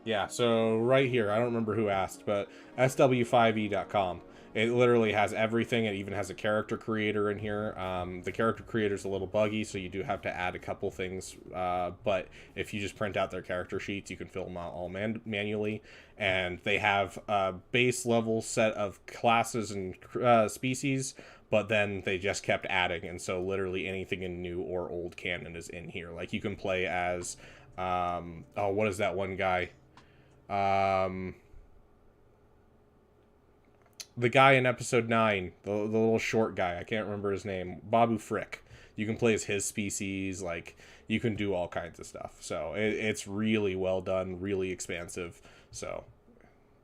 A: Yeah, so right here, I don't remember who asked, but SW5E.com. It literally has everything. It even has a character creator in here. The character creator's a little buggy, so you do have to add a couple things. But if you just print out their character sheets, you can fill them out all manually. And they have a base level set of classes and species, but then they just kept adding. And so literally anything in new or old canon is in here. Like you can play as, what is that one guy? The guy in episode 9, the little short guy, I can't remember his name, Babu Frick. You can play as his species, like, you can do all kinds of stuff. So, it's really well done, really expansive. So,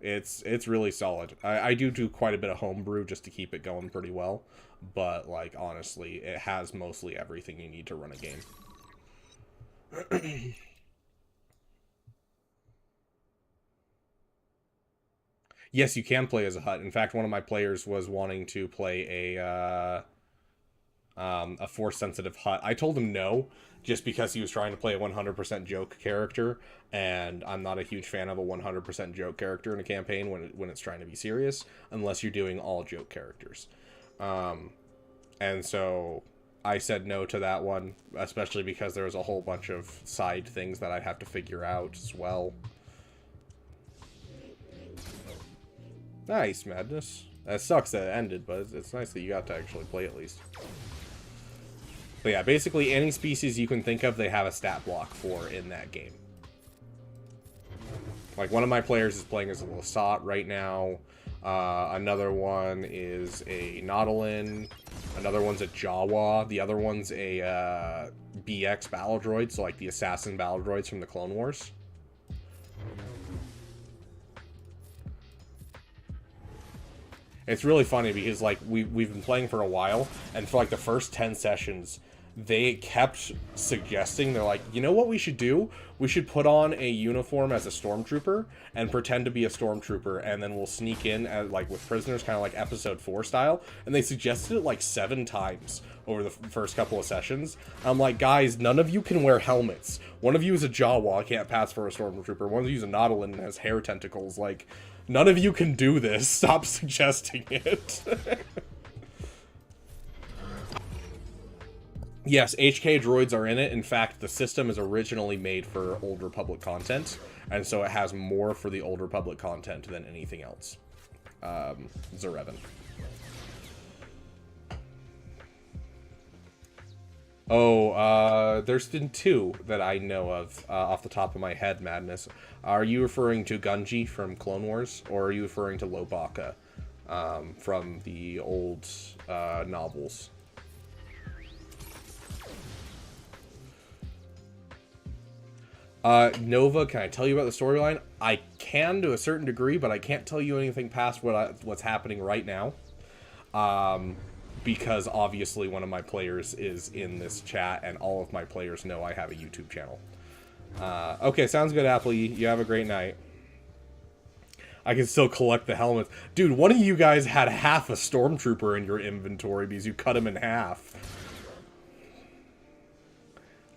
A: it's really solid. I do quite a bit of homebrew just to keep it going pretty well. But, like, honestly, it has mostly everything you need to run a game. Yes, you can play as a Hutt. In fact, one of my players was wanting to play a Force-sensitive Hutt. I told him no, just because he was trying to play a 100% joke character, and I'm not a huge fan of a 100% joke character in a campaign when it's trying to be serious, unless you're doing all joke characters. And so I said no to that one, especially because there was a whole bunch of side things that I'd have to figure out as well. Nice, Madness. It sucks that it ended, but it's nice that you got to actually play at least. But yeah, basically any species you can think of, they have a stat block for in that game. Like, one of my players is playing as a Lasat right now. Another one is a Nautilin. Another one's a Jawa. The other one's a BX battle droid, so like the assassin battle droids from the Clone Wars. It's really funny because like we've been playing for a while, and for like the first 10 sessions, they kept suggesting, they're like, you know what we should do? We should put on a uniform as a stormtrooper and pretend to be a stormtrooper, and then we'll sneak in as, like, with prisoners, kind of like episode 4 style. And they suggested it like 7 times over the first couple of sessions. I'm like, guys, none of you can wear helmets. One of you is a Jawa, can't pass for a stormtrooper. One of you is a Nautilin and has hair tentacles. Like, none of you can do this. Stop suggesting it. Yes, HK droids are in it. In fact, the system is originally made for Old Republic content, and so it has more for the Old Republic content than anything else. Zarevan. Oh, there's been 2 that I know of off the top of my head, Madness. Are you referring to Gunji from Clone Wars, or are you referring to Lobaka from the old novels? Nova, can I tell you about the storyline? I can to a certain degree, but I can't tell you anything past what's happening right now. Because obviously one of my players is in this chat, and all of my players know I have a YouTube channel. Okay, sounds good, Apple. You have a great night. I can still collect the helmets. Dude, one of you guys had half a stormtrooper in your inventory because you cut him in half.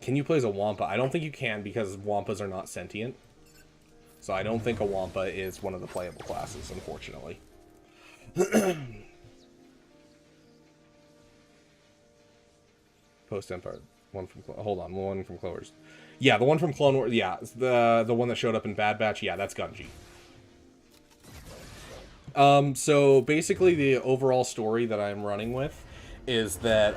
A: Can you play as a Wampa? I don't think you can because Wampas are not sentient. So I don't think a Wampa is one of the playable classes, unfortunately. Post-Empire. One from... Hold on, one from Clone Wars. Yeah, the one from Clone Wars. Yeah, the one that showed up in Bad Batch. Yeah, that's Gunji. So basically the overall story that I'm running with is that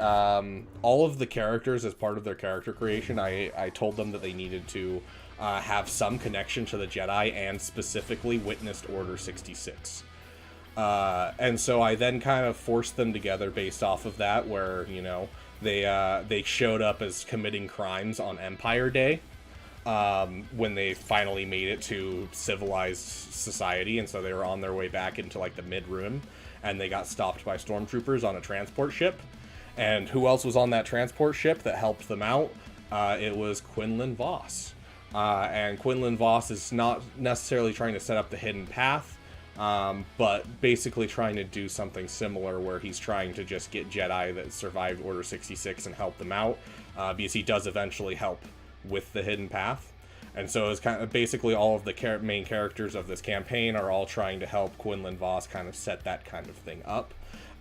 A: all of the characters, as part of their character creation, I told them that they needed to have some connection to the Jedi, and specifically witnessed Order 66. And so I then kind of forced them together based off of that, where, you know, they showed up as committing crimes on Empire Day, when they finally made it to civilized society, and so they were on their way back into like the mid-rim, and they got stopped by stormtroopers on a transport ship. And who else was on that transport ship that helped them out? It was Quinlan Voss. And Quinlan Voss is not necessarily trying to set up the hidden path, but basically trying to do something similar, where he's trying to just get Jedi that survived Order 66 and help them out, because he does eventually help with the hidden path. And so it's kind of basically all of the main characters of this campaign are all trying to help Quinlan Voss kind of set that kind of thing up,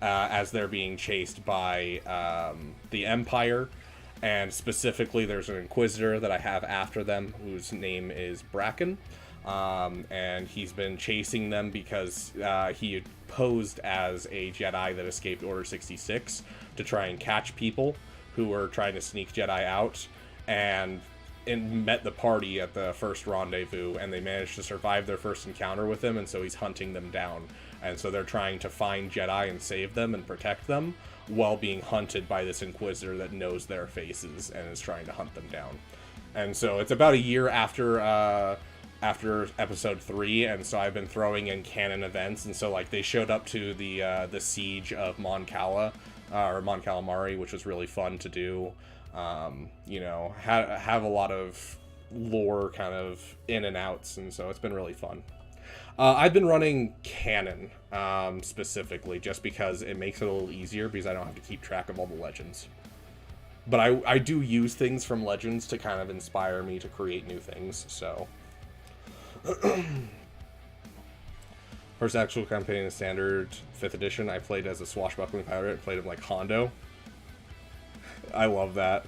A: as they're being chased by the Empire. And specifically, there's an Inquisitor that I have after them, whose name is Bracken. And he's been chasing them because he had posed as a Jedi that escaped Order 66 to try and catch people who were trying to sneak Jedi out, and met the party at the first rendezvous, and they managed to survive their first encounter with him, and so he's hunting them down. And so they're trying to find Jedi and save them and protect them, while being hunted by this Inquisitor that knows their faces and is trying to hunt them down. And so it's about a year after episode 3, and so I've been throwing in canon events, and so like they showed up to the siege of Mon Cala, or Mon Calamari, which was really fun to do. You know, have a lot of lore kind of in and outs, and so it's been really fun. I've been running canon, specifically, just because it makes it a little easier, because I don't have to keep track of all the legends. But I do use things from legends to kind of inspire me to create new things, so... First actual campaign in Standard 5th edition, I played as a swashbuckling pirate, played him like Hondo. I love that.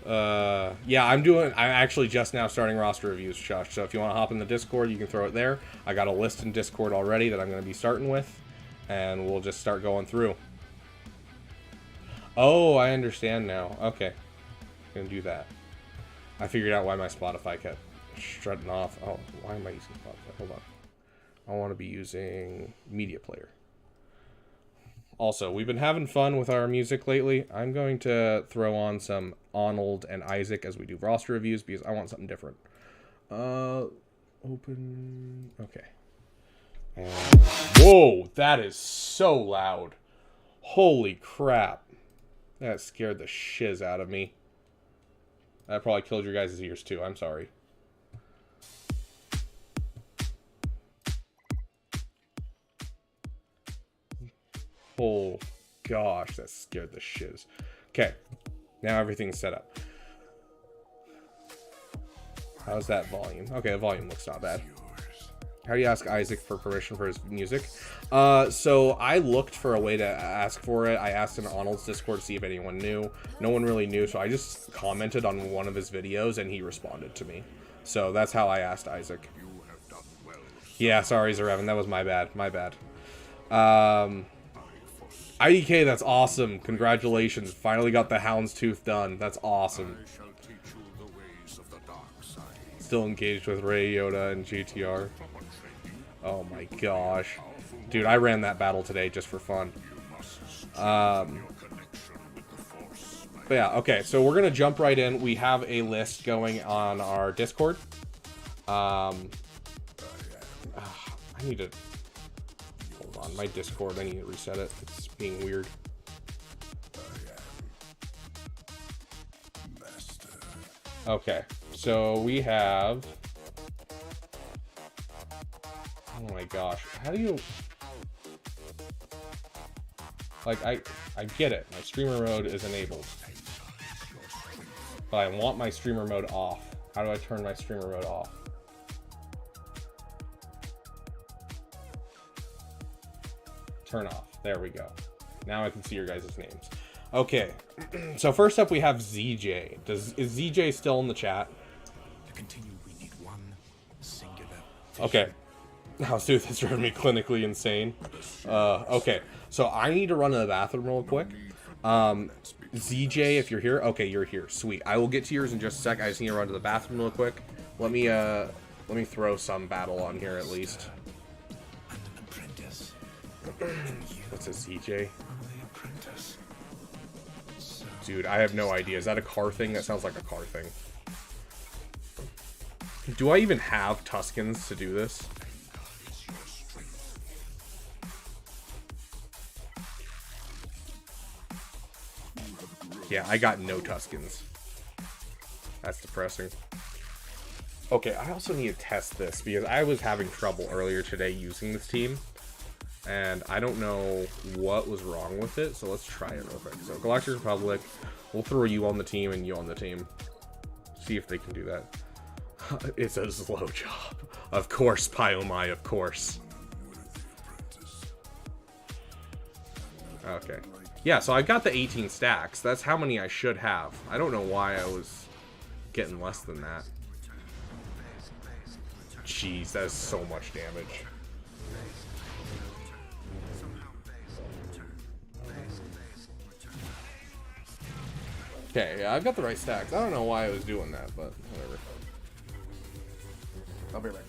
A: Yeah, I'm actually just now starting roster reviews, Josh, so if you want to hop in the Discord, you can throw it there. I got a list in Discord already that I'm going to be starting with, and we'll just start going through. Oh, I understand now. Okay. Gonna do that. I figured out why my Spotify kept strutting off. Oh, why am I using Spotify? Hold on. I want to be using Media Player. Also, we've been having fun with our music lately. I'm going to throw on some Arnold and Isaac as we do roster reviews because I want something different. Open. Okay. And, whoa, that is so loud. Holy crap. That scared the shiz out of me. That probably killed your guys' ears too. I'm sorry. Oh gosh, that scared the shiz. Okay, now everything's set up. How's that volume? Okay, the volume looks not bad. How do you ask Isaac for permission for his music? So I looked for a way to ask for it. I asked in Arnold's Discord to see if anyone knew. No one really knew, so I just commented on one of his videos and he responded to me. So that's how I asked Isaac. Yeah, sorry, Zerevan, that was my bad. My bad. IDK, that's awesome. Congratulations. Finally got the Houndstooth done. That's awesome. Still engaged with Ray Yoda and GTR. Oh my gosh. Dude, I ran that battle today just for fun. But yeah, okay, so we're going to jump right in. We have a list going on our Discord. I need to... Hold on, my Discord, I need to reset it. It's being weird. Okay, so we have... Oh my gosh, how do you... Like, I get it. My streamer mode is enabled. But I want my streamer mode off. How do I turn my streamer mode off? Turn off. There we go. Now I can see your guys' names. Okay. So first up we have ZJ. Is ZJ still in the chat?
C: To continue, we need one singular.
A: Okay. Houndstooth has driven me clinically insane. Okay. So I need to run to the bathroom real quick. ZJ, if you're here. Okay, you're here. Sweet. I will get to yours in just a sec. I just need to run to the bathroom real quick. Let me throw some battle on here at least. What's this, ZJ? Dude, I have no idea. Is that a car thing? That sounds like a car thing. Do I even have Tuscans to do this? Yeah, I got no Tuscans. That's depressing. Okay, I also need to test this because I was having trouble earlier today using this team. And I don't know what was wrong with it, so let's try it real quick. So Galactic Republic, we'll throw you on the team and you on the team. See if they can do that. It's a slow job. Of course, Pyomai, of course. Okay. Yeah, so I got the 18 stacks. That's how many I should have. I don't know why I was getting less than that. Jeez, that is so much damage. Okay, yeah, I've got the right stacks. I don't know why I was doing that, but whatever. I'll be right back.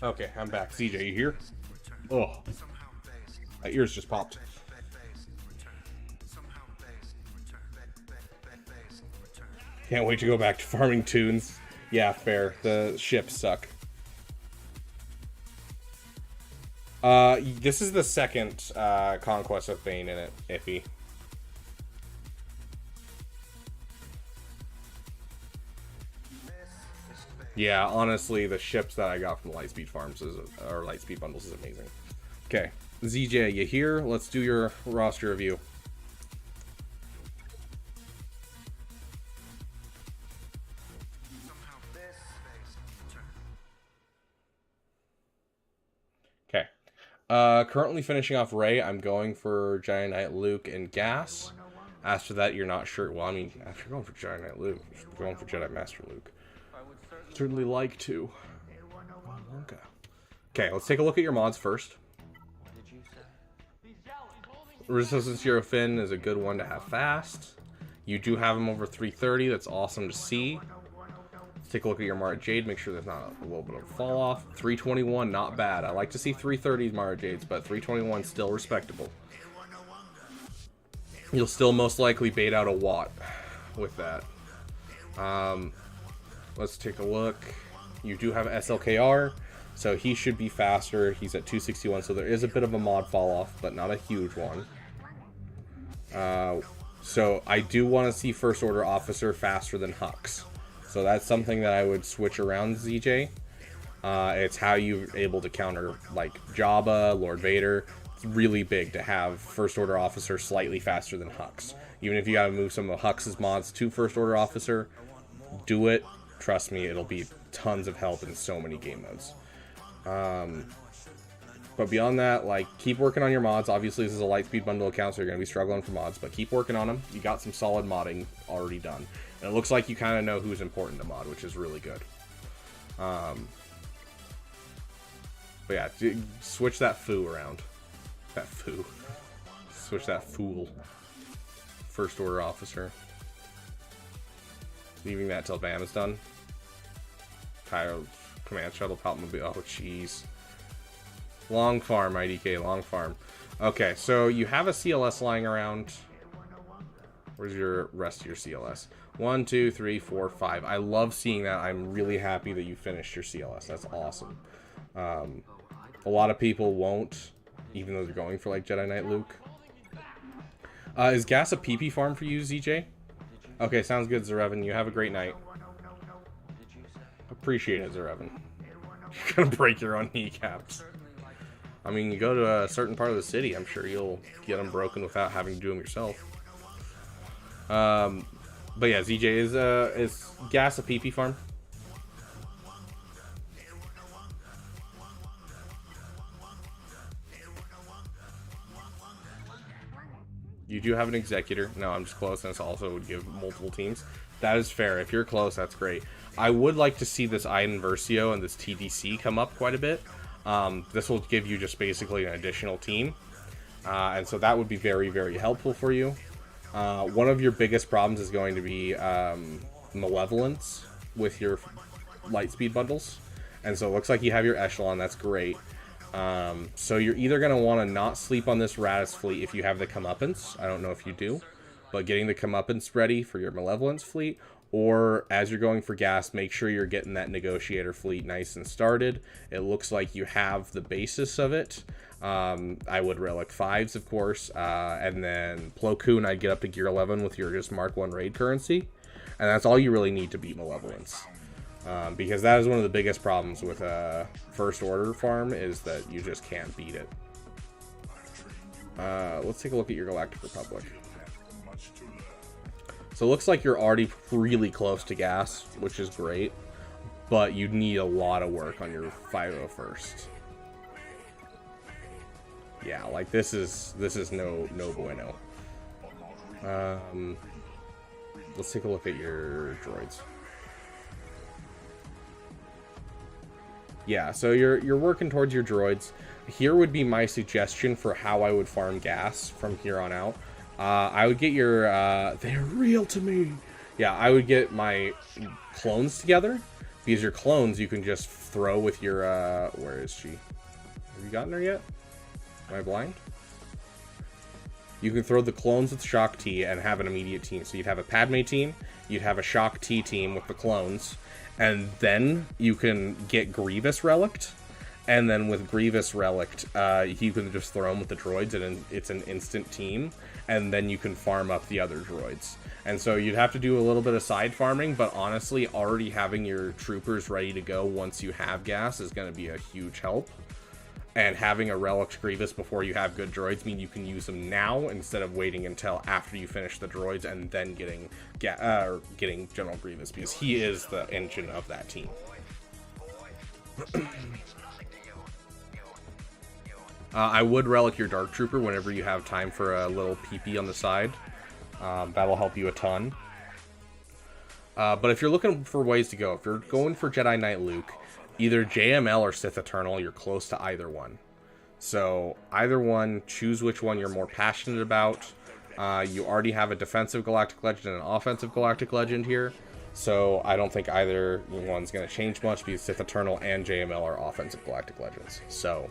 A: Okay, I'm back. CJ, you here? Oh, my ears just popped. Can't wait to go back to farming tunes. Yeah, fair. The ships suck. This is the second Conquest with Bane in it, iffy. Yeah, honestly, the ships that I got from Lightspeed Farms or Lightspeed Bundles is amazing. Okay, ZJ, you here? Let's do your roster review. Okay. Currently finishing off Ray, I'm going for Giant Knight Luke and Gas. After that, you're not sure. Well, I mean, after going for Giant Knight Luke, you're going for Jedi Master Luke. Certainly like to. Okay. Okay, let's take a look at your mods first. Resistance Zero Fin is a good one to have fast. You do have them over 330. That's awesome to see. Let's take a look at your Mara Jade. Make sure there's not a little bit of fall off. 321, not bad. I like to see 330s Mara Jades, but 321 still respectable. You'll still most likely bait out a Watt with that. Let's take a look. You do have SLKR, so he should be faster. He's at 261, so there is a bit of a mod fall off, but not a huge one. So I do want to see First Order Officer faster than Hux. So that's something that I would switch around, ZJ. It's how you're able to counter, like, Jabba, Lord Vader. It's really big to have First Order Officer slightly faster than Hux. Even if you gotta move some of Hux's mods to First Order Officer, do it. Trust me, it'll be tons of help in so many game modes. But beyond that, like, keep working on your mods. Obviously, this is a Lightspeed bundle account, so you're going to be struggling for mods, but keep working on them. You got some solid modding already done. And it looks like you kind of know who's important to mod, which is really good. But yeah, switch that foo around. That foo. Switch that fool. First Order Officer. Leaving that till BAM is done. Kyro, Command Shuttle, Palpmobile. Oh, jeez. Long farm, IDK, long farm. Okay, so you have a CLS lying around. Where's your rest of your CLS? 1, 2, 3, 4, 5. I love seeing that. I'm really happy that you finished your CLS. That's awesome. A lot of people won't, even though they're going for, like, Jedi Knight Luke. Is Gas a PP farm for you, ZJ? Okay, sounds good, Zerevan. You have a great night. Appreciate it, Zerevan. You're gonna break your own kneecaps. I mean, you go to a certain part of the city, I'm sure you'll get them broken without having to do them yourself. But yeah, ZJ, is Gas a PP farm? You do have an Executor. No, I'm just close, and this also would give multiple teams. That is fair. If you're close, that's great. I would like to see this Iden Versio and this TDC come up quite a bit. This will give you just basically an additional team. And so that would be very, very helpful for you. One of your biggest problems is going to be Malevolence with your Lightspeed bundles. And so it looks like you have your Echelon. That's great. So you're either going to want to not sleep on this Radis fleet if you have the Comeuppance. I don't know if you do. But getting the Comeuppance ready for your Malevolence fleet. Or, as you're going for Gas, make sure you're getting that Negotiator fleet nice and started. It looks like you have the basis of it. I would Relic 5s, of course. And then Plo Koon, I'd get up to Gear 11 with your just Mark 1 raid currency. And that's all you really need to beat Malevolence. Because that is one of the biggest problems with a First Order farm, is that you just can't beat it. Let's take a look at your Galactic Republic. So it looks like you're already really close to Gas, which is great, but you need a lot of work on your 501st. Yeah, like this is no bueno. Let's take a look at your droids. Yeah, so you're working towards your droids. Here would be my suggestion for how I would farm Gas from here on out. I would get your, they're real to me. Yeah, I would get my clones together, Because your clones you can just throw with your, where is she? Have you gotten her yet? Am I blind? You can throw the clones with Shock T and have an immediate team. So you'd have a Padme team, you'd have a Shock T team with the clones, and then you can get Grievous Relict. And then with Grievous Relict, you can just throw them with the droids, and it's an instant team. And then you can farm up the other droids. And so you'd have to do a little bit of side farming, but honestly, already having your troopers ready to go once you have gas is going to be a huge help. And having a Relic Grievous before you have good droids mean you can use them now instead of waiting until after you finish the droids and then getting General Grievous, because he is the engine of that team. I would Relic your Dark Trooper whenever you have time for a little PP on the side. That'll help you a ton. But if you're looking for ways to go, if you're going for Jedi Knight Luke, either JML or Sith Eternal, you're close to either one. So either one, choose which one you're more passionate about. You already have a defensive Galactic Legend and an offensive Galactic Legend here. So I don't think either one's going to change much, because Sith Eternal and JML are offensive Galactic Legends. So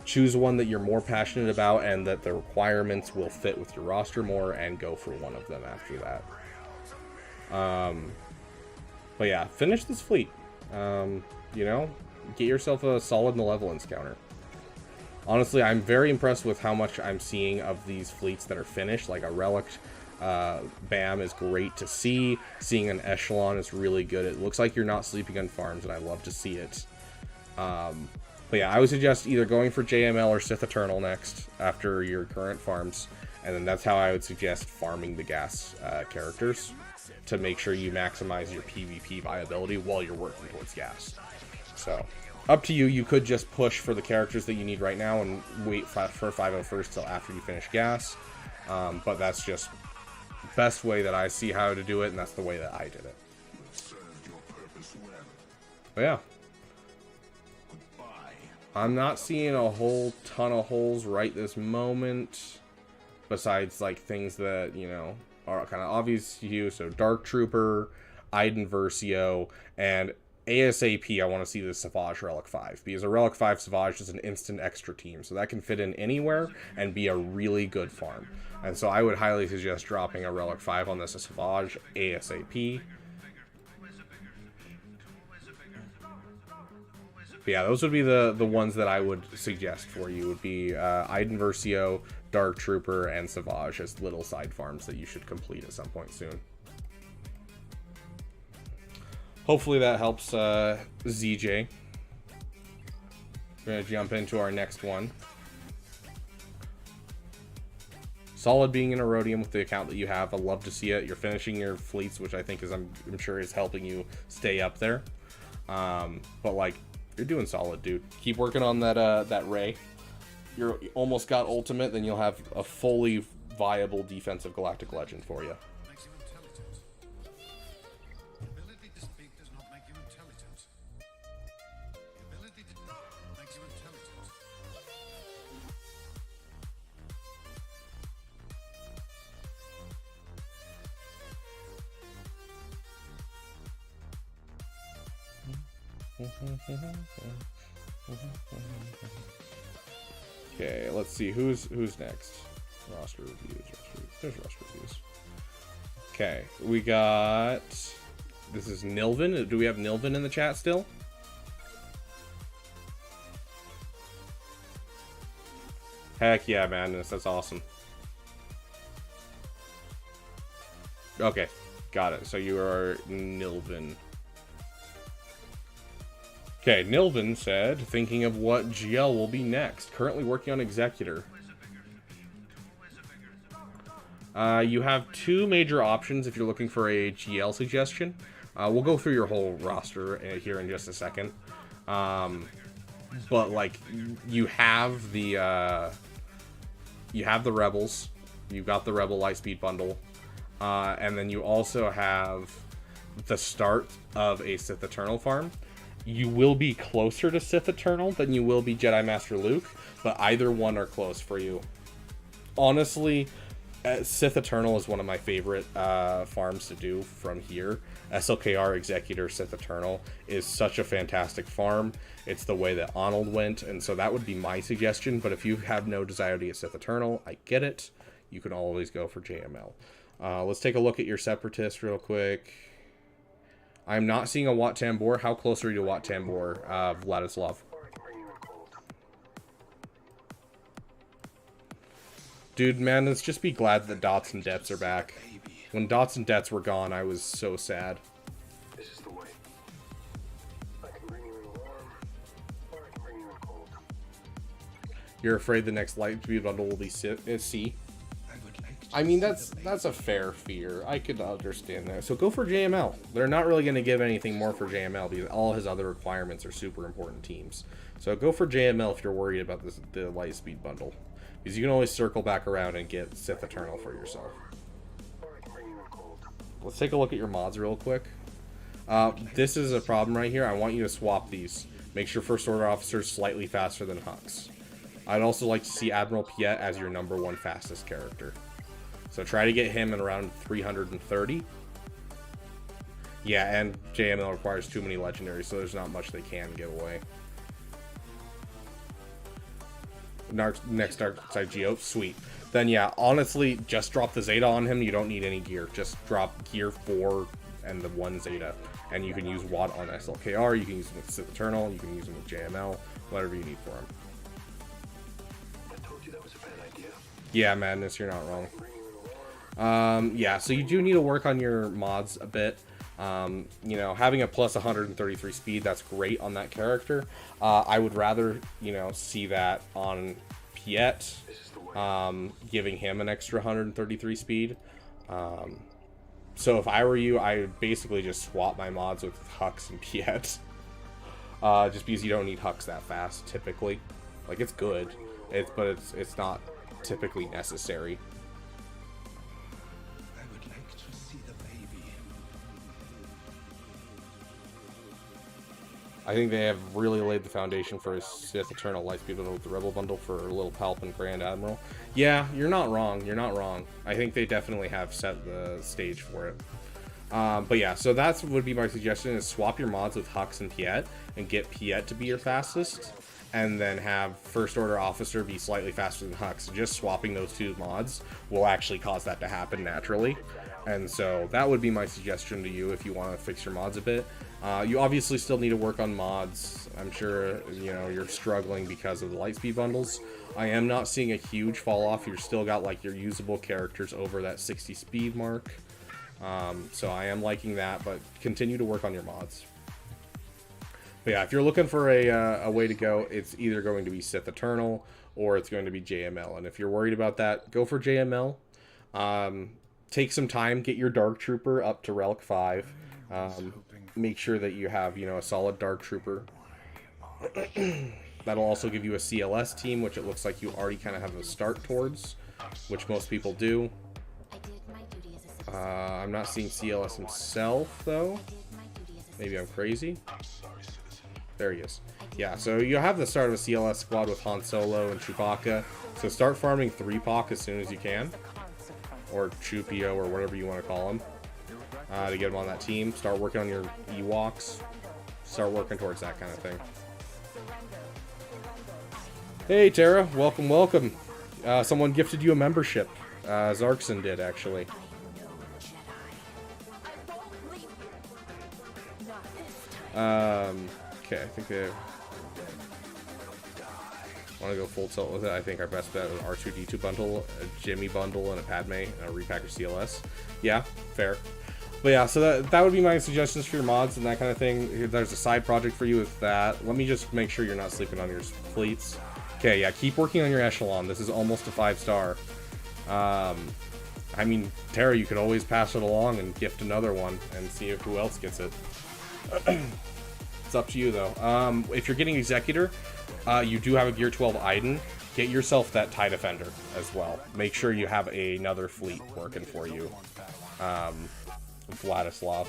A: choose one that you're more passionate about and that the requirements will fit with your roster more, and go for one of them after that. But yeah, finish this fleet. You know, get yourself a solid malevolence counter. Honestly, I'm very impressed with how much I'm seeing of these fleets that are finished. Like a Relic BAM is great to see. Seeing an Echelon is really good. It looks like you're not sleeping on farms, and I love to see it. But yeah, I would suggest either going for JML or Sith Eternal next after your current farms. And then that's how I would suggest farming the gas characters, to make sure you maximize your PvP viability while you're working towards gas. So, up to you. You could just push for the characters that you need right now and wait for 501st till after you finish gas. But that's just the best way that I see how to do it, and that's the way that I did it. But yeah. I'm not seeing a whole ton of holes right this moment, besides like things that, you know, are kind of obvious to you. So Dark Trooper, Iden Versio, and ASAP I want to see the Savage Relic 5, because a Relic 5 Savage is an instant extra team, so that can fit in anywhere and be a really good farm. And so I would highly suggest dropping a Relic 5 on this Savage ASAP. But yeah, those would be the ones that I would suggest for you. Would be Iden Versio, Dark Trooper, and Savage as little side farms that you should complete at some point soon. Hopefully that helps ZJ. We're going to jump into our next one. Solid being in Erodium with the account that you have. I love to see it. You're finishing your fleets, which I think is, I'm sure is helping you stay up there. But like, you're doing solid, dude. Keep working on that Ray. You're almost got ultimate, then you'll have a fully viable defensive Galactic Legend for you. Okay, let's see who's next. Roster reviews. There's roster reviews. Okay, we got. This is Nilvin. Do we have Nilvin in the chat still? Heck yeah, Madness. That's awesome. Okay, got it. So you are Nilvin. Okay, Nilvin said, thinking of what GL will be next. Currently working on Executor. You have two major options if you're looking for a GL suggestion. We'll go through your whole roster here in just a second. But like, you have the Rebels. You've got the Rebel Lightspeed bundle. And then you also have the start of a Sith Eternal farm. You will be closer to Sith Eternal than you will be Jedi Master Luke, but either one are close for you. Honestly, Sith Eternal is one of my favorite farms to do from here. SLKR Executor Sith Eternal is such a fantastic farm. It's the way that Arnold went, and so that would be my suggestion. But if you have no desire to get Sith Eternal, I get it. You can always go for JML. Let's take a look at your Separatist real quick. I'm not seeing a Wat Tambor. How close are you to Wat Tambor, Vladislav? Dude, man, let's just be glad that Dots and Debts are back. When Dots and Debts were gone, I was so sad.
D: This is the way. I can bring you in warm, or I can bring you in cold.
A: You're afraid the next Lightspeed bundle will be C? I mean, that's a fair fear. I could understand that. So go for JML. They're not really going to give anything more for JML because all his other requirements are super important teams. So go for JML if you're worried about the Lightspeed bundle. Because you can always circle back around and get Sith Eternal for yourself. Let's take a look at your mods real quick. This is a problem right here. I want you to swap these. Make sure First Order Officer is slightly faster than Hux. I'd also like to see Admiral Piet as your #1 fastest character. So try to get him in around 330. Yeah, and JML requires too many legendaries, so there's not much they can give away. Next Dark Side Geo, sweet. Then yeah, honestly, just drop the Zeta on him. You don't need any gear. Just drop gear 4 and the 1 Zeta. And you can use Watt on SLKR, you can use him with Sith Eternal, you can use him with JML, whatever you need for him.
D: I told you that was a bad idea.
A: Yeah, Madness, you're not wrong. Yeah, so you do need to work on your mods a bit. You know, having a plus 133 speed, that's great on that character. I would rather, you know, see that on Piet, giving him an extra 133 speed. So if I were you, I would basically just swap my mods with Hux and Piet. Just because you don't need Hux that fast, typically. Like, it's good, but it's not typically necessary. I think they have really laid the foundation for a Sith Eternal Lightspeed bundle with the Rebel bundle for a little Palp and Grand Admiral. Yeah, you're not wrong. You're not wrong. I think they definitely have set the stage for it. But yeah, so that would be my suggestion: is swap your mods with Hux and Piet and get Piet to be your fastest, and then have First Order Officer be slightly faster than Hux. Just swapping those two mods will actually cause that to happen naturally. And so that would be my suggestion to you if you want to fix your mods a bit. You obviously still need to work on mods. I'm sure, you know, you're struggling because of the Lightspeed bundles. I am not seeing a huge fall off. You've still got like your usable characters over that 60 speed mark. So I am liking that, but continue to work on your mods. But yeah, if you're looking for a way to go, it's either going to be Sith Eternal or it's going to be JML. And if you're worried about that, go for JML. Take some time, get your Dark Trooper up to Relic 5. Make sure that you have, you know, a solid Dark Trooper. That'll also give you a CLS team, which it looks like you already kind of have a start towards, which most people do. I'm not seeing CLS himself, though. Maybe I'm crazy. There he is. Yeah, so you have the start of a CLS squad with Han Solo and Chewbacca. So start farming 3-Poc as soon as you can. Or Chewpio, or whatever you want to call him. To get him on that team. Start working on your Ewoks. Start working towards that kind of thing. Hey, Tara. Welcome, welcome. Someone gifted you a membership. Zarkson did, actually. Okay, I think they want to go full tilt with it. I think our best bet is R2-D2 bundle, a Jimmy bundle, and a Padme, and a repackaged CLS. Yeah, fair. But yeah, so that would be my suggestions for your mods and that kind of thing. There's a side project for you with that. Let me just make sure you're not sleeping on your fleets. Okay, yeah, keep working on your echelon. This is almost a 5-star. I mean, Tara, you could always pass it along and gift another one and see who else gets it. It's up to you, though. If you're getting Executor, you do have a Gear 12 Iden. Get yourself that TIE Defender as well. Make sure you have another fleet working for you. Vladislav.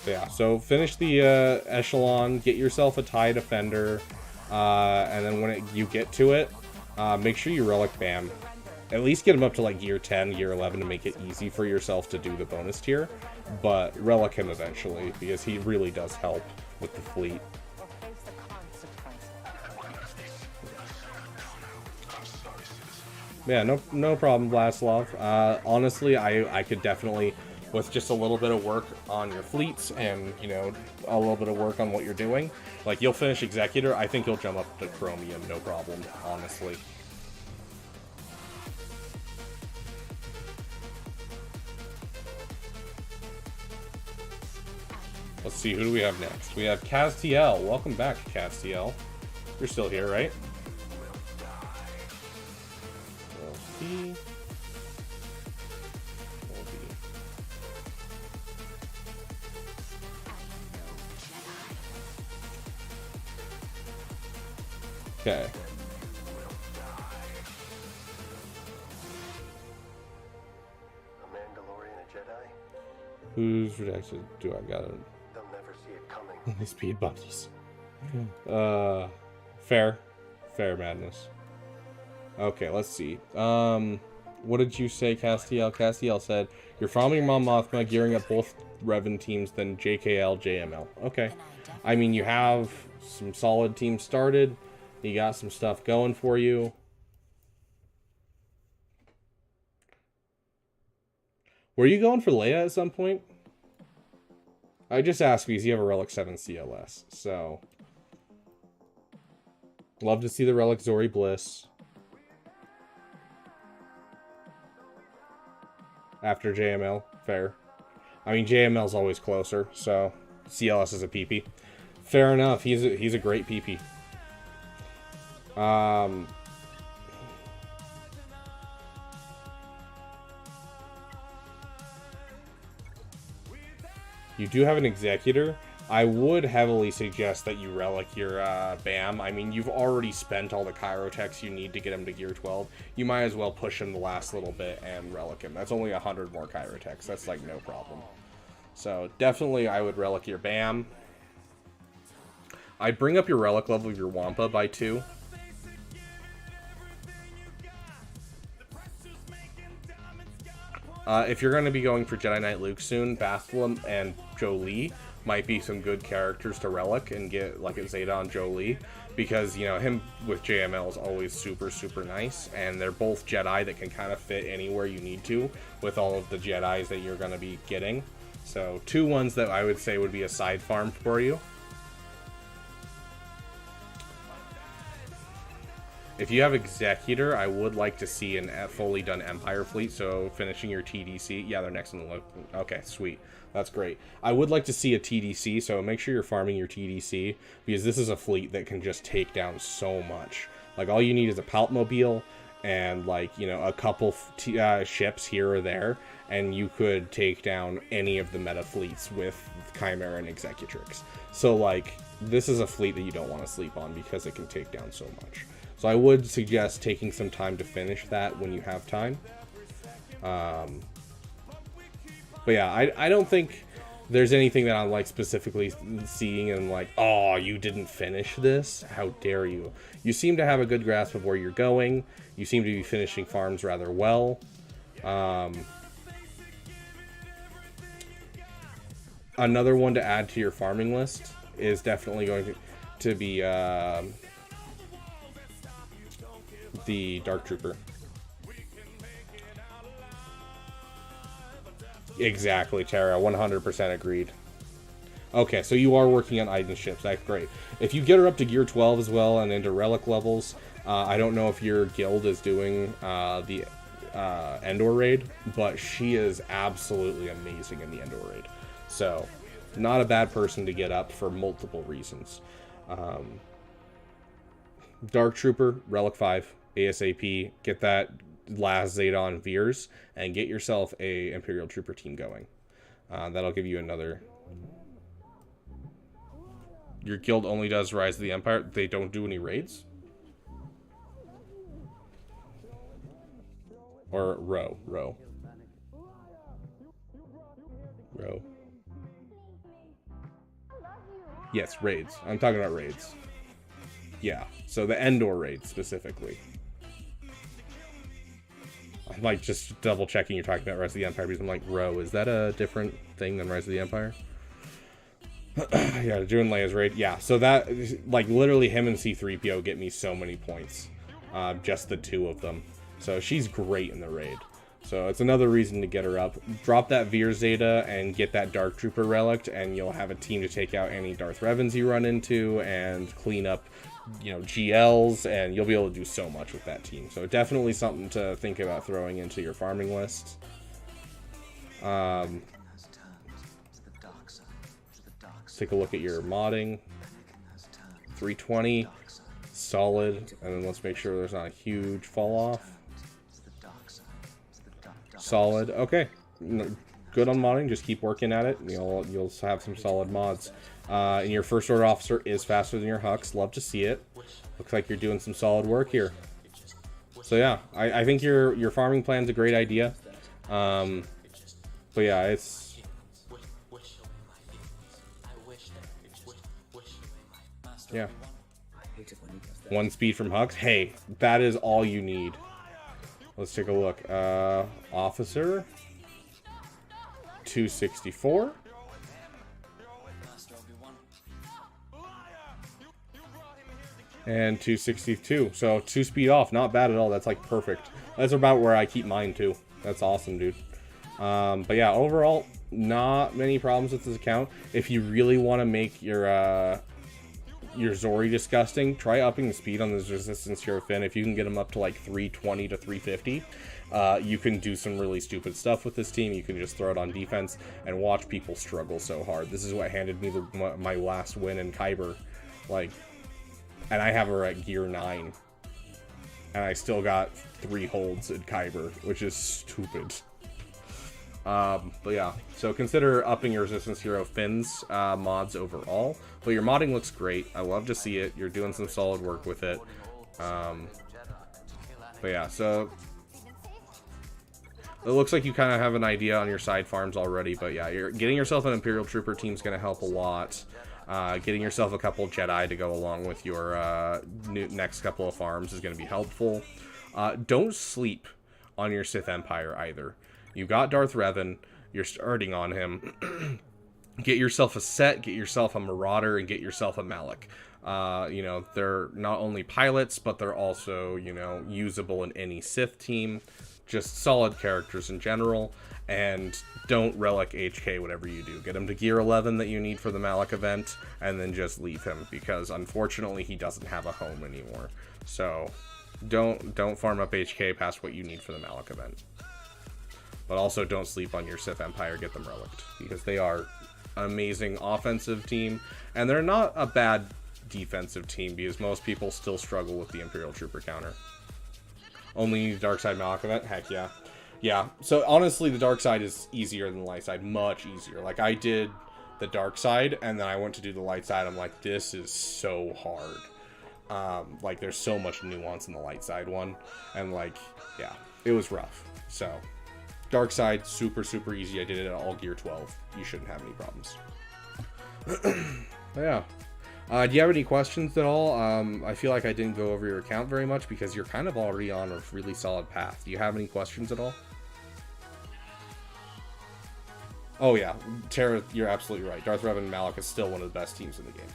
A: Yeah, so finish the echelon, get yourself a TIE Defender, And then when you get to it, make sure you relic Bam. At least get him up to like gear 10, gear 11 to make it easy for yourself to do the bonus tier. But relic him eventually, because he really does help with the fleet. Yeah, no problem, Vlaslav. Honestly, I could definitely, with just a little bit of work on your fleets and, you know, a little bit of work on what you're doing, like, you'll finish Executor. I think you'll jump up to Chromium, no problem, honestly. Let's see, who do we have next? We have Castiel. Welcome back, Castiel. You're still here, right? LP. Okay.
D: A Mandalorian, a Jedi?
A: Who's redacted? Do I got it?
D: They'll never see it coming.
A: Speed bumps. Fair madness. Okay, let's see. What did you say, Castiel? Castiel said, you're farming Mon Mothma, gearing up both Revan teams, then JKL, JML. Okay. I mean, you have some solid teams started. You got some stuff going for you. Were you going for Leia at some point? I just asked because you have a Relic 7 CLS, so... Love to see the Relic Zori Bliss. After JML, fair. I mean, JML's always closer, so CLS is a PP. Fair enough, he's a great PP. You do have an Executor. I would heavily suggest that you relic your BAM. I mean, you've already spent all the Chirotechs you need to get him to gear 12. You might as well push him the last little bit and relic him. That's only 100 more Chirotechs. That's like no problem. So definitely I would relic your BAM. I'd bring up your relic level of your Wampa by 2. If you're going to be going for Jedi Knight Luke soon, Bastila and Jolie might be some good characters to relic and get like a Zeta on Jolie, because, you know, him with JML is always super, super nice, and they're both Jedi that can kind of fit anywhere you need to with all of the Jedis that you're going to be getting. So 2 ones that I would say would be a side farm for you. If you have Executor, I would like to see a fully done Empire fleet, so finishing your TDC. Yeah, they're next in the list. Okay, sweet. That's great. I would like to see a TDC, so make sure you're farming your TDC, because this is a fleet that can just take down so much. Like, all you need is a Palpmobile and, like, you know, a couple ships here or there, and you could take down any of the meta fleets with Chimera and Executrix. So, like, this is a fleet that you don't want to sleep on, because it can take down so much. So I would suggest taking some time to finish that when you have time. But yeah, I don't think there's anything that I'm like specifically seeing and like, oh, you didn't finish this? How dare you? You seem to have a good grasp of where you're going. You seem to be finishing farms rather well. Another one to add to your farming list is definitely going to be... the Dark Trooper. Exactly, Tara. 100% agreed. Okay, so you are working on Iden ships. That's great. If you get her up to gear 12 as well and into relic levels, I don't know if your guild is doing the Endor raid, but she is absolutely amazing in the Endor raid. So, not a bad person to get up for multiple reasons. Dark Trooper, Relic 5. ASAP, get that last Zeta on Veers, and get yourself a Imperial Trooper team going. That'll give you another... Your guild only does Rise of the Empire. They don't do any raids? Or row. Yes, raids. I'm talking about raids. Yeah, so the Endor raid specifically. I'm like just double checking you're talking about Rise of the Empire because I'm like, Ro, is that a different thing than Rise of the Empire? Yeah, doing Leia's raid. Yeah, so that, like, literally him and C-3PO get me so many points. Just the two of them. So she's great in the raid. So it's another reason to get her up. Drop that Veer Zeta and get that Dark Trooper relic, and you'll have a team to take out any Darth Revens you run into and clean up, you know, GLs, and you'll be able to do so much with that team. So definitely something to think about throwing into your farming list. Take a look at your modding. 320, solid, and then let's make sure there's not a huge fall off. Solid. Okay, good on modding. Just keep working at it. You'll have some solid mods. And your first order officer is faster than your Hux. Love to see it. Looks like you're doing some solid work here. So yeah, I think your farming plan's a great idea. But yeah, it's yeah. 1 speed from Hux. Hey, that is all you need. Let's take a look. Officer 264. And 262. So 2 speed off. Not bad at all. That's like perfect. That's about where I keep mine too. That's awesome, dude. But yeah, overall, not many problems with this account. If you really want to make your Zori disgusting, try upping the speed on this Resistance Hero Finn. If you can get them up to like 320 to 350, you can do some really stupid stuff with this team. You can just throw it on defense and watch people struggle so hard. This is what handed me my last win in Kyber. Like, and I have her at gear 9. And I still got 3 holds in Kyber, which is stupid. But yeah, so consider upping your Resistance Hero Finn's mods overall. But your modding looks great. I love to see it. You're doing some solid work with it. But yeah, so it looks like you kind of have an idea on your side farms already. But yeah, you're getting yourself an Imperial Trooper team is going to help a lot. Getting yourself a couple Jedi to go along with your next couple of farms is going to be helpful. Don't sleep on your Sith Empire either. You got Darth Revan, you're starting on him. Get yourself a set, get yourself a Marauder, and get yourself a Malak. You know, they're not only pilots, but they're also, you know, usable in any Sith team. Just solid characters in general. And don't relic HK whatever you do. Get him to gear 11 that you need for the Malak event, and then just leave him, because unfortunately he doesn't have a home anymore. So don't farm up HK past what you need for the Malak event. But also don't sleep on your Sith Empire, get them relicked, because they are an amazing offensive team, and they're not a bad defensive team, because most people still struggle with the Imperial Trooper counter. Only Dark Side Malak event? Heck yeah. Yeah, so honestly the Dark Side is easier than the Light Side, much easier. Like, I did the Dark Side, and then I went to do the Light Side. I'm like, this is so hard. Like, there's so much nuance in the Light Side one, and like, yeah, it was rough. So Dark Side, super, super easy. I did it at all gear 12. You shouldn't have any problems. Yeah. Do you have any questions at all? I feel like I didn't go over your account very much because you're kind of already on a really solid path. Do you have any questions at all? Oh yeah, Tara, you're absolutely right. Darth Revan and Malak is still one of the best teams in the game.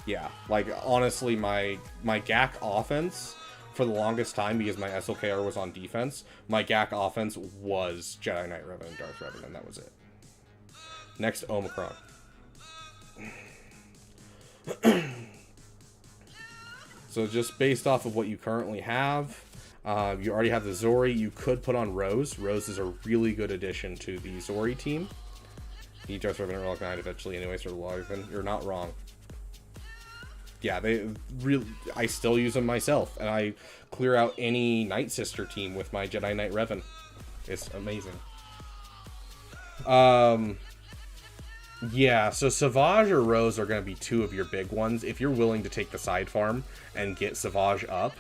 A: Yeah, like, honestly, my GAC offense, for the longest time, because my SLKR was on defense, my GAC offense was Jedi Knight Revan and Darth Revan, and that was it. Next, Omicron. So just based off of what you currently have, you already have the Zori. You could put on Rose. Rose is a really good addition to the Zori team. He Darth Revan and Relic Knight eventually anyways for the Logan. You're not wrong. Yeah, I still use them myself, and I clear out any Night Sister team with my Jedi Knight Revan. It's amazing. Yeah, so Savage or Rose are going to be two of your big ones. If you're willing to take the side farm and get Savage up,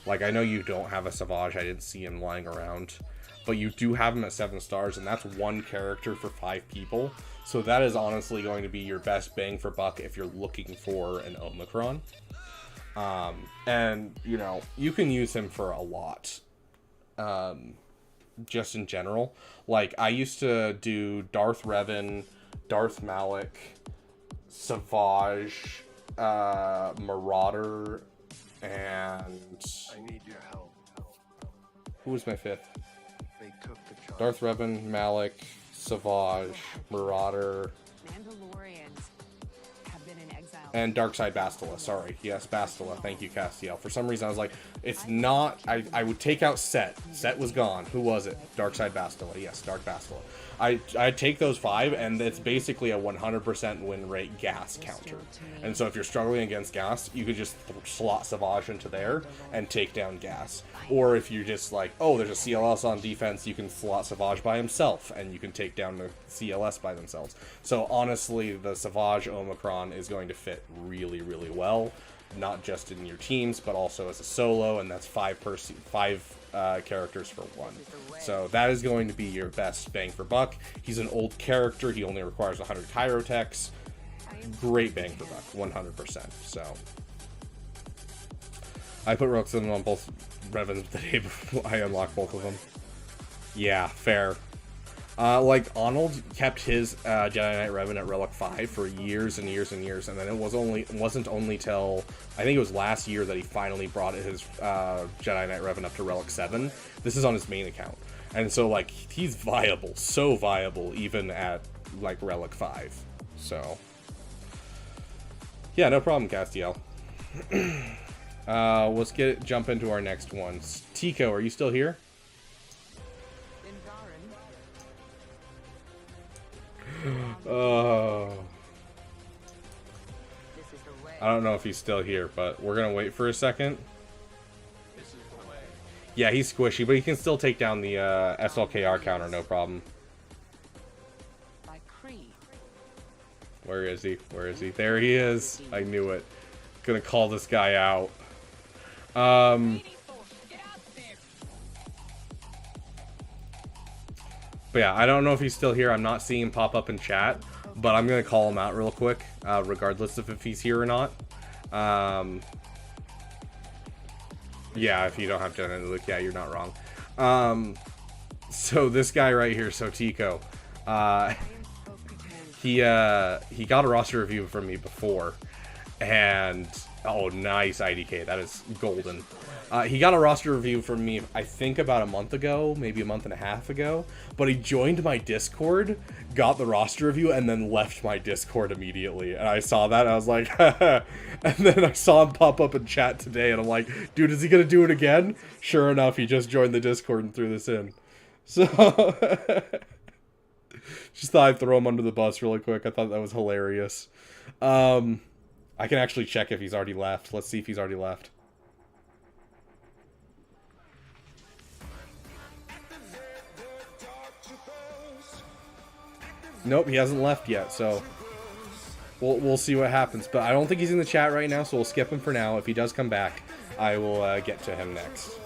A: like, I know you don't have a Savage, I didn't see him lying around, but you do have him at 7 stars, and that's one character for 5 people. So that is honestly going to be your best bang for buck if you're looking for an Omicron. And, you know, you can use him for a lot. Just in general. Like, I used to do Darth Revan, Darth Malik, Savage, Marauder, and...
D: I need your help.
A: Who was my fifth?
D: They took the charge.
A: Darth Revan, Malik, Savage, Marauder,
E: Mandalorians have been in exile.
A: and Darkside Bastila. Sorry. Yes, Bastila. Thank you, Castiel. For some reason, I was like, it's not... I would take out Set. Set was gone. Who was it? Darkside Bastila. Yes, Dark Bastila. I'd take those 5, and it's basically a 100% win rate gas counter. And so if you're struggling against gas, you could just slot Savage into there and take down gas. Or if you're just like, oh, there's a CLS on defense, you can slot Savage by himself, and you can take down the CLS by themselves. So honestly, the Savage Omicron is going to fit really, really well. Not just in your teams, but also as a solo, and that's 5 characters for 1. So that is going to be your best bang for buck. He's an old character. He only requires 100 Chirotechs. Great bang for buck, 100%. So I put Roxanne on both Revens the day before I unlocked both of them. Yeah, fair. Like, Arnold kept his Jedi Knight Revan at Relic 5 for years and years and years, and then it wasn't only till, I think it was last year, that he finally brought his Jedi Knight Revan up to Relic 7. This is on his main account. And so, like, he's viable, so viable, even at, like, Relic 5. So, yeah, no problem, Castiel. Let's jump into our next ones. Tico, are you still here? Oh. I don't know if he's still here, but we're gonna wait for a second. Yeah, he's squishy, but he can still take down the SLKR counter, no problem. Where is he? Where is he? There he is. I knew it. Gonna call this guy out. But yeah, I don't know if he's still here. I'm not seeing him pop up in chat, but I'm going to call him out real quick, regardless of if he's here or not. Yeah, if you don't have Jenna Luke, yeah, you're not wrong. So this guy right here, Tico, he got a roster review from me before, and oh, nice IDK, that is golden. He got a roster review from me, I think about a month ago, maybe a month and a half ago, but he joined my Discord, got the roster review, and then left my Discord immediately. And I saw that, and I was like, and then I saw him pop up in chat today, and I'm like, dude, is he gonna do it again? Sure enough, he just joined the Discord and threw this in. So, just thought I'd throw him under the bus really quick. I thought that was hilarious. I can actually check if he's already left. Let's see if he's already left. Nope, he hasn't left yet, so we'll see what happens. But I don't think he's in the chat right now, so we'll skip him for now. If he does come back, I will get to him next.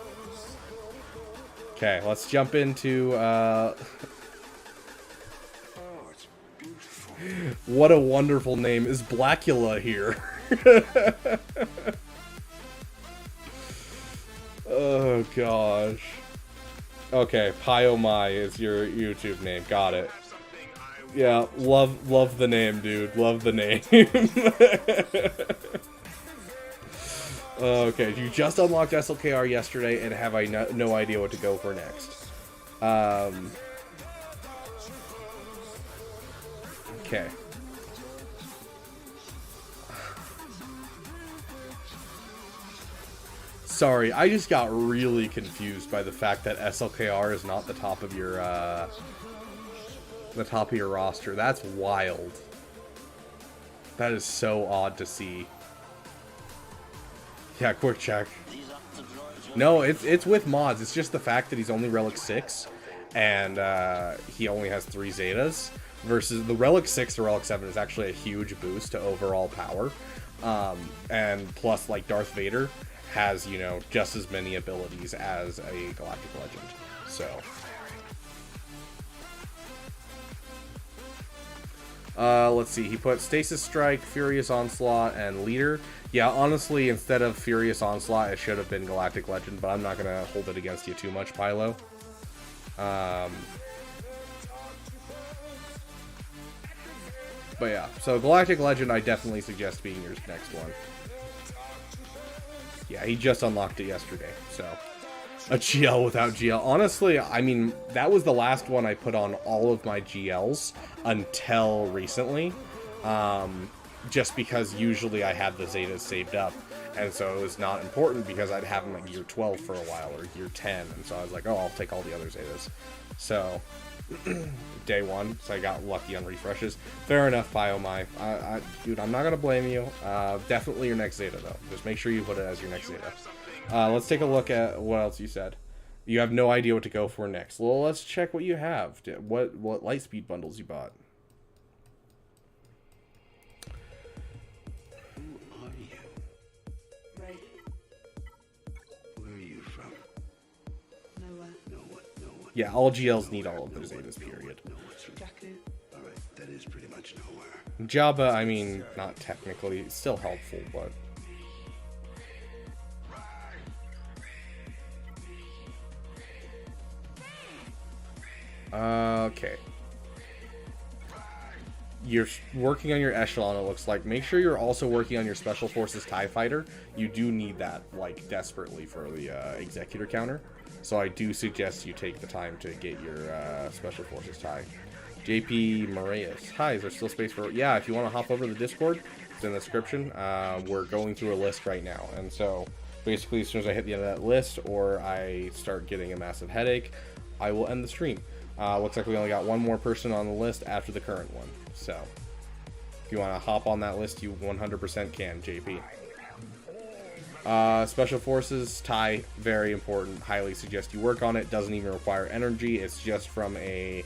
A: Okay, let's jump into... What a wonderful name. Is Blackula here? Oh, gosh. Okay, Pyomai is your YouTube name. Got it. Yeah, love the name, dude. Love the name. Okay, you just unlocked SLKR yesterday, and have I no idea what to go for next. Okay. Sorry, I just got really confused by the fact that SLKR is not the top of your roster. That's wild. That is so odd to see. Yeah, quick check. No, it's with mods. It's just the fact that he's only Relic 6, and he only has 3 Zetas, versus the Relic 6 to Relic 7 is actually a huge boost to overall power. And plus, like, Darth Vader has, you know, just as many abilities as a Galactic Legend. So... Let's see. He put Stasis Strike, Furious Onslaught, and Leader. Yeah, honestly, instead of Furious Onslaught, it should have been Galactic Legend, but I'm not going to hold it against you too much, Pylo. But yeah, so Galactic Legend, I definitely suggest being your next one. Yeah, he just unlocked it yesterday, so... A GL without GL. Honestly, I mean, that was the last one I put on all of my GLs until recently. Just because usually I had the Zetas saved up. And so it was not important because I'd have them at year 12 for a while, or year 10. And so I was like, oh, I'll take all the other Zetas. So, day one, so I got lucky on refreshes. Fair enough, Biomai. Dude, I'm not going to blame you. Definitely your next Zeta, though. Just make sure you put it as your next Zeta. Let's take a look at what else you said. You have no idea what to go for next. Well, let's check what you have. What Lightspeed bundles you bought.
C: Who are you?
F: Right.
C: Where are you from?
F: Nowhere.
C: Nowhere.
A: Yeah, all GLs need all of their Zetas, period.
F: Jakku.
C: Alright, that is pretty much nowhere.
A: Jabba, I mean, not technically. It's still helpful, but... Okay. You're working on your Echelon, it looks like. Make sure you're also working on your Special Forces TIE Fighter. You do need that, like, desperately for the Executor counter. So I do suggest you take the time to get your Special Forces TIE. JP Moraes. Hi, is there still space for... Yeah, if you want to hop over to the Discord, it's in the description. We're going through a list right now. And so, basically, as soon as I hit the end of that list, or I start getting a massive headache, I will end the stream. Looks like we only got one more person on the list after the current one. So, if you want to hop on that list, you 100% can, JP. Special Forces, TIE, very important. Highly suggest you work on it. Doesn't even require energy. It's just from a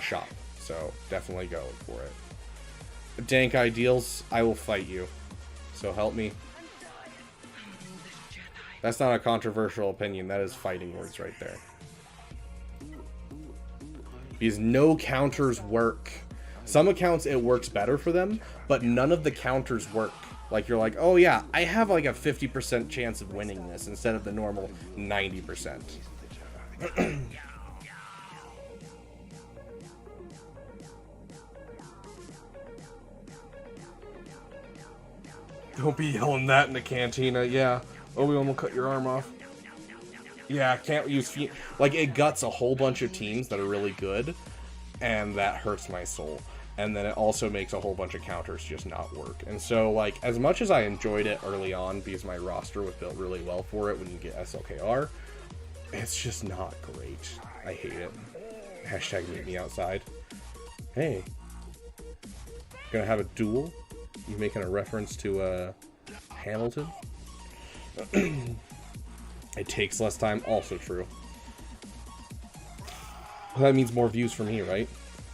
A: shop. So, definitely go for it. Dank Ideals, I will fight you. So, help me. That's not a controversial opinion. That is fighting words right there. Because no counters work. Some accounts it works better for them, but none of the counters work. Like you're like, oh yeah, I have like a 50% chance of winning this instead of the normal 90%. Don't be yelling that in the cantina. Yeah, Obi-Wan will cut your arm off. Yeah, can't use like it guts a whole bunch of teams that are really good, and that hurts my soul. And then it also makes a whole bunch of counters just not work. And so, like, as much as I enjoyed it early on because my roster was built really well for it when you get SLKR, it's just not great. I hate it. Hashtag meet me outside. Hey, gonna have a duel? You making a reference to Hamilton? It takes less time, also true. Well, that means more views for me, right?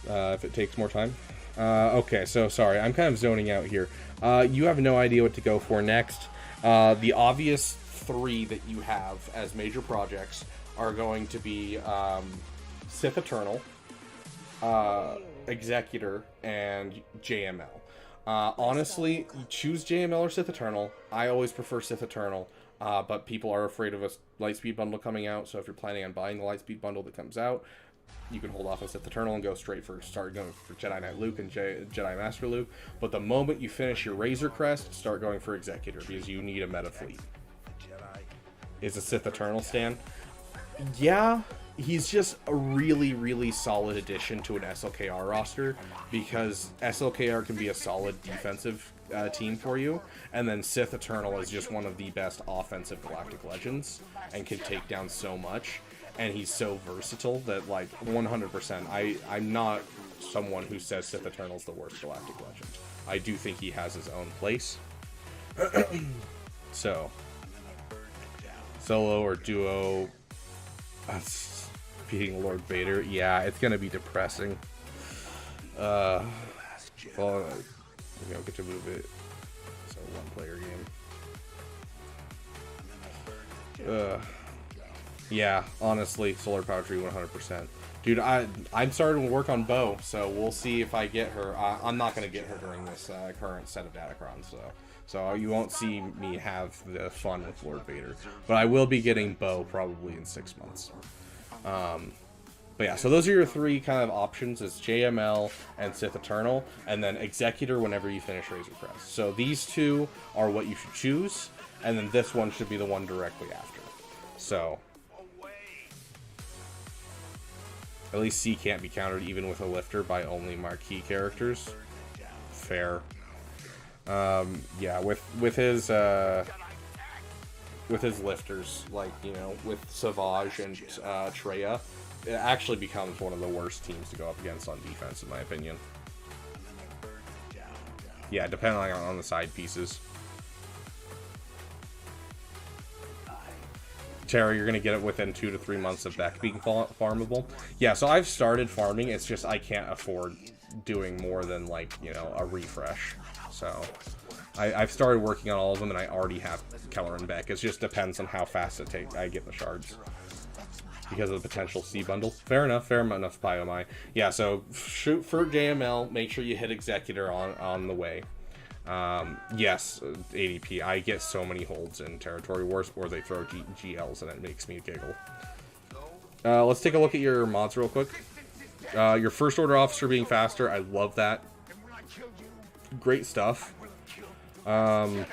A: If it takes more time. Okay, so sorry, I'm kind of zoning out here. You have no idea what to go for next. The obvious three that you have as major projects are going to be Sith Eternal, Executor, and JML. Honestly, choose JML or Sith Eternal. I always prefer Sith Eternal. But people are afraid of a Lightspeed bundle coming out, so if you're planning on buying the Lightspeed bundle that comes out, you can hold off on Sith Eternal and go straight for start going for Jedi Knight Luke and Jedi Master Luke. But the moment you finish your Razor Crest, start going for Executor because you need a meta fleet. Is a Sith Eternal stand? Yeah, he's just a really, really solid addition to an SLKR roster because SLKR can be a solid defensive team for you, and then Sith Eternal is just one of the best offensive Galactic Legends and can take down so much, and he's so versatile that, like, 100%, I'm not someone who says Sith Eternal's the worst Galactic Legend. I do think he has his own place. So, solo or duo, that's beating Lord Vader. Yeah, it's gonna be depressing. Well, you know, get to move it. It's a one-player game. Yeah, honestly, Solar Power Tree 100%. Dude, I'm starting to work on Bo, so we'll see if I get her. I'm not going to get her during this current set of Datacrons, so you won't see me have the fun with Lord Vader. But I will be getting Bo probably in 6 months. But yeah, so those are your three kind of options. It's JML and Sith Eternal, and then Executor whenever you finish Razor Crest. So these two are what you should choose, and then this one should be the one directly after. So at least C can't be countered even with a lifter by only marquee characters. Fair. Yeah, with his lifters, like, you know, with Savage and Treya, it actually becomes one of the worst teams to go up against on defense, in my opinion. Yeah, depending on the side pieces. Terry, you're going to get it within 2 to 3 months of Beck being farmable. Yeah, so I've started farming. It's just I can't afford doing more than, like, you know, a refresh. So I've started working on all of them, and I already have Keller and Beck. It just depends on how fast I get the shards. Because of the potential C bundle. Fair enough, Biomai. Yeah, so shoot for JML. Make sure you hit Executor on the way. Yes, ADP. I get so many holds in Territory Wars, or they throw GLs, and it makes me giggle. Let's take a look at your mods real quick. Your First Order Officer being faster. I love that. Great stuff. Okay,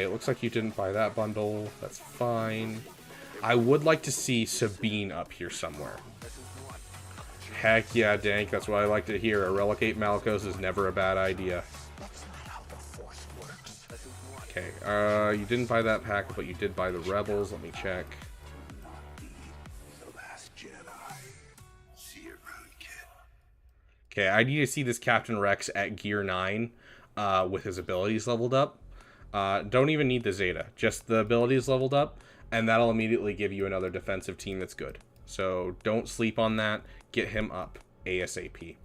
A: it looks like you didn't buy that bundle. That's fine. I would like to see Sabine up here somewhere. Heck yeah, Dank. That's what I like to hear. A Relicate Malakos is never a bad idea. Okay, you didn't buy that pack, but you did buy the Rebels. Let me check. Okay, I need to see this Captain Rex at Gear 9 with his abilities leveled up. Don't even need the Zeta. Just the abilities leveled up. And that'll immediately give you another defensive team that's good. So don't sleep on that. Get him up ASAP.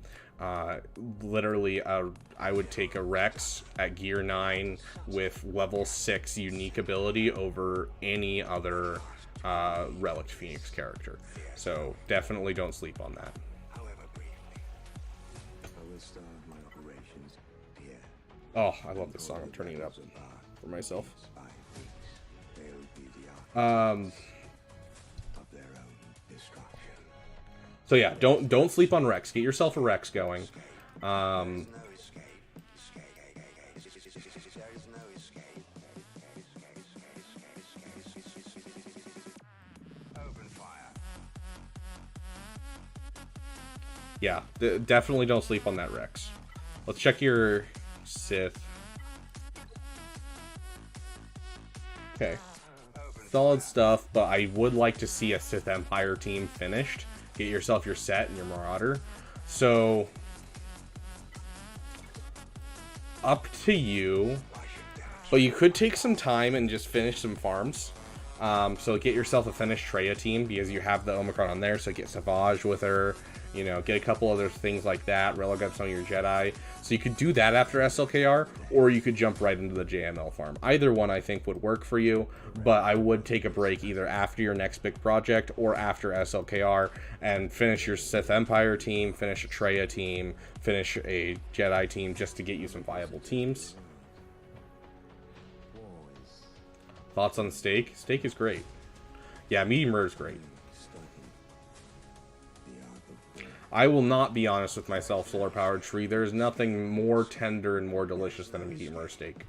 A: Literally, I would take a Rex at Gear 9 with level 6 unique ability over any other Relic Phoenix character. So definitely don't sleep on that. Oh, I love this song. I'm turning it up for myself. So yeah, don't sleep on Rex. Get yourself a Rex going. Yeah, definitely don't sleep on that Rex. Let's check your Sith. Okay. Solid stuff, but I would like to see a Sith Empire team finished. Get yourself your set and your Marauder. So, up to you. But you could take some time and just finish some farms. So get yourself a finished Treya team, because you have the Omicron on there, so get Savage with her. You know, get a couple other things like that. Relic up some of your Jedi. So you could do that after SLKR, or you could jump right into the JML farm. Either one I think would work for you, but I would take a break either after your next big project or after SLKR and finish your Sith Empire team, finish a Treya team, finish a Jedi team, just to get you some viable teams. Thoughts on steak? Steak is great. Yeah, medium rare is great. I will not be honest with myself, Solar Powered Tree. There is nothing more tender and more delicious than a medium rare steak.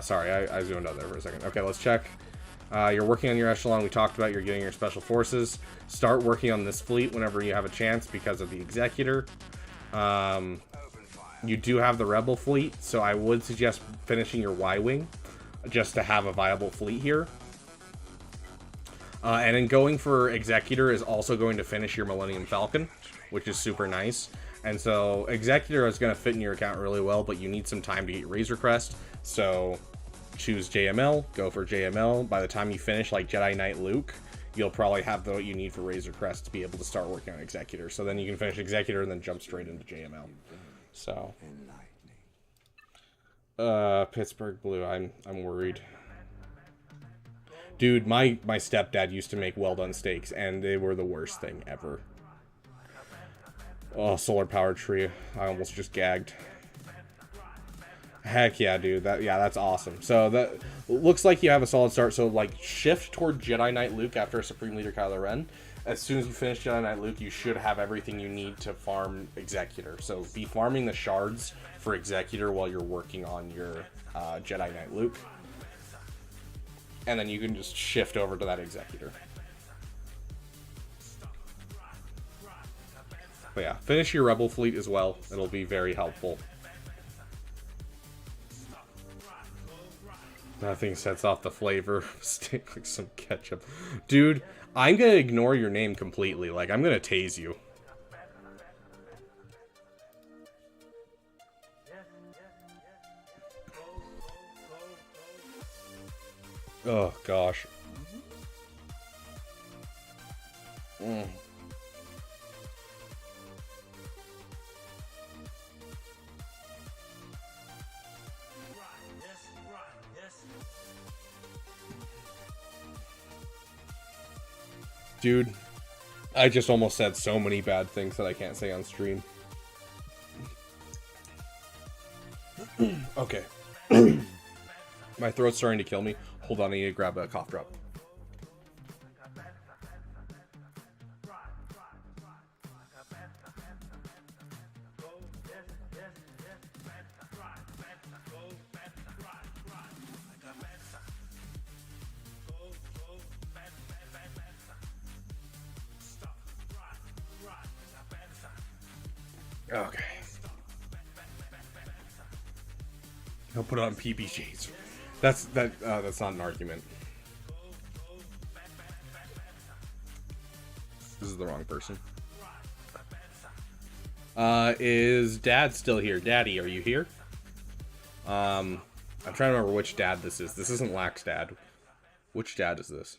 A: Sorry, I zoomed out there for a second. Okay, let's check. You're working on your echelon. We talked about you're getting your special forces. Start working on this fleet whenever you have a chance because of the Executor. You do have the Rebel fleet, so I would suggest finishing your Y-Wing just to have a viable fleet here. And then going for Executor is also going to finish your Millennium Falcon, which is super nice. And so Executor is going to fit in your account really well, but you need some time to get Razor Crest. So choose JML, go for JML. By the time you finish like Jedi Knight Luke, you'll probably have what you need for Razor Crest to be able to start working on Executor. So then you can finish Executor and then jump straight into JML. So Pittsburgh Blue. I'm worried. Dude, my stepdad used to make well done steaks, and they were the worst thing ever. Oh, solar powered tree. I almost just gagged. Heck yeah, dude. That's awesome. So that looks like you have a solid start. So like shift toward Jedi Knight Luke after Supreme Leader Kylo Ren. As soon as you finish Jedi Knight Luke, you should have everything you need to farm Executor. So be farming the shards for Executor while you're working on your Jedi Knight Luke. And then you can just shift over to that Executor. But yeah, finish your Rebel fleet as well. It'll be very helpful. Nothing sets off the flavor of steak like some ketchup. Dude, I'm gonna ignore your name completely. Like, I'm gonna tase you. Oh, gosh. Dude, I just almost said so many bad things that I can't say on stream. Okay. My throat's starting to kill me. Hold on, I need to grab a cough drop. Okay. I'll put on PBJs. That's not an argument. This is the wrong person. Is Dad still here? Daddy, are you here? I'm trying to remember which dad this is. This isn't Lax Dad. Which dad is this?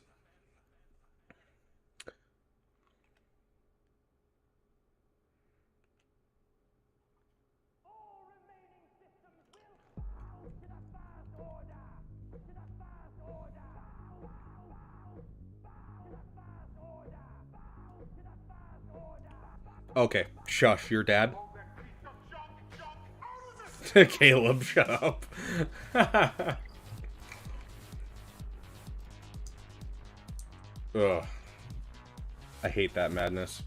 A: Okay, shush, your dad. Caleb, shut up. Ugh. I hate that madness.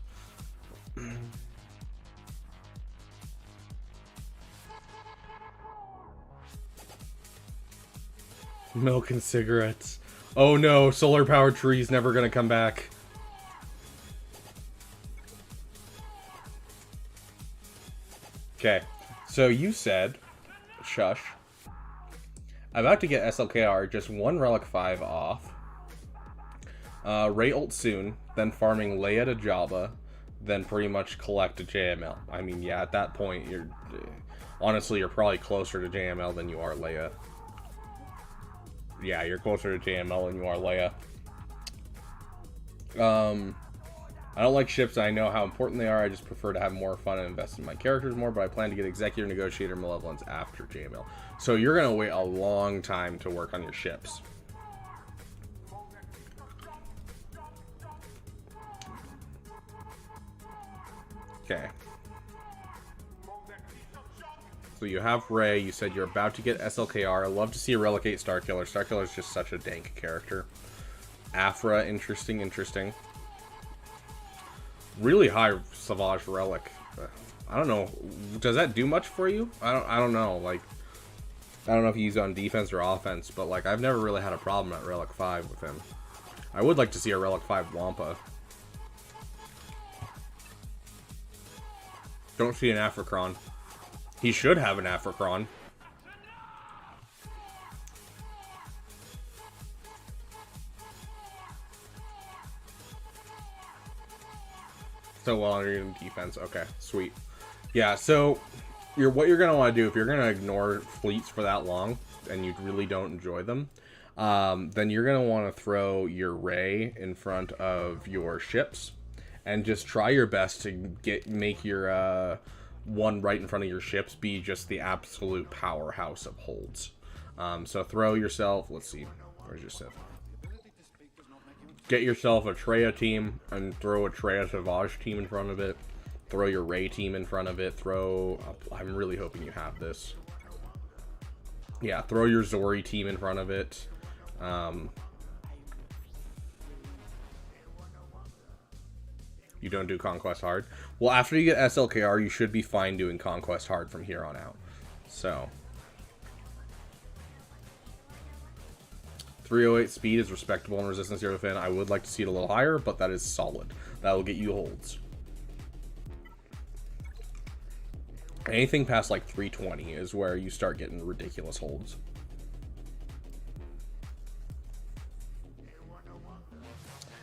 A: Milk and cigarettes. Oh no, solar powered tree's never gonna come back. Okay, so you said, shush. I'm about to get SLKR, just one Relic 5 off. Ray ult soon, then farming Leia to Jabba, then pretty much collect a JML. I mean, yeah, at that point, honestly, you're probably closer to JML than you are Leia. Yeah, you're closer to JML than you are Leia. I don't like ships. I know how important they are. I just prefer to have more fun and invest in my characters more, but I plan to get Executor, Negotiator, Malevolence after JML. So you're going to wait a long time to work on your ships. Okay. So you have Rey. You said you're about to get SLKR. I love to see a Relic 8 Starkiller. Starkiller is just such a dank character. Afra, interesting. Really high Savage Relic. I don't know. Does that do much for you? I don't know. Like, I don't know if you use it on defense or offense, but like I've never really had a problem at Relic 5 with him. I would like to see a Relic 5 Wampa. Don't see an Africron. He should have an Africron. So well under in defense. Okay, sweet. Yeah, so what you're gonna want to do if you're gonna ignore fleets for that long and you really don't enjoy them, then you're gonna want to throw your Rey in front of your ships and just try your best to make your one right in front of your ships be just the absolute powerhouse of holds. So throw yourself, let's see, where's your Sith? Get yourself a Treya team and throw a Treya Savage team in front of it. Throw your Rey team in front of it. I'm really hoping you have this. Yeah, throw your Zori team in front of it. You don't do Conquest hard. Well, after you get SLKR, you should be fine doing Conquest hard from here on out. So 308 speed is respectable and resistance 0 to Finn. I would like to see it a little higher, but that is solid. That will get you holds. Anything past like 320 is where you start getting ridiculous holds.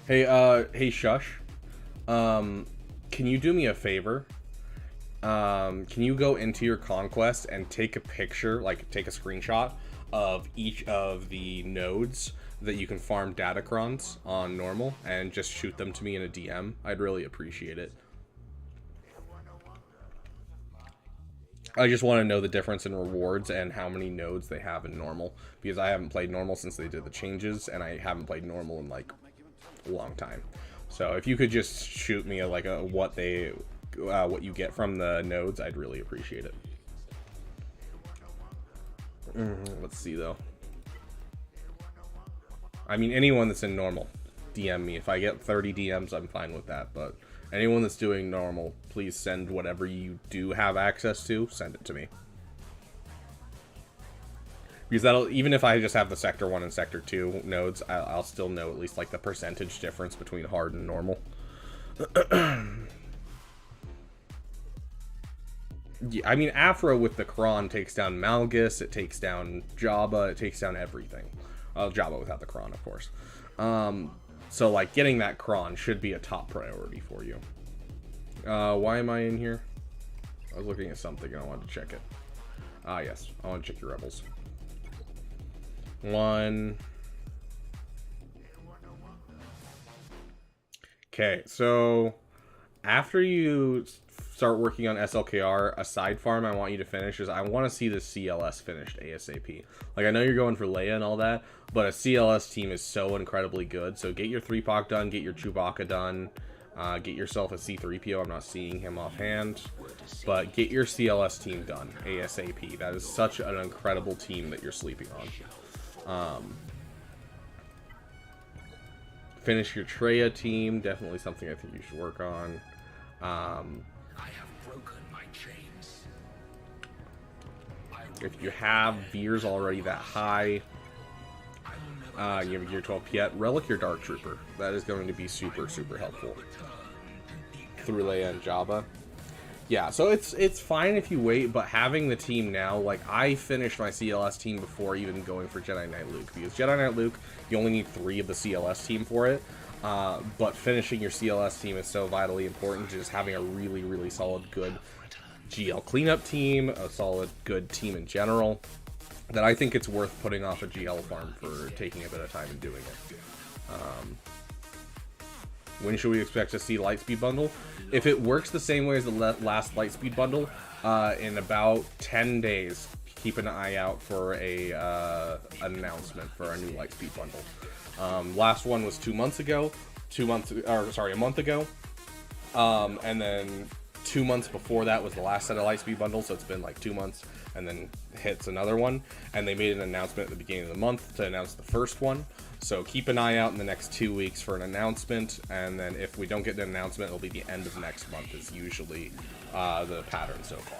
A: Hey Shush. Can you do me a favor? Can you go into your Conquest and take a picture, like take a screenshot of each of the nodes that you can farm datacrons on normal and just shoot them to me in a DM? I'd really appreciate it. I just want to know the difference in rewards and how many nodes they have in normal, because I haven't played normal since they did the changes, and I haven't played normal in like a long time. So if you could just shoot me what you get from the nodes, I'd really appreciate it. Let's see though. I mean, anyone that's in normal, DM me. If I get 30 DMs, I'm fine with that, but anyone that's doing normal, please send whatever you do have access to, send it to me. Because that'll, even if I just have the Sector 1 and Sector 2 nodes, I'll still know at least like the percentage difference between hard and normal. Yeah, I mean, Afro with the Kron takes down Malgus, it takes down Jabba, it takes down everything. Jabba without the Kron, of course. So, like, getting that Kron should be a top priority for you. Why am I in here? I was looking at something and I wanted to check it. Ah, yes. I want to check your rebels. One. Okay, so after you start working on SLKR, a side farm I want you to finish is I want to see the CLS finished ASAP. Like, I know you're going for Leia and all that, but a CLS team is so incredibly good. So get your 3POC done, get your Chewbacca done, get yourself a C-3PO. I'm not seeing him offhand, but get your CLS team done ASAP. That is such an incredible team that you're sleeping on. Finish your Treya team, definitely something I think you should work on.
C: I have broken my chains.
A: If you have Veers already that high, you have Gear 12 Piet, Relic your Dark Trooper. That is going to be super, super helpful. Through Leia and Jabba. Yeah, so it's fine if you wait, but having the team now, like, I finished my CLS team before even going for Jedi Knight Luke, because Jedi Knight Luke, you only need 3 of the CLS team for it, but finishing your CLS team is so vitally important to just having a really, really solid, good GL cleanup team, a solid, good team in general, that I think it's worth putting off a GL farm for taking a bit of time and doing it. When should we expect to see Lightspeed Bundle? If it works the same way as the last Lightspeed Bundle, in about 10 days, keep an eye out for an announcement for a new Lightspeed Bundle. Last one was 2 months ago. A month ago. And then 2 months before that was the last set of Lightspeed bundles, so it's been like 2 months, and then hits another one, and they made an announcement at the beginning of the month to announce the first one. So keep an eye out in the next 2 weeks for an announcement, and then if we don't get an announcement, it'll be the end of next month is usually the pattern so far.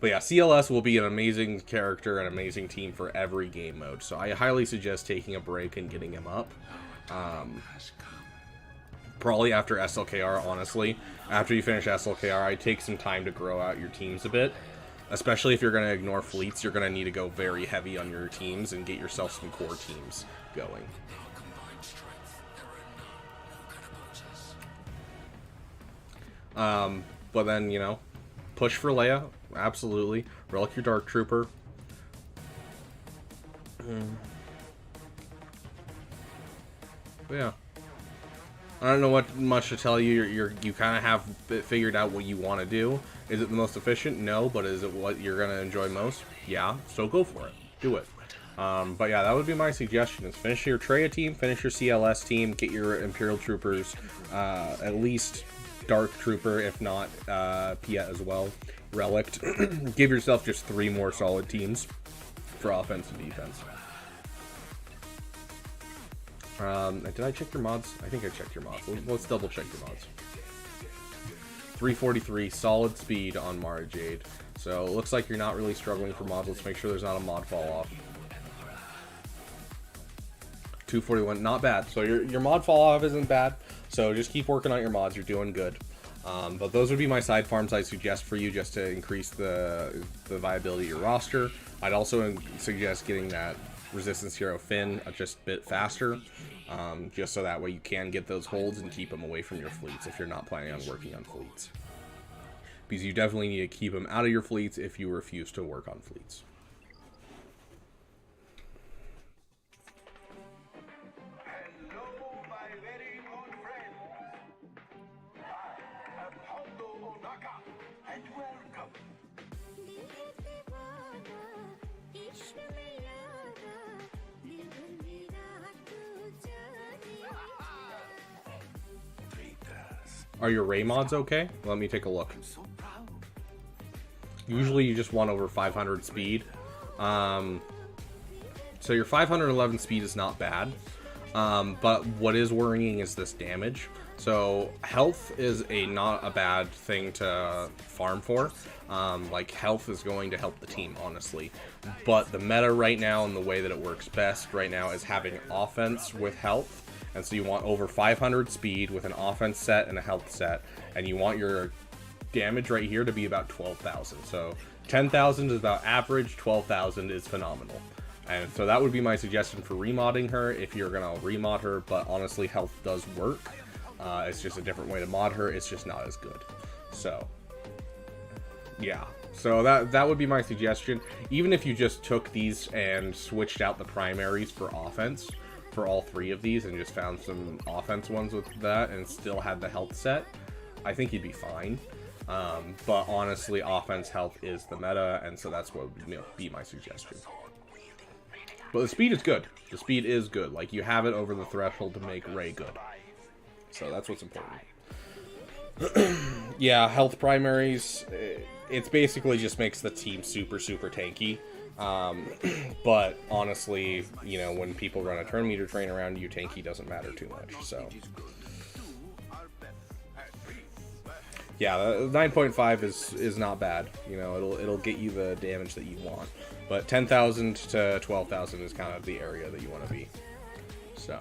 A: But yeah, CLS will be an amazing character, an amazing team for every game mode, so I highly suggest taking a break and getting him up. Probably after SLKR, honestly. After you finish SLKR, I'd take some time to grow out your teams a bit. Especially if you're going to ignore fleets, you're going to need to go very heavy on your teams and get yourself some core teams going. But then, you know, push for Leia, absolutely. Relic your Dark Trooper. But yeah. I don't know what much to tell you. You kind of have figured out what you want to do. Is it the most efficient? No, but is it what you're gonna enjoy most? Yeah. So go for it. Do it. But yeah, that would be my suggestion: is finish your Treya team, finish your CLS team, get your Imperial Troopers, at least Dark Trooper, if not Piet as well, Relict. Give yourself just 3 more solid teams for offense and defense. Did I check your mods? I think I checked your mods. Let's double check your mods. 343 solid speed on Mara Jade. So it looks like you're not really struggling for mods. Let's make sure there's not a mod fall off. 241, not bad. So your mod fall off isn't bad. So just keep working on your mods. You're doing good. But those would be my side farms I suggest for you, just to increase the viability of your roster. I'd also suggest getting that Resistance Hero Finn just a bit faster, just so that way you can get those holds and keep them away from your fleets if you're not planning on working on fleets. Because you definitely need to keep them out of your fleets if you refuse to work on fleets.
D: Hello, my very good friends. I am Hondo Onaka, and welcome.
A: Are your Ray mods okay? Let me take a look. Usually you just want over 500 speed. So your 511 speed is not bad. But what is worrying is this damage. So health is not a bad thing to farm for. Like health is going to help the team, honestly. But the meta right now and the way that it works best right now is having offense with health. And so you want over 500 speed with an offense set and a health set. And you want your damage right here to be about 12,000. So 10,000 is about average, 12,000 is phenomenal. And so that would be my suggestion for remodding her if you're going to remod her. But honestly, health does work. It's just a different way to mod her. It's just not as good. So, yeah. So that would be my suggestion. Even if you just took these and switched out the primaries for offense for all 3 of these and just found some offense ones with that and still had the health set, I think you'd be fine. But honestly, offense health is the meta, and so that's what would be my suggestion. But the speed is good. The speed is good. Like, you have it over the threshold to make Ray good. So that's what's important. Yeah, health primaries, it's basically just makes the team super, super tanky. But honestly, you know, when people run a turn meter train around you, tanky doesn't matter too much. So yeah, 9.5 is not bad. You know, it'll get you the damage that you want. But 10,000 to 12,000 is kind of the area that you want to be. So.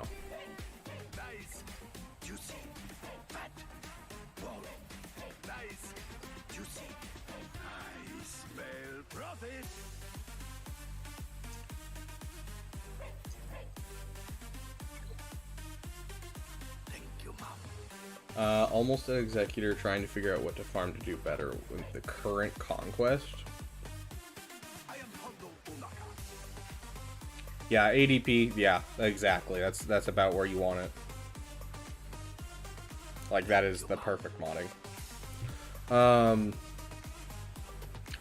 A: Almost an executor trying to figure out what to farm to do better with the current Conquest. Yeah, ADP, yeah, exactly. That's about where you want it. Like, that is the perfect modding.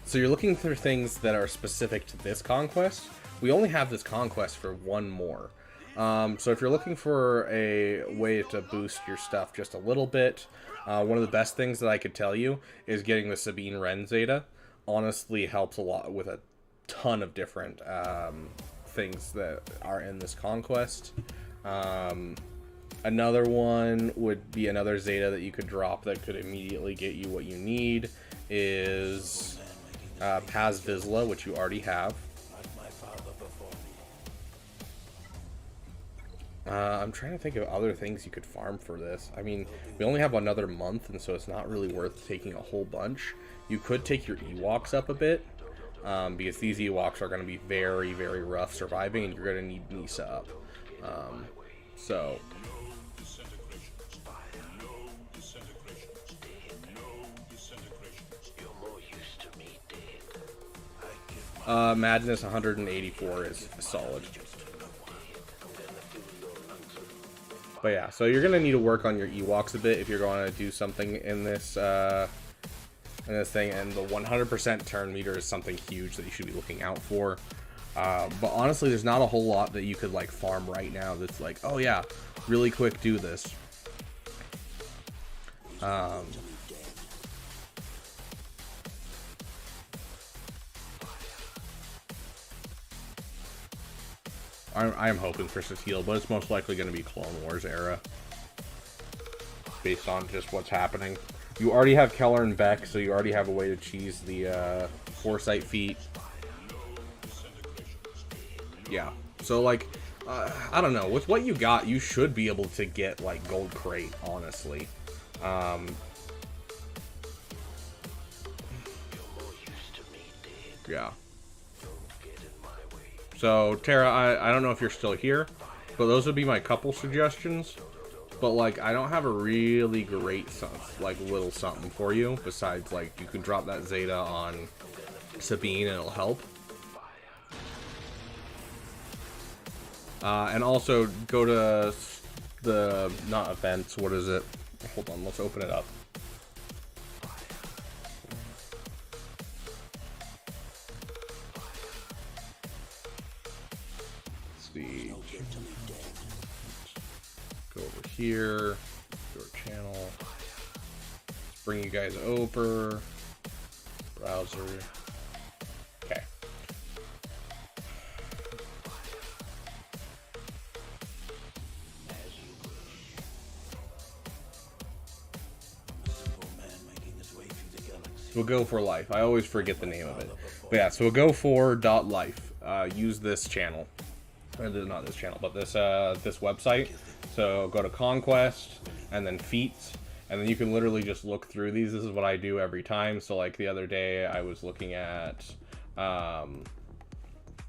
A: So you're looking for things that are specific to this Conquest. We only have this Conquest for 1 more. So if you're looking for a way to boost your stuff just a little bit, one of the best things that I could tell you is getting the Sabine Wren Zeta. Honestly helps a lot with a ton of different things that are in this Conquest. Another one would be another Zeta that you could drop that could immediately get you what you need is Paz Vizsla, which you already have. I'm trying to think of other things you could farm for this. I mean, we only have another month, and so it's not really worth taking a whole bunch. You could take your Ewoks up a bit, because these Ewoks are going to be very, very rough surviving, and you're going to need Nisa up. So... Madness 184 is solid. But yeah, so you're gonna need to work on your Ewoks a bit if you're going to do something in this thing. And the 100% turn meter is something huge that you should be looking out for. But honestly, there's not a whole lot that you could like farm right now that's like, oh yeah, really quick do this. I'm hoping for Cecile, but it's most likely going to be Clone Wars era, based on just what's happening. You already have Keller and Beck, so you already have a way to cheese the Foresight feat. Yeah, so like, I don't know, with what you got, you should be able to get like Gold Crate, honestly. Yeah. So, Tara, I don't know if you're still here, but those would be my couple suggestions. But, like, I don't have a really great, like, little something for you. Besides, like, you can drop that Zeta on Sabine and it'll help. And also, go to the, not events, what is it? Hold on, let's open it up. Go over here, your channel. Let's bring you guys over. Browser. Okay. We'll go for life. I always forget the name of it. But yeah, so we'll go for .life. Use this channel. Not this channel, but this website. So go to Conquest and then feats, and then you can literally just look through these. This is what I do every time. So like the other day I was looking at I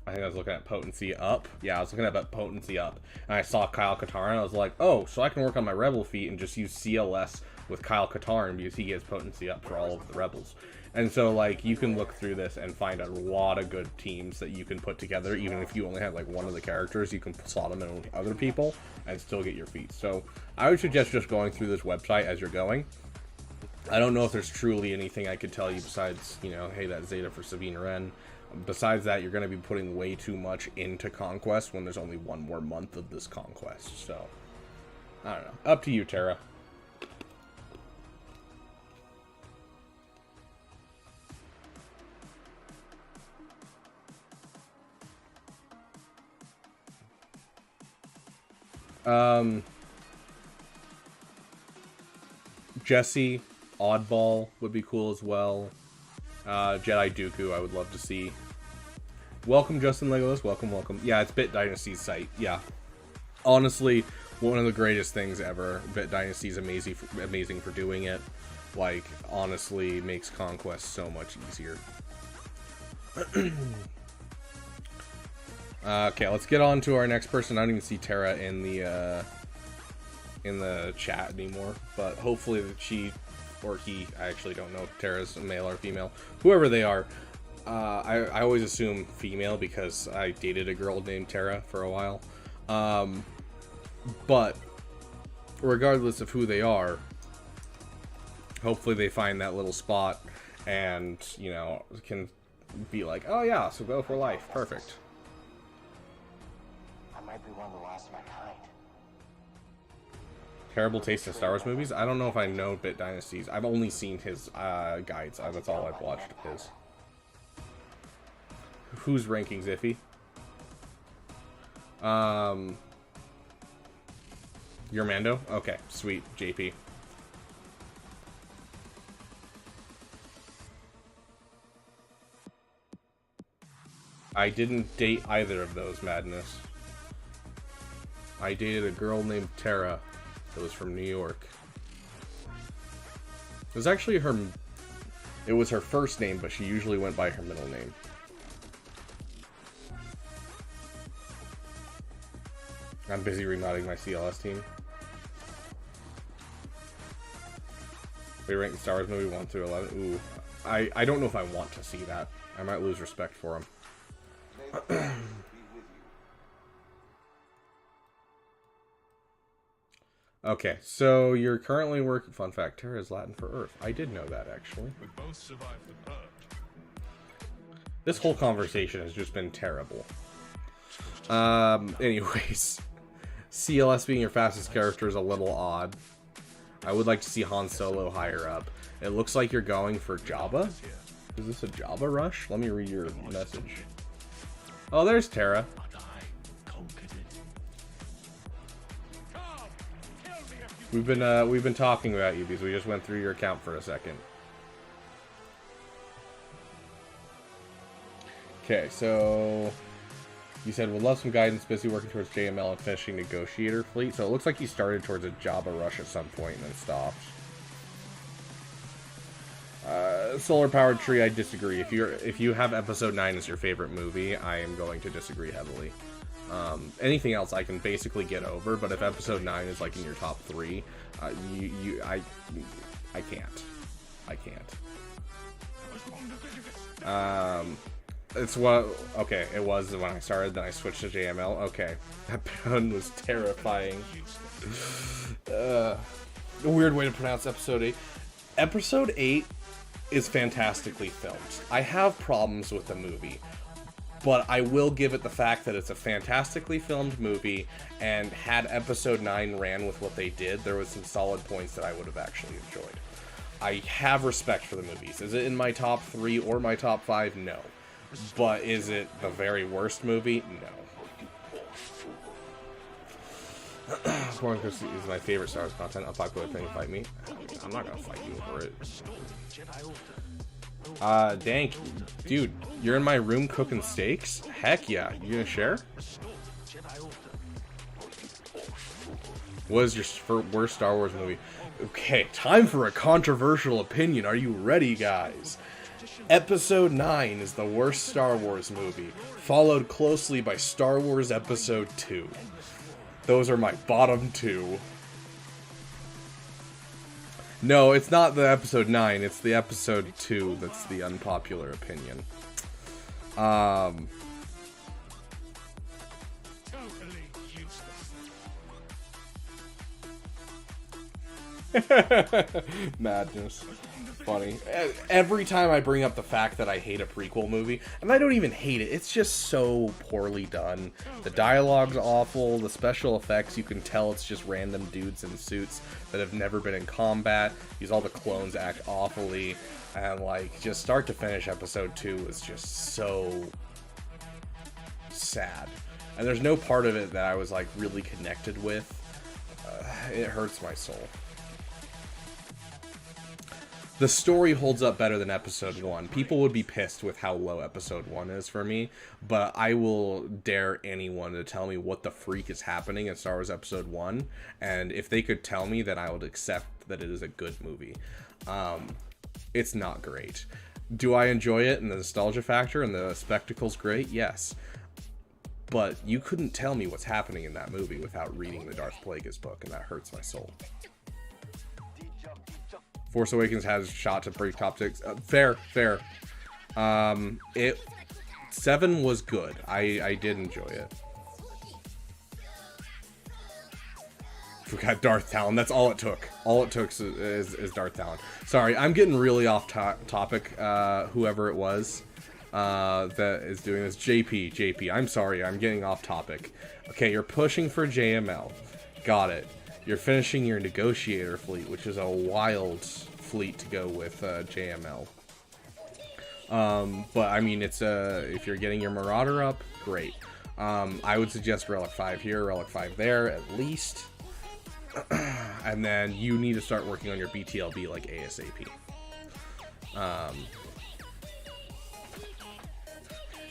A: think I was looking at potency up. Yeah, I was looking at potency up, and I saw Kyle Katarn. I was like, oh, so I can work on my rebel feat and just use CLS with Kyle Katarn because he gets potency up for all of the rebels. And so, like, you can look through this and find a lot of good teams that you can put together. Even if you only have, like, one of the characters, you can slot them in with other people and still get your feats. So, I would suggest just going through this website as you're going. I don't know if there's truly anything I could tell you besides, you know, hey, that Zeta for Sabine Wren. Besides that, you're going to be putting way too much into Conquest when there's only one more month of this Conquest. So, I don't know. Up to you, Tara. Jesse, Oddball would be cool as well. Jedi Dooku, I would love to see. Welcome, Justin Legolas. Welcome, welcome. Yeah, it's Bit Dynasty's site. Yeah. Honestly, one of the greatest things ever. Bit Dynasty is amazing for doing it. Like, honestly, makes Conquest so much easier. Okay, let's get on to our next person. I don't even see Tara in the chat anymore, but hopefully that she or he, I actually don't know if Tara's male or female, whoever they are. I always assume female because I dated a girl named Tara for a while. But regardless of who they are, hopefully they find that little spot and, you know, can be like, oh yeah, so go for life. Perfect.
D: I might be one of the last of my kind.
A: Terrible taste in Star Wars movies? I don't know if I know Bit Dynasty's. I've only seen his guides. That's all I've watched of his. Whose ranking's iffy? Your Mando? Okay, sweet. JP. I didn't date either of those, Madness. I dated a girl named Tara that was from New York. It was actually her... It was her first name, but she usually went by her middle name. I'm busy remodding my CLS team. We rank the Star Wars movie 1 through 11. Ooh. I don't know if I want to see that. I might lose respect for him. Okay, so you're currently working... Fun fact, Terra is Latin for Earth. I did know that, actually.
C: We both survived the purge.
A: This whole conversation has just been terrible. Anyways. CLS being your fastest character is a little odd. I would like to see Han Solo higher up. It looks like you're going for Jabba. Is this a Jabba rush? Let me read your message. Oh, there's Terra.
C: But I conquered it.
A: We've been talking about you because we just went through your account for a second. Okay, so you said would love some guidance, busy working towards JML and finishing Negotiator Fleet. So it looks like you started towards a Jabba rush at some point and then stopped. Solar Powered Tree, I disagree. If you have Episode 9 as your favorite movie, I am going to disagree heavily. Anything else I can basically get over, but if Episode 9 is like in your top 3, I can't. I can't. It's what... Okay, it was when I started, then I switched to JML. Okay. That pun was terrifying. A weird way to pronounce Episode 8. Episode 8 is fantastically filmed. I have problems with the movie, but I will give it the fact that it's a fantastically filmed movie, and had Episode 9 ran with what they did, there was some solid points that I would have actually enjoyed. I have respect for the movies. Is it in my top 3 or my top 5? No. But is it the very worst movie? No. Conquest is my favorite Star Wars content. Unpopular opinion, fight me. I'm not gonna fight you over it. Dank, dude, you're in my room cooking steaks? Heck yeah. You gonna share? What is your worst Star Wars movie? Okay, time for a controversial opinion. Are you ready, guys? Episode 9 is the worst Star Wars movie, followed closely by Star Wars Episode 2. Those are my bottom 2. No, it's not the Episode 9, it's the Episode 2 that's the unpopular opinion.
C: Totally useless.
A: Madness. Funny. Every time I bring up the fact that I hate a prequel movie, and I don't even hate it, it's just so poorly done. The dialogue's awful, the special effects, you can tell it's just random dudes in suits that have never been in combat. All the clones act awfully, and like, just start to finish, Episode 2 is just so sad. And there's no part of it that I was like really connected with. It hurts my soul. The story holds up better than Episode 1. People would be pissed with how low Episode 1 is for me, but I will dare anyone to tell me what the freak is happening in Star Wars Episode 1, and if they could tell me, then I would accept that it is a good movie. It's not great. Do I enjoy it and the nostalgia factor and the spectacle's great? Yes. But you couldn't tell me what's happening in that movie without reading the Darth Plagueis book, and that hurts my soul. Force Awakens has shot to break top 6. Fair. 7 was good. I did enjoy it. Forgot Darth Talon. That's all it took. All it took is Darth Talon. Sorry, I'm getting really off topic. Whoever it was that is doing this. JP. I'm sorry. I'm getting off topic. Okay, you're pushing for JML. Got it. You're finishing your Negotiator Fleet, which is a wild fleet to go with JML. But I mean, it's if you're getting your Marauder up, great. I would suggest Relic 5 here, Relic 5 there, at least. And then you need to start working on your BTLB like ASAP.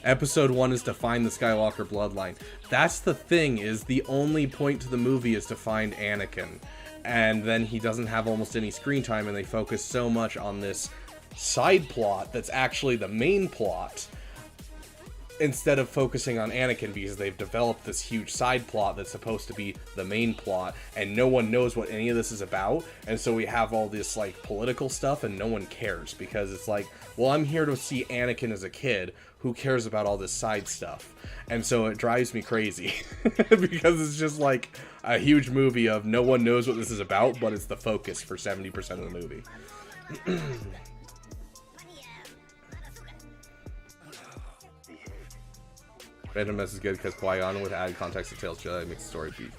A: Episode 1 is to find the Skywalker bloodline. That's the thing, is the only point to the movie is to find Anakin. And then he doesn't have almost any screen time, and they focus so much on this side plot that's actually the main plot. instead of focusing on Anakin, because they've developed this huge side plot that's supposed to be the main plot, and no one knows what any of this is about, and so we have all this like political stuff and no one cares, because it's like, well, I'm here to see Anakin as a kid, who cares about all this side stuff? And so it drives me crazy because it's just like a huge movie of no one knows what this is about, but it's the focus for 70% of the movie. Randomness is good because Qui-Gon with added context to Tales Jedi makes the story beat.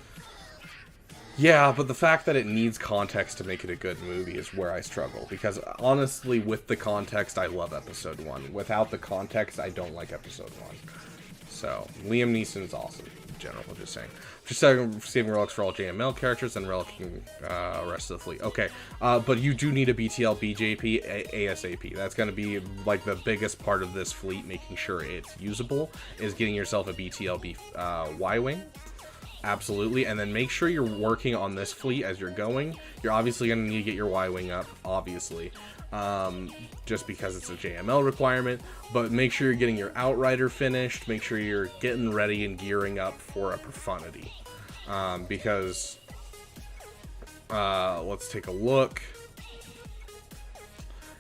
A: Yeah, but the fact that it needs context to make it a good movie is where I struggle. Because honestly, with the context, I love Episode 1. Without the context, I don't like Episode 1. So, Liam Neeson is awesome, in general, just saying. Just saving relics for all JML characters and relicking rest of the fleet. Okay, but you do need a BTL BJP ASAP. That's going to be like the biggest part of this fleet, making sure it's usable, is getting yourself a BTL Y-Wing. Absolutely, and then make sure you're working on this fleet as you're going. You're obviously going to need to get your Y-Wing up, obviously, just because it's a JML requirement, but make sure you're getting your Outrider finished, make sure you're getting ready and gearing up for a Profundity, because, let's take a look.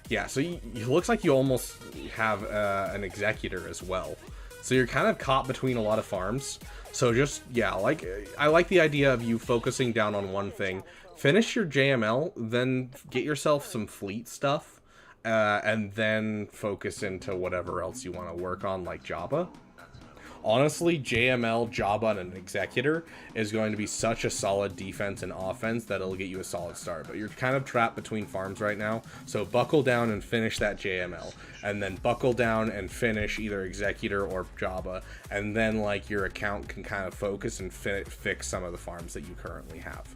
A: Yeah, so it looks like you almost have an Executor as well, so you're kind of caught between a lot of farms. So just, yeah, like, I like the idea of you focusing down on one thing. Finish your JML, then get yourself some fleet stuff, and then focus into whatever else you want to work on, like Jabba. Honestly, JML, Jabba, and an Executor is going to be such a solid defense and offense that it'll get you a solid start. But you're kind of trapped between farms right now, so buckle down and finish that JML. And then buckle down and finish either Executor or Jabba, and then like your account can kind of focus and fix some of the farms that you currently have.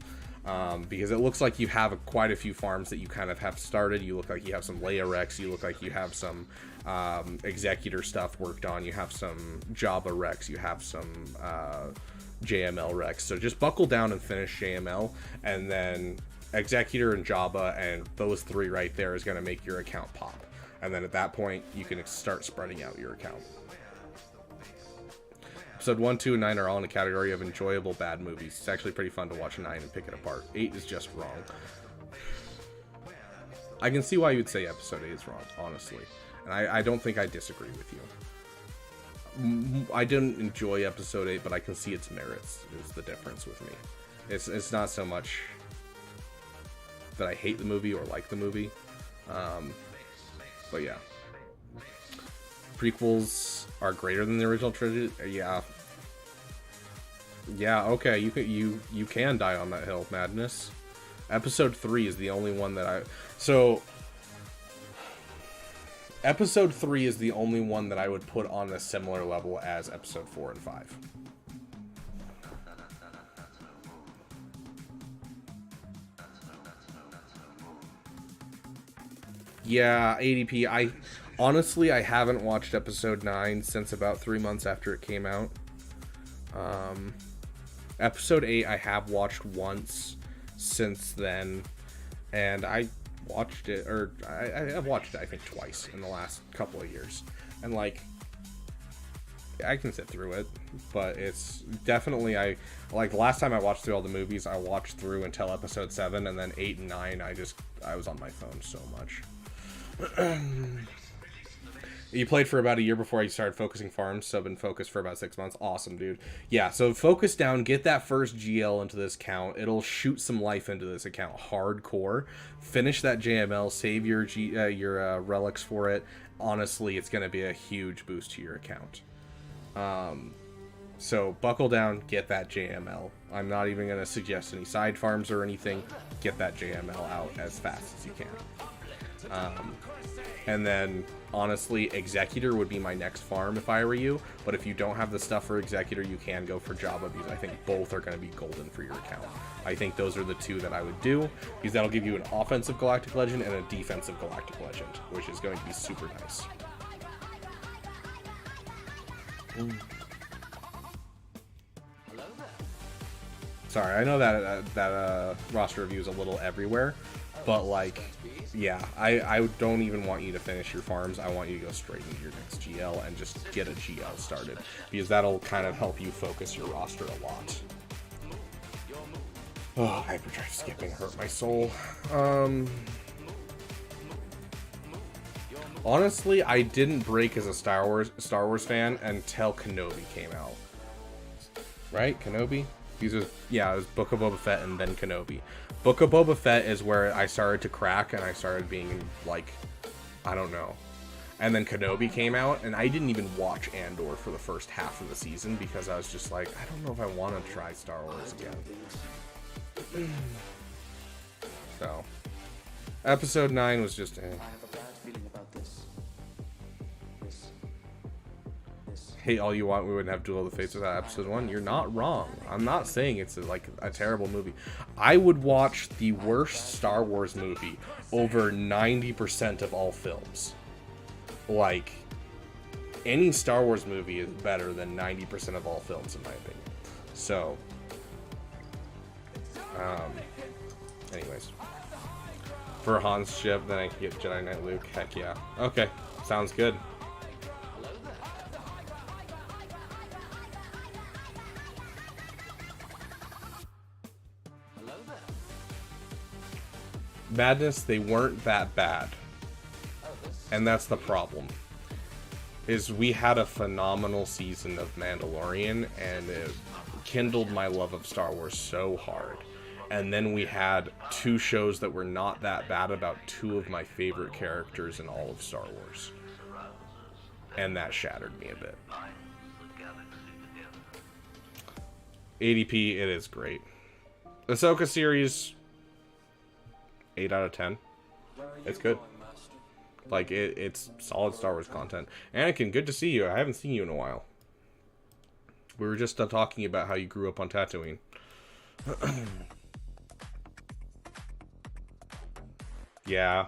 A: Because it looks like you have quite a few farms that you kind of have started. You look like you have some Leia Rex, you look like you have some Executor stuff worked on, you have some Jabba Rex, you have some JML Rex. So just buckle down and finish JML, and then Executor and Jabba, and those three right there is going to make your account pop. And then at that point, you can start spreading out your account. Episode 1, 2, and 9 are all in a category of enjoyable bad movies. It's actually pretty fun to watch 9 and pick it apart. 8 is just wrong. I can see why you'd say Episode 8 is wrong, honestly. And I don't think I disagree with you. I didn't enjoy Episode 8, but I can see its merits, is the difference with me. It's not so much that I hate the movie or like the movie. But yeah. Prequels are greater than the original trilogy. Yeah. Yeah, okay, you can die on that hill, Madness. Episode 3 is the only one that Episode 3 is the only one that I would put on a similar level as Episode 4 and 5. Yeah, ADP, I haven't watched Episode 9 since about 3 months after it came out. Episode 8 I have watched once since then, and I watched it, or I've watched it I think twice in the last couple of years, and like, I can sit through it, but it's definitely, like last time I watched through all the movies, I watched through until Episode 7, and then 8 and 9 I was on my phone so much. You played for about a year before you started focusing farms, so I've been focused for about 6 months. Awesome, dude. Yeah, so focus down, get that first GL into this account. It'll shoot some life into this account hardcore. Finish that JML, save your relics for it. Honestly, it's going to be a huge boost to your account. So buckle down, get that JML. I'm not even going to suggest any side farms or anything. Get that JML out as fast as you can. And then, honestly, Executor would be my next farm if I were you. But if you don't have the stuff for Executor, you can go for Jabba, because I think both are going to be golden for your account. I think those are the two that I would do, because that'll give you an offensive Galactic Legend and a defensive Galactic Legend, which is going to be super nice. Sorry, I know that roster review is a little everywhere, but like, yeah, I don't even want you to finish your farms. I want you to go straight into your next GL and just get a GL started, because that'll kind of help you focus your roster a lot. Oh, hyperdrive skipping hurt my soul. Honestly, I didn't break as a Star Wars fan until Kenobi came out. Right? Kenobi? It was Book of Boba Fett and then Kenobi. Book of Boba Fett is where I started to crack and I started being like, I don't know. And then Kenobi came out, and I didn't even watch Andor for the first half of the season because I was just like, I don't know if I want to try Star Wars again. So, episode 9 was just,
G: I have a bad feeling about this.
A: Hey, all you want, we wouldn't have Duel of the Fates without episode 1. You're not wrong. I'm not saying it's like a terrible movie. I would watch the worst Star Wars movie over 90% of all films. Like, any Star Wars movie is better than 90% of all films, in my opinion. So, anyways. For Han's ship, then I can get Jedi Knight Luke. Heck yeah. Okay, sounds good. Madness, they weren't that bad. And that's the problem. Is we had a phenomenal season of Mandalorian, and it kindled my love of Star Wars so hard. And then we had 2 shows that were not that bad about 2 of my favorite characters in all of Star Wars. And that shattered me a bit. ADP, it is great. Ahsoka series, 8 out of 10. It's good. Like, it's solid Star Wars content. Anakin, good to see you. I haven't seen you in a while. We were just talking about how you grew up on Tatooine. Yeah.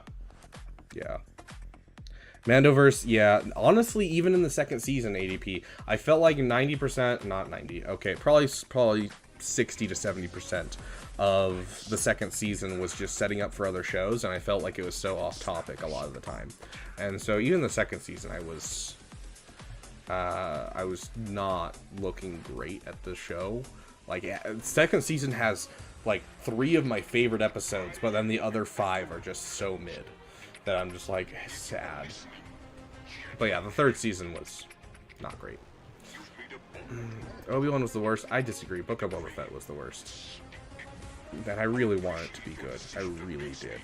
A: Mandoverse, yeah. Honestly, even in the second season, ADP, I felt like 90%, not 90, okay, probably 60 to 70% of the second season was just setting up for other shows, and I felt like it was so off topic a lot of the time. And so even the second season, I was not looking great at the show. Like, second season has like 3 of my favorite episodes, but then the other 5 are just so mid that I'm just like sad. But yeah, the third season was not great. Obi-Wan was the worst. I disagree. Book of Boba Fett was the worst. And I really want it to be good. I really did.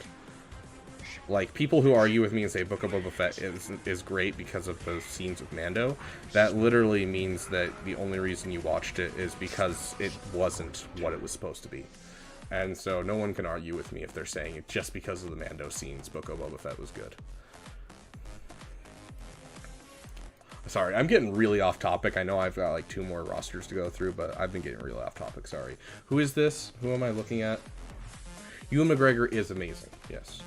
A: Like, people who argue with me and say Book of Boba Fett is great because of those scenes with Mando, that literally means that the only reason you watched it is because it wasn't what it was supposed to be. And so no one can argue with me if they're saying it just because of the Mando scenes, Book of Boba Fett was good. Sorry, I'm getting really off topic. I know I've got like 2 more rosters to go through, but I've been getting really off topic. Sorry. Who is this? Who am I looking at? Ewan McGregor is amazing. Yes.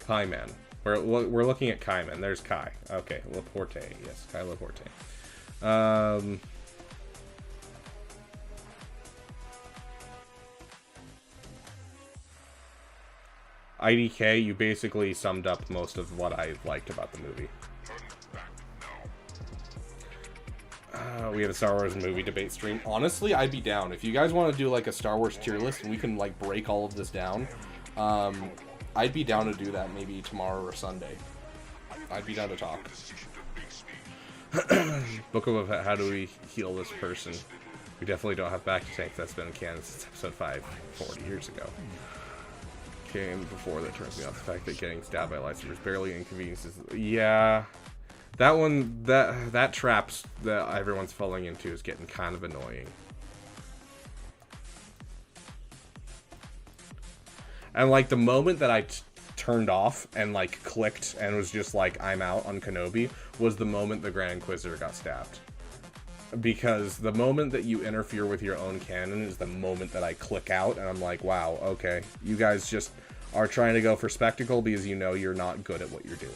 A: Kaiman. We're looking at Kaiman. There's Kai. Okay, Laporte. Yes, Kai Laporte. IDK, you basically summed up most of what I liked about the movie. We have a Star Wars movie debate stream. Honestly, I'd be down. If you guys want to do like a Star Wars tier list and we can like break all of this down, I'd be down to do that maybe tomorrow or Sunday. I'd be down to talk. Book of how do we heal this person? We definitely don't have back to tank. That's been in canon since episode 5, 40 years ago. Came before that turns me off. The fact that getting stabbed by lightsabers barely inconveniences. Yeah, that one, that traps that everyone's falling into is getting kind of annoying. And like the moment that I turned off and like clicked and was just like, I'm out on Kenobi, was the moment the Grand Inquisitor got stabbed. Because the moment that you interfere with your own canon is the moment that I click out and I'm like, wow, okay, you guys just are trying to go for spectacle because you know you're not good at what you're doing.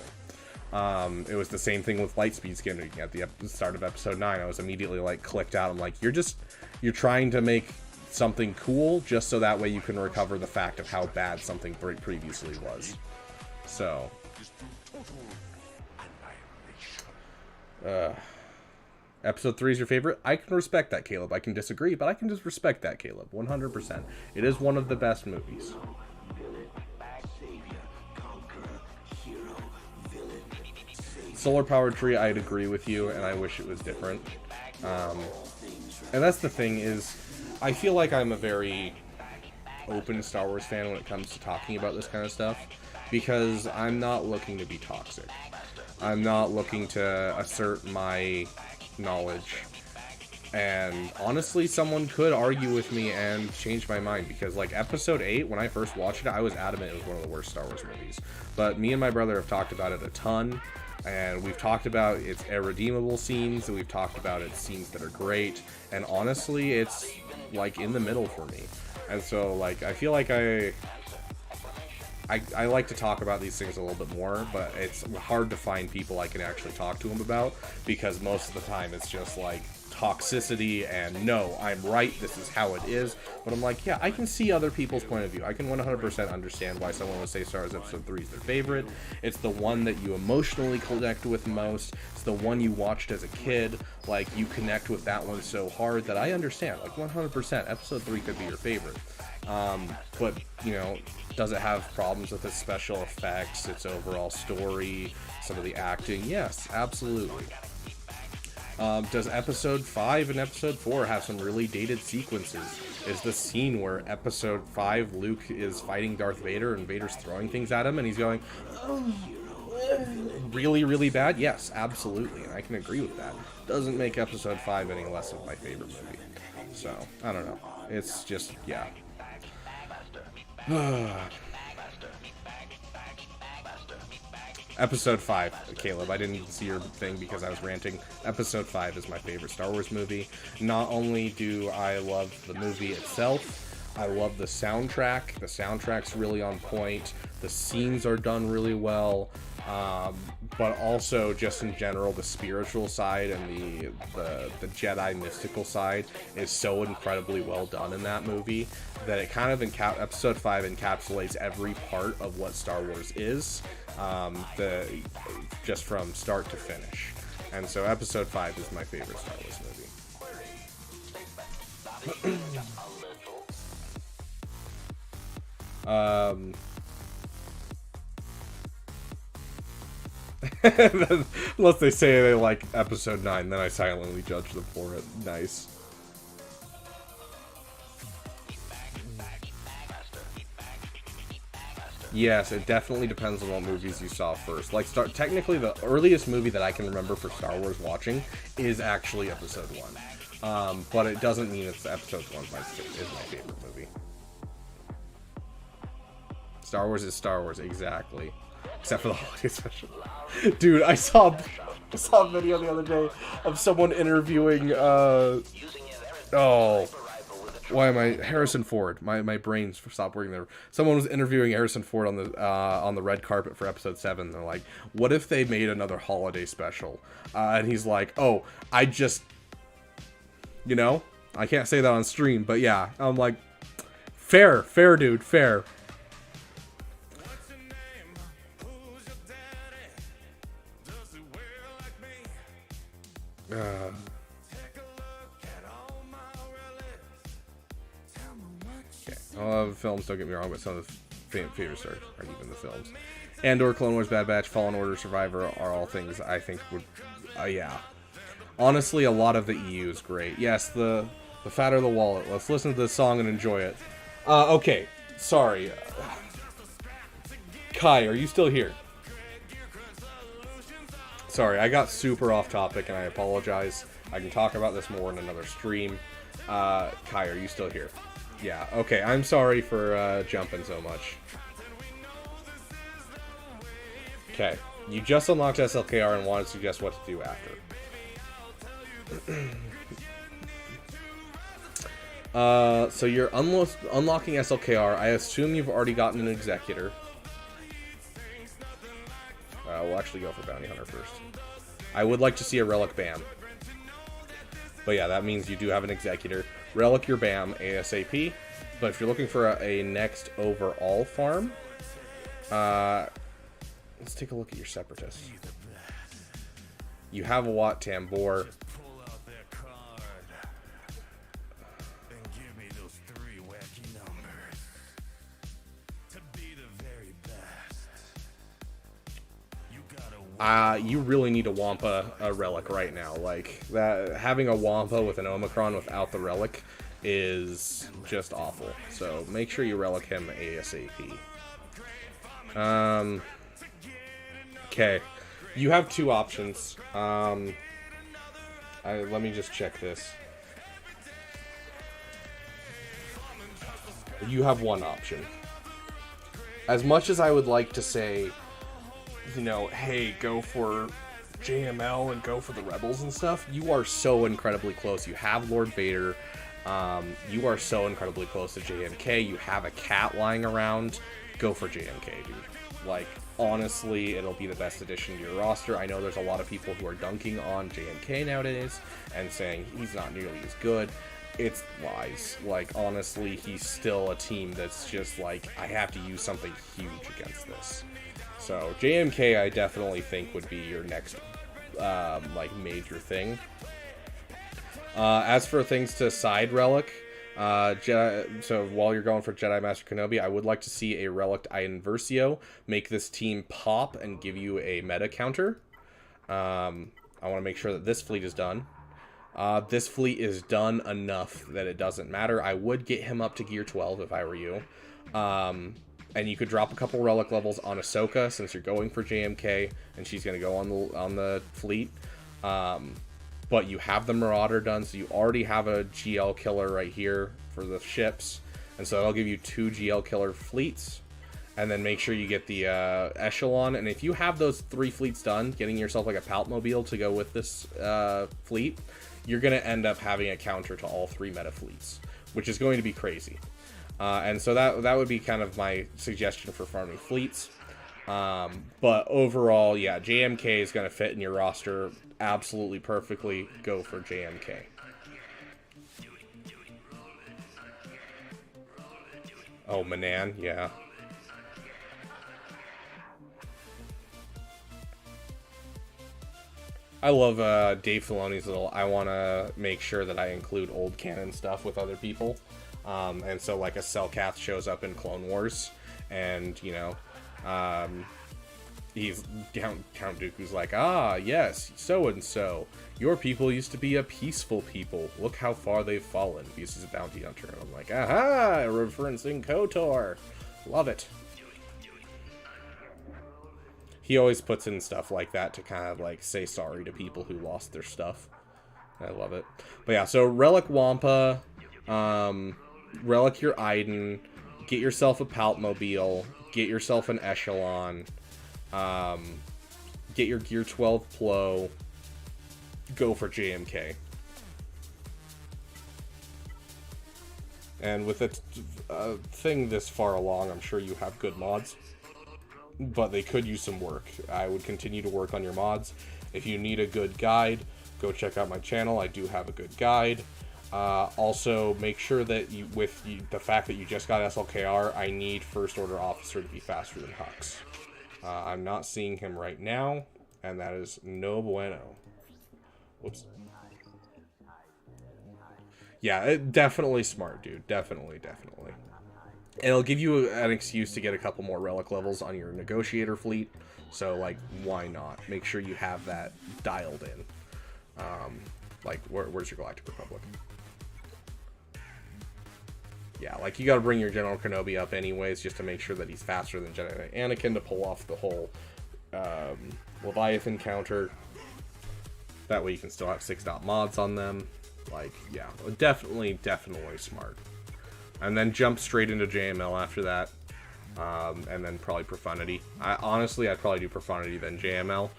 A: It was the same thing with Lightspeed skimming at the start of episode 9. I was immediately like clicked out. I'm like, you're trying to make something cool just so that way you can recover the fact of how bad something previously was. So, episode 3 is your favorite? I can respect that, Caleb. I can disagree, but I can just respect that, Caleb. 100%. It is one of the best movies. Solar Power Tree, I'd agree with you, and I wish it was different. And that's the thing is, I feel like I'm a very open Star Wars fan when it comes to talking about this kind of stuff, because I'm not looking to be toxic. I'm not looking to assert my knowledge. And honestly, someone could argue with me and change my mind, because like episode 8, when I first watched it, I was adamant it was one of the worst Star Wars movies. But me and my brother have talked about it a ton. And we've talked about its irredeemable scenes, and we've talked about its scenes that are great, and honestly, it's, like, in the middle for me. And so, like, I feel like I like to talk about these things a little bit more, but it's hard to find people I can actually talk to them about, because most of the time it's just, like, toxicity and, no, I'm right, this is how it is. But I'm like, yeah, I can see other people's point of view. I can 100% understand why someone would say Star Wars Episode 3 is their favorite. It's the one that you emotionally connect with most. It's the one you watched as a kid. Like, you connect with that one so hard that I understand. Like, 100%, Episode 3 could be your favorite. But, you know, does it have problems with its special effects, its overall story, some of the acting? Yes, absolutely. Does episode 5 and episode 4 have some really dated sequences? Is the scene where episode 5 Luke is fighting Darth Vader and Vader's throwing things at him and he's going, oh, really, really bad? Yes, absolutely, and I can agree with that. Doesn't make episode 5 any less of my favorite movie. So, I don't know. It's just, yeah. Episode 5, Caleb. I didn't even see your thing because I was ranting. Episode 5 is my favorite Star Wars movie. Not only do I love the movie itself, I love the soundtrack. The soundtrack's really on point. The scenes are done really well. But also, just in general, the spiritual side and the Jedi mystical side is so incredibly well done in that movie that it kind of episode 5 encapsulates every part of what Star Wars is, just from start to finish. And so episode 5 is my favorite Star Wars movie. Unless they say they like episode 9, then I silently judge them for it. Nice. Yes, it definitely depends on what movies you saw first. Like, technically, the earliest movie that I can remember for Star Wars watching is actually episode 1. But it doesn't mean it's episode 1 is my favorite movie. Star Wars is Star Wars, exactly. Except for the holiday special. Dude, I saw a video the other day of someone interviewing, Harrison Ford. My brain's stopped working there. Someone was interviewing Harrison Ford on the red carpet for episode 7. They're like, what if they made another holiday special? And he's like, oh, I just, you know, I can't say that on stream, but yeah. I'm like, fair, dude, fair. I love films, don't get me wrong, but some of the favorites are even the films. Andor, Clone Wars, Bad Batch, Fallen Order, Survivor are all things I think would, yeah. Honestly, a lot of the EU is great. Yes, the fatter the wallet. Let's listen to this song and enjoy it. Okay, sorry. Kai, are you still here? Sorry, I got super off topic and I apologize. I can talk about this more in another stream. Kai, are you still here? Yeah, okay, I'm sorry for jumping so much. Okay, you just unlocked SLKR and want to suggest what to do after. So you're unlocking SLKR. I assume you've already gotten an Executor. We'll actually go for Bounty Hunter first. I would like to see a Relic BAM. But yeah, that means you do have an Executor. Relic your BAM ASAP. But if you're looking for a next overall farm, let's take a look at your Separatists. You have a Wat Tambor.
C: Pull out that card and give me those 3 wacky numbers to be the very best. You gotta
A: You really need to Wampa a Relic right now. Like, that, having a Wampa with an Omicron without the Relic is just awful. So make sure you Relic him ASAP. Okay. You have 2 options. Let me just check this. You have 1 option. As much as I would like to say, you know, hey, go for JML and go for the Rebels and stuff, you are so incredibly close. You have Lord Vader. You are so incredibly close to JMK. You have a cat lying around. Go for JMK, dude. Like, honestly, it'll be the best addition to your roster. I know there's a lot of people who are dunking on JMK nowadays and saying he's not nearly as good. It's lies. Like, honestly, he's still a team that's just like, I have to use something huge against this. So, JMK, I definitely think would be your next, like, major thing. As for things to side Relic, so while you're going for Jedi Master Kenobi, I would like to see a Relic Iden Versio make this team pop and give you a meta counter. I want to make sure that this fleet is done. This fleet is done enough that it doesn't matter. I would get him up to Gear 12 if I were you. And you could drop a couple Relic levels on Ahsoka since you're going for JMK and she's going to go on the fleet. But you have the Marauder done, so you already have a GL killer right here for the ships. And so that'll give you 2 GL killer fleets. And then make sure you get the Echelon. And if you have those 3 fleets done, getting yourself like a Palpmobile to go with this fleet, you're going to end up having a counter to all 3 meta fleets, which is going to be crazy. And so that would be kind of my suggestion for farming fleets. But overall, yeah, JMK is going to fit in your roster absolutely perfectly. Go for JMK. Oh, Manan, yeah. I love Dave Filoni's little, I want to make sure that I include old canon stuff with other people. And so, like, a Selkath shows up in Clone Wars, and, you know, he's Count Dooku's like, ah, yes, so-and-so. Your people used to be a peaceful people. Look how far they've fallen. Because he's a bounty hunter. And I'm like, aha, referencing KOTOR. Love it. He always puts in stuff like that to kind of, like, say sorry to people who lost their stuff. I love it. But yeah, so Relic Wampa, Relic your Iden, get yourself a Palpmobile, get yourself an Echelon, get your Gear 12 Plo, go for JMK. And with a thing this far along, I'm sure you have good mods, but they could use some work. I would continue to work on your mods. If you need a good guide, go check out my channel. I do have a good guide. Also, make sure that the fact that you just got SLKR, I need First Order Officer to be faster than Hux. I'm not seeing him right now, and that is no bueno. Whoops. Yeah, definitely smart, dude. Definitely. And it'll give you an excuse to get a couple more Relic levels on your Negotiator fleet. So, like, why not? Make sure you have that dialed in. Like, where's your Galactic Republic? Yeah, like, you gotta bring your General Kenobi up anyways, just to make sure that he's faster than Jedi Anakin to pull off the whole Leviathan counter. That way you can still have 6-dot mods on them. Like, yeah, definitely smart. And then jump straight into JML after that. And then probably Profundity. Honestly, I'd probably do Profundity then JML.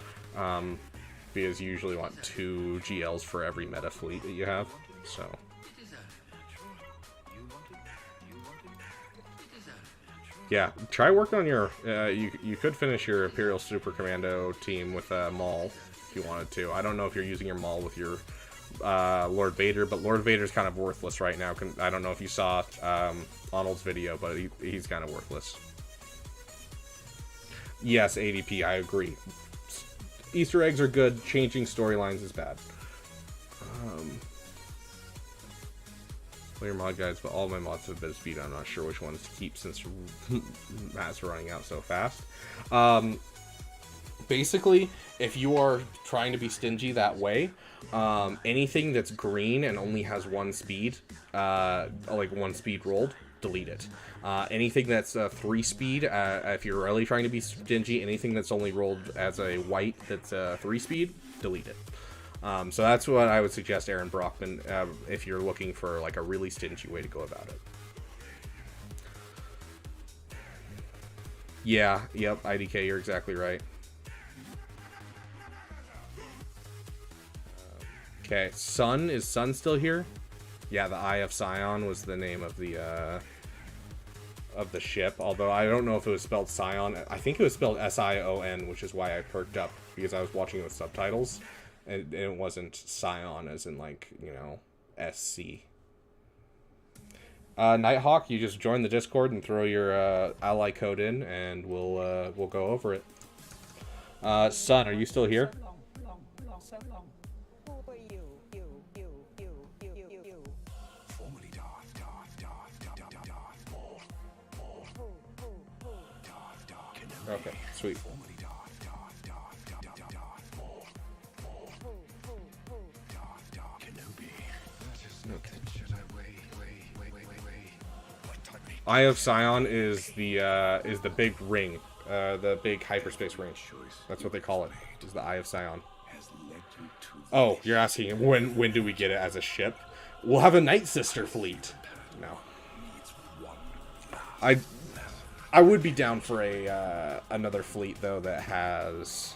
A: Because you usually want 2 GLs for every meta fleet that you have. So. Yeah, try working on your. You could finish your Imperial Super Commando team with Maul if you wanted to. I don't know if you're using your Maul with your Lord Vader, but Lord Vader's kind of worthless right now. I don't know if you saw Arnold's video, but he's kind of worthless. Yes, ADP, I agree. Easter eggs are good. Changing storylines is bad. Your mod guides, but all my mods have been speed. I'm not sure which ones to keep since Matt's running out so fast. Basically, if you are trying to be stingy that way, anything that's green and only has one speed, like one speed rolled, delete it. Anything that's 3 speed, if you're really trying to be stingy, anything that's only rolled as a white that's 3 speed, delete it. So that's what I would suggest, Aaron Brockman, if you're looking for like a really stingy way to go about it. Yeah, yep, IDK, you're exactly right. Okay, Sun, is Sun still here? Yeah, the Eye of Sion was the name of the ship, although I don't know if it was spelled Sion. I think it was spelled S-I-O-N, which is why I perked up, because I was watching it with subtitles. And it wasn't Scion, as in, like, you know, SC. Nighthawk, you just join the Discord and throw your ally code in, and we'll go over it. Sun, are you still here? Okay, sweet. Eye of Sion is the big ring, the big hyperspace ring. That's what they call it. Is the Eye of Sion. Oh, you're asking when do we get it as a ship? We'll have a Night Sister fleet. No. I would be down for a another fleet though that has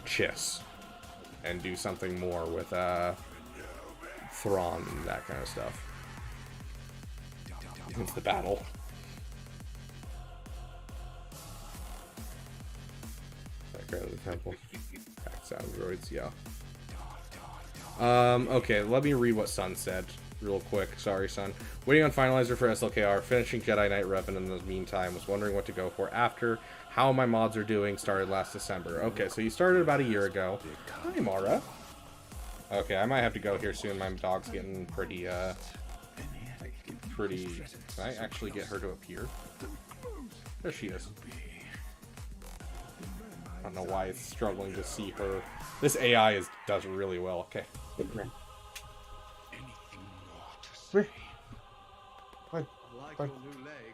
A: Chiss, and do something more with Thrawn and that kind of stuff. It's the battle. Background of the temple. Back sound droids, yeah. Okay, let me read what Sun said real quick. Sorry, Sun. Waiting on finalizer for SLKR. Finishing Jedi Knight Revan in the meantime. Was wondering what to go for after. How my mods are doing. Started last December. Okay, so you started about a year ago. Hi, Mara. Okay, I might have to go here soon. My dog's getting pretty, Can I actually get her to appear? There she is. I don't know why it's struggling to see her. This AI does really well. Okay. Come here. Come here. Climb.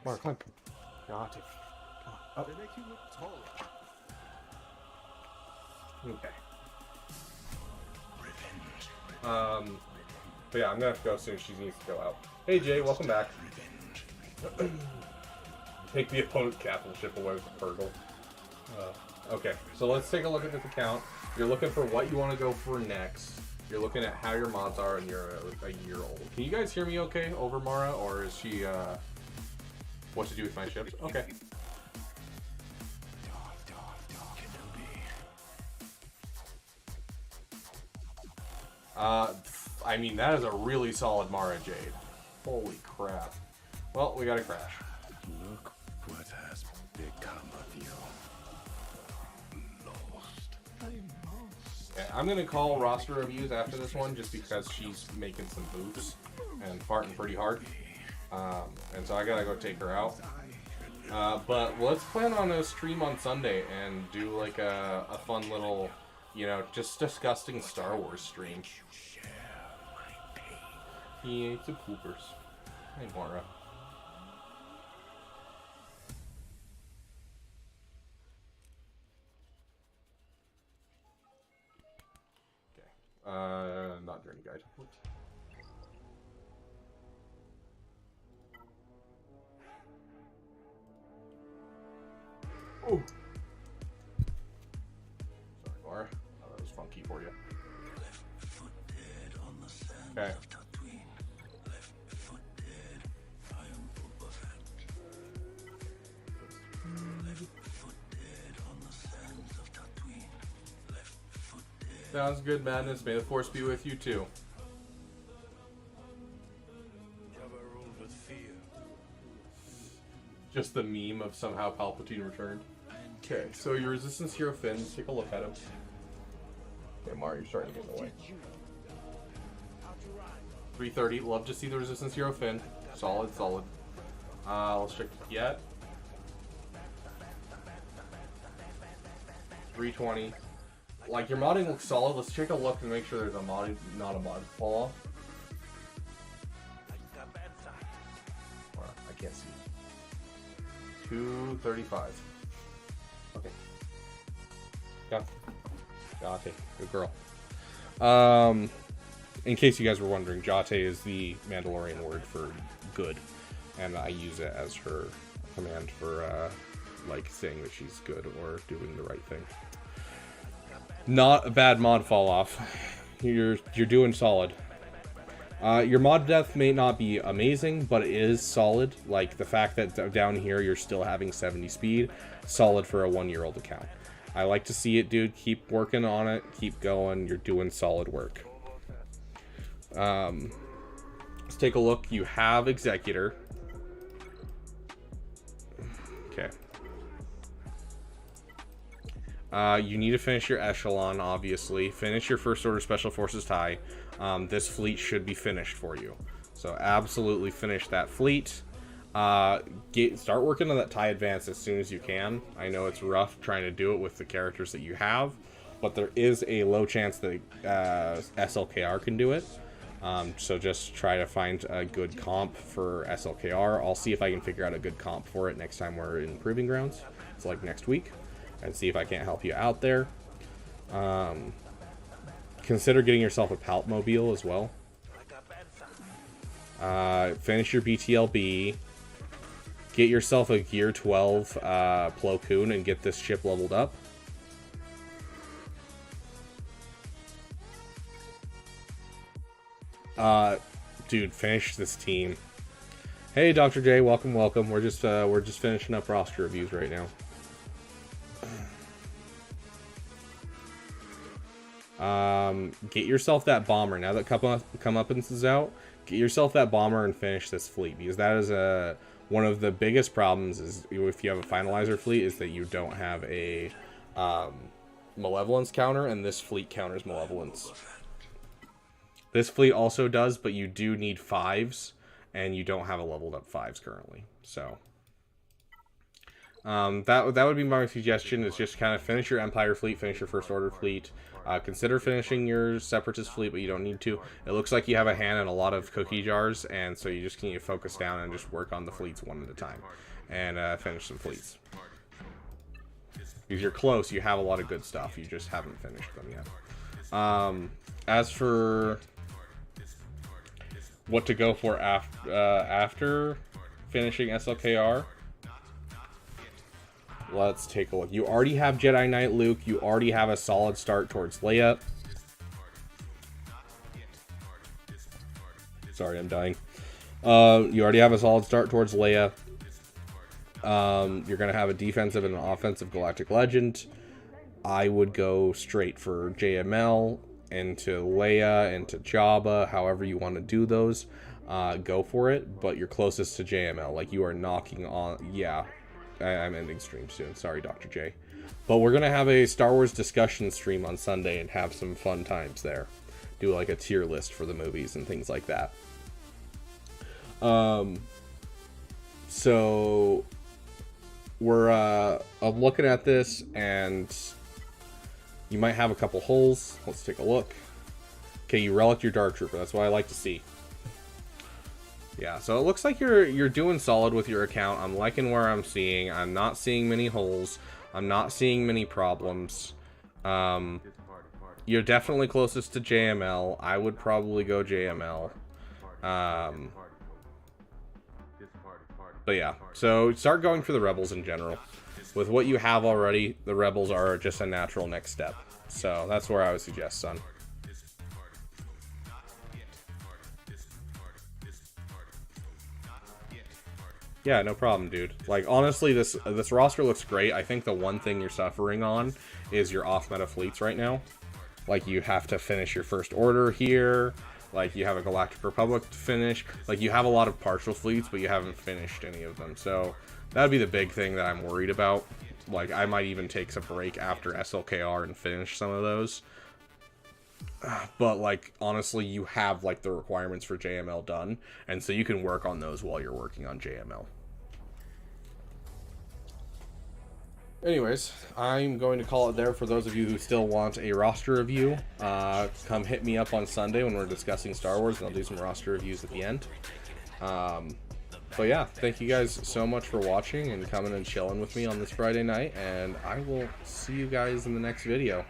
A: Mark, climb. Got it. Come on. Up. Okay. But yeah, I'm gonna have to go soon. She needs to go out. Hey Jay, welcome back. Take the opponent capital ship away with the Purgle. Okay, so let's take a look at this account. You're looking for what you want to go for next. You're looking at how your mods are, and you're a year old. Can you guys hear me okay over Mara, or is she, what to do with my ships? Okay. I mean, that is a really solid Mara Jade. Holy crap. Well, we gotta crash.
C: Look what has become of you. Lost.
A: Yeah, I'm gonna call roster reviews after this one just because she's making some boofs and farting pretty hard. And so I gotta go take her out. But let's plan on a stream on Sunday and do like a fun little, you know, just disgusting Star Wars stream. He ate the poopers. Hey, Mara. Okay. Not journey guide. Oh. Sorry, Mara. Oh, that was funky for you. Okay. Sounds good, Madness. May the force be with you too.
C: Cover ruled with fear.
A: Just the meme of somehow Palpatine returned. Okay, so your Resistance Hero Finn, take a look at him. Okay, Mario, you're starting to get in the way. 330, love to see the Resistance Hero Finn. Solid, solid. Let's check yet. 320. Like, your modding looks solid. Let's take a look and make sure there's a mod, not a mod fall off. I can't see. 235. Okay. Got it. Good girl. In case you guys were wondering, Jate is the Mandalorian word for good, and I use it as her command for like saying that she's good or doing the right thing. Not a bad mod fall off. You're doing solid. Your mod depth may not be amazing, but it is solid. Like the fact that down here you're still having 70 speed, solid for a 1-year-old account. I like to see it, dude. Keep working on it. Keep going. You're doing solid work. Let's take a look. You have Executor. Okay. You need to finish your Echelon, obviously. Finish your First Order Special Forces tie. This fleet should be finished for you. So absolutely finish that fleet. Start working on that tie advance as soon as you can. I know it's rough trying to do it with the characters that you have, but there is a low chance that SLKR can do it. So just try to find a good comp for SLKR. I'll see if I can figure out a good comp for it next time we're in Proving Grounds. It's like next week. And see if I can't help you out there. Consider getting yourself a Palpmobile as well. Finish your BTLB. Get yourself a Gear 12 Plo Koon and get this ship leveled up. Dude, finish this team. Hey, Dr. J, welcome, welcome. We're just finishing up roster reviews right now. Get yourself that bomber. Now that Comeuppance is out, get yourself that bomber and finish this fleet, because that is one of the biggest problems is if you have a finalizer fleet is that you don't have a malevolence counter, and this fleet counters malevolence. This fleet also does, but you do need 5s, and you don't have a leveled up 5s currently. So that would be my suggestion, is just kind of finish your Empire fleet, finish your First Order fleet. Consider finishing your Separatist fleet, but you don't need to. It looks like you have a hand in a lot of cookie jars, and so you just need to focus down and just work on the fleets one at a time. And finish some fleets. Because you're close, you have a lot of good stuff, you just haven't finished them yet. As for what to go for after finishing SLKR, let's take a look. You already have Jedi Knight Luke. You already have a solid start towards Leia. Sorry, I'm dying. You already have a solid start towards Leia. You're going to have a defensive and an offensive Galactic Legend. I would go straight for JML into Leia, into Jabba, however you want to do those. Go for it, but you're closest to JML. Like, you are knocking on... Yeah. I'm ending stream soon. Sorry, Dr. J. But we're going to have a Star Wars discussion stream on Sunday and have some fun times there. Do like a tier list for the movies and things like that. So I'm looking at this, and you might have a couple holes. Let's take a look. Okay, you relic your Dark Trooper. That's what I like to see. Yeah, so it looks like you're doing solid with your account. I'm liking where I'm seeing. I'm not seeing many holes. I'm not seeing many problems. You're definitely closest to JML. I would probably go JML. But yeah, so start going for the Rebels in general. With what you have already, the Rebels are just a natural next step. So that's where I would suggest, son. Yeah, no problem, dude. Like, honestly, this roster looks great. I think the one thing you're suffering on is your off-meta fleets right now. Like, you have to finish your First Order here. Like, you have a Galactic Republic to finish. Like, you have a lot of partial fleets, but you haven't finished any of them. So, that would be the big thing that I'm worried about. Like, I might even take a break after SLKR and finish some of those. But, like, honestly, you have, like, the requirements for JML done. And so you can work on those while you're working on JML. Anyways, I'm going to call it there for those of you who still want a roster review. Come hit me up on Sunday when we're discussing Star Wars, and I'll do some roster reviews at the end. But yeah, thank you guys so much for watching and coming and chilling with me on this Friday night, and I will see you guys in the next video.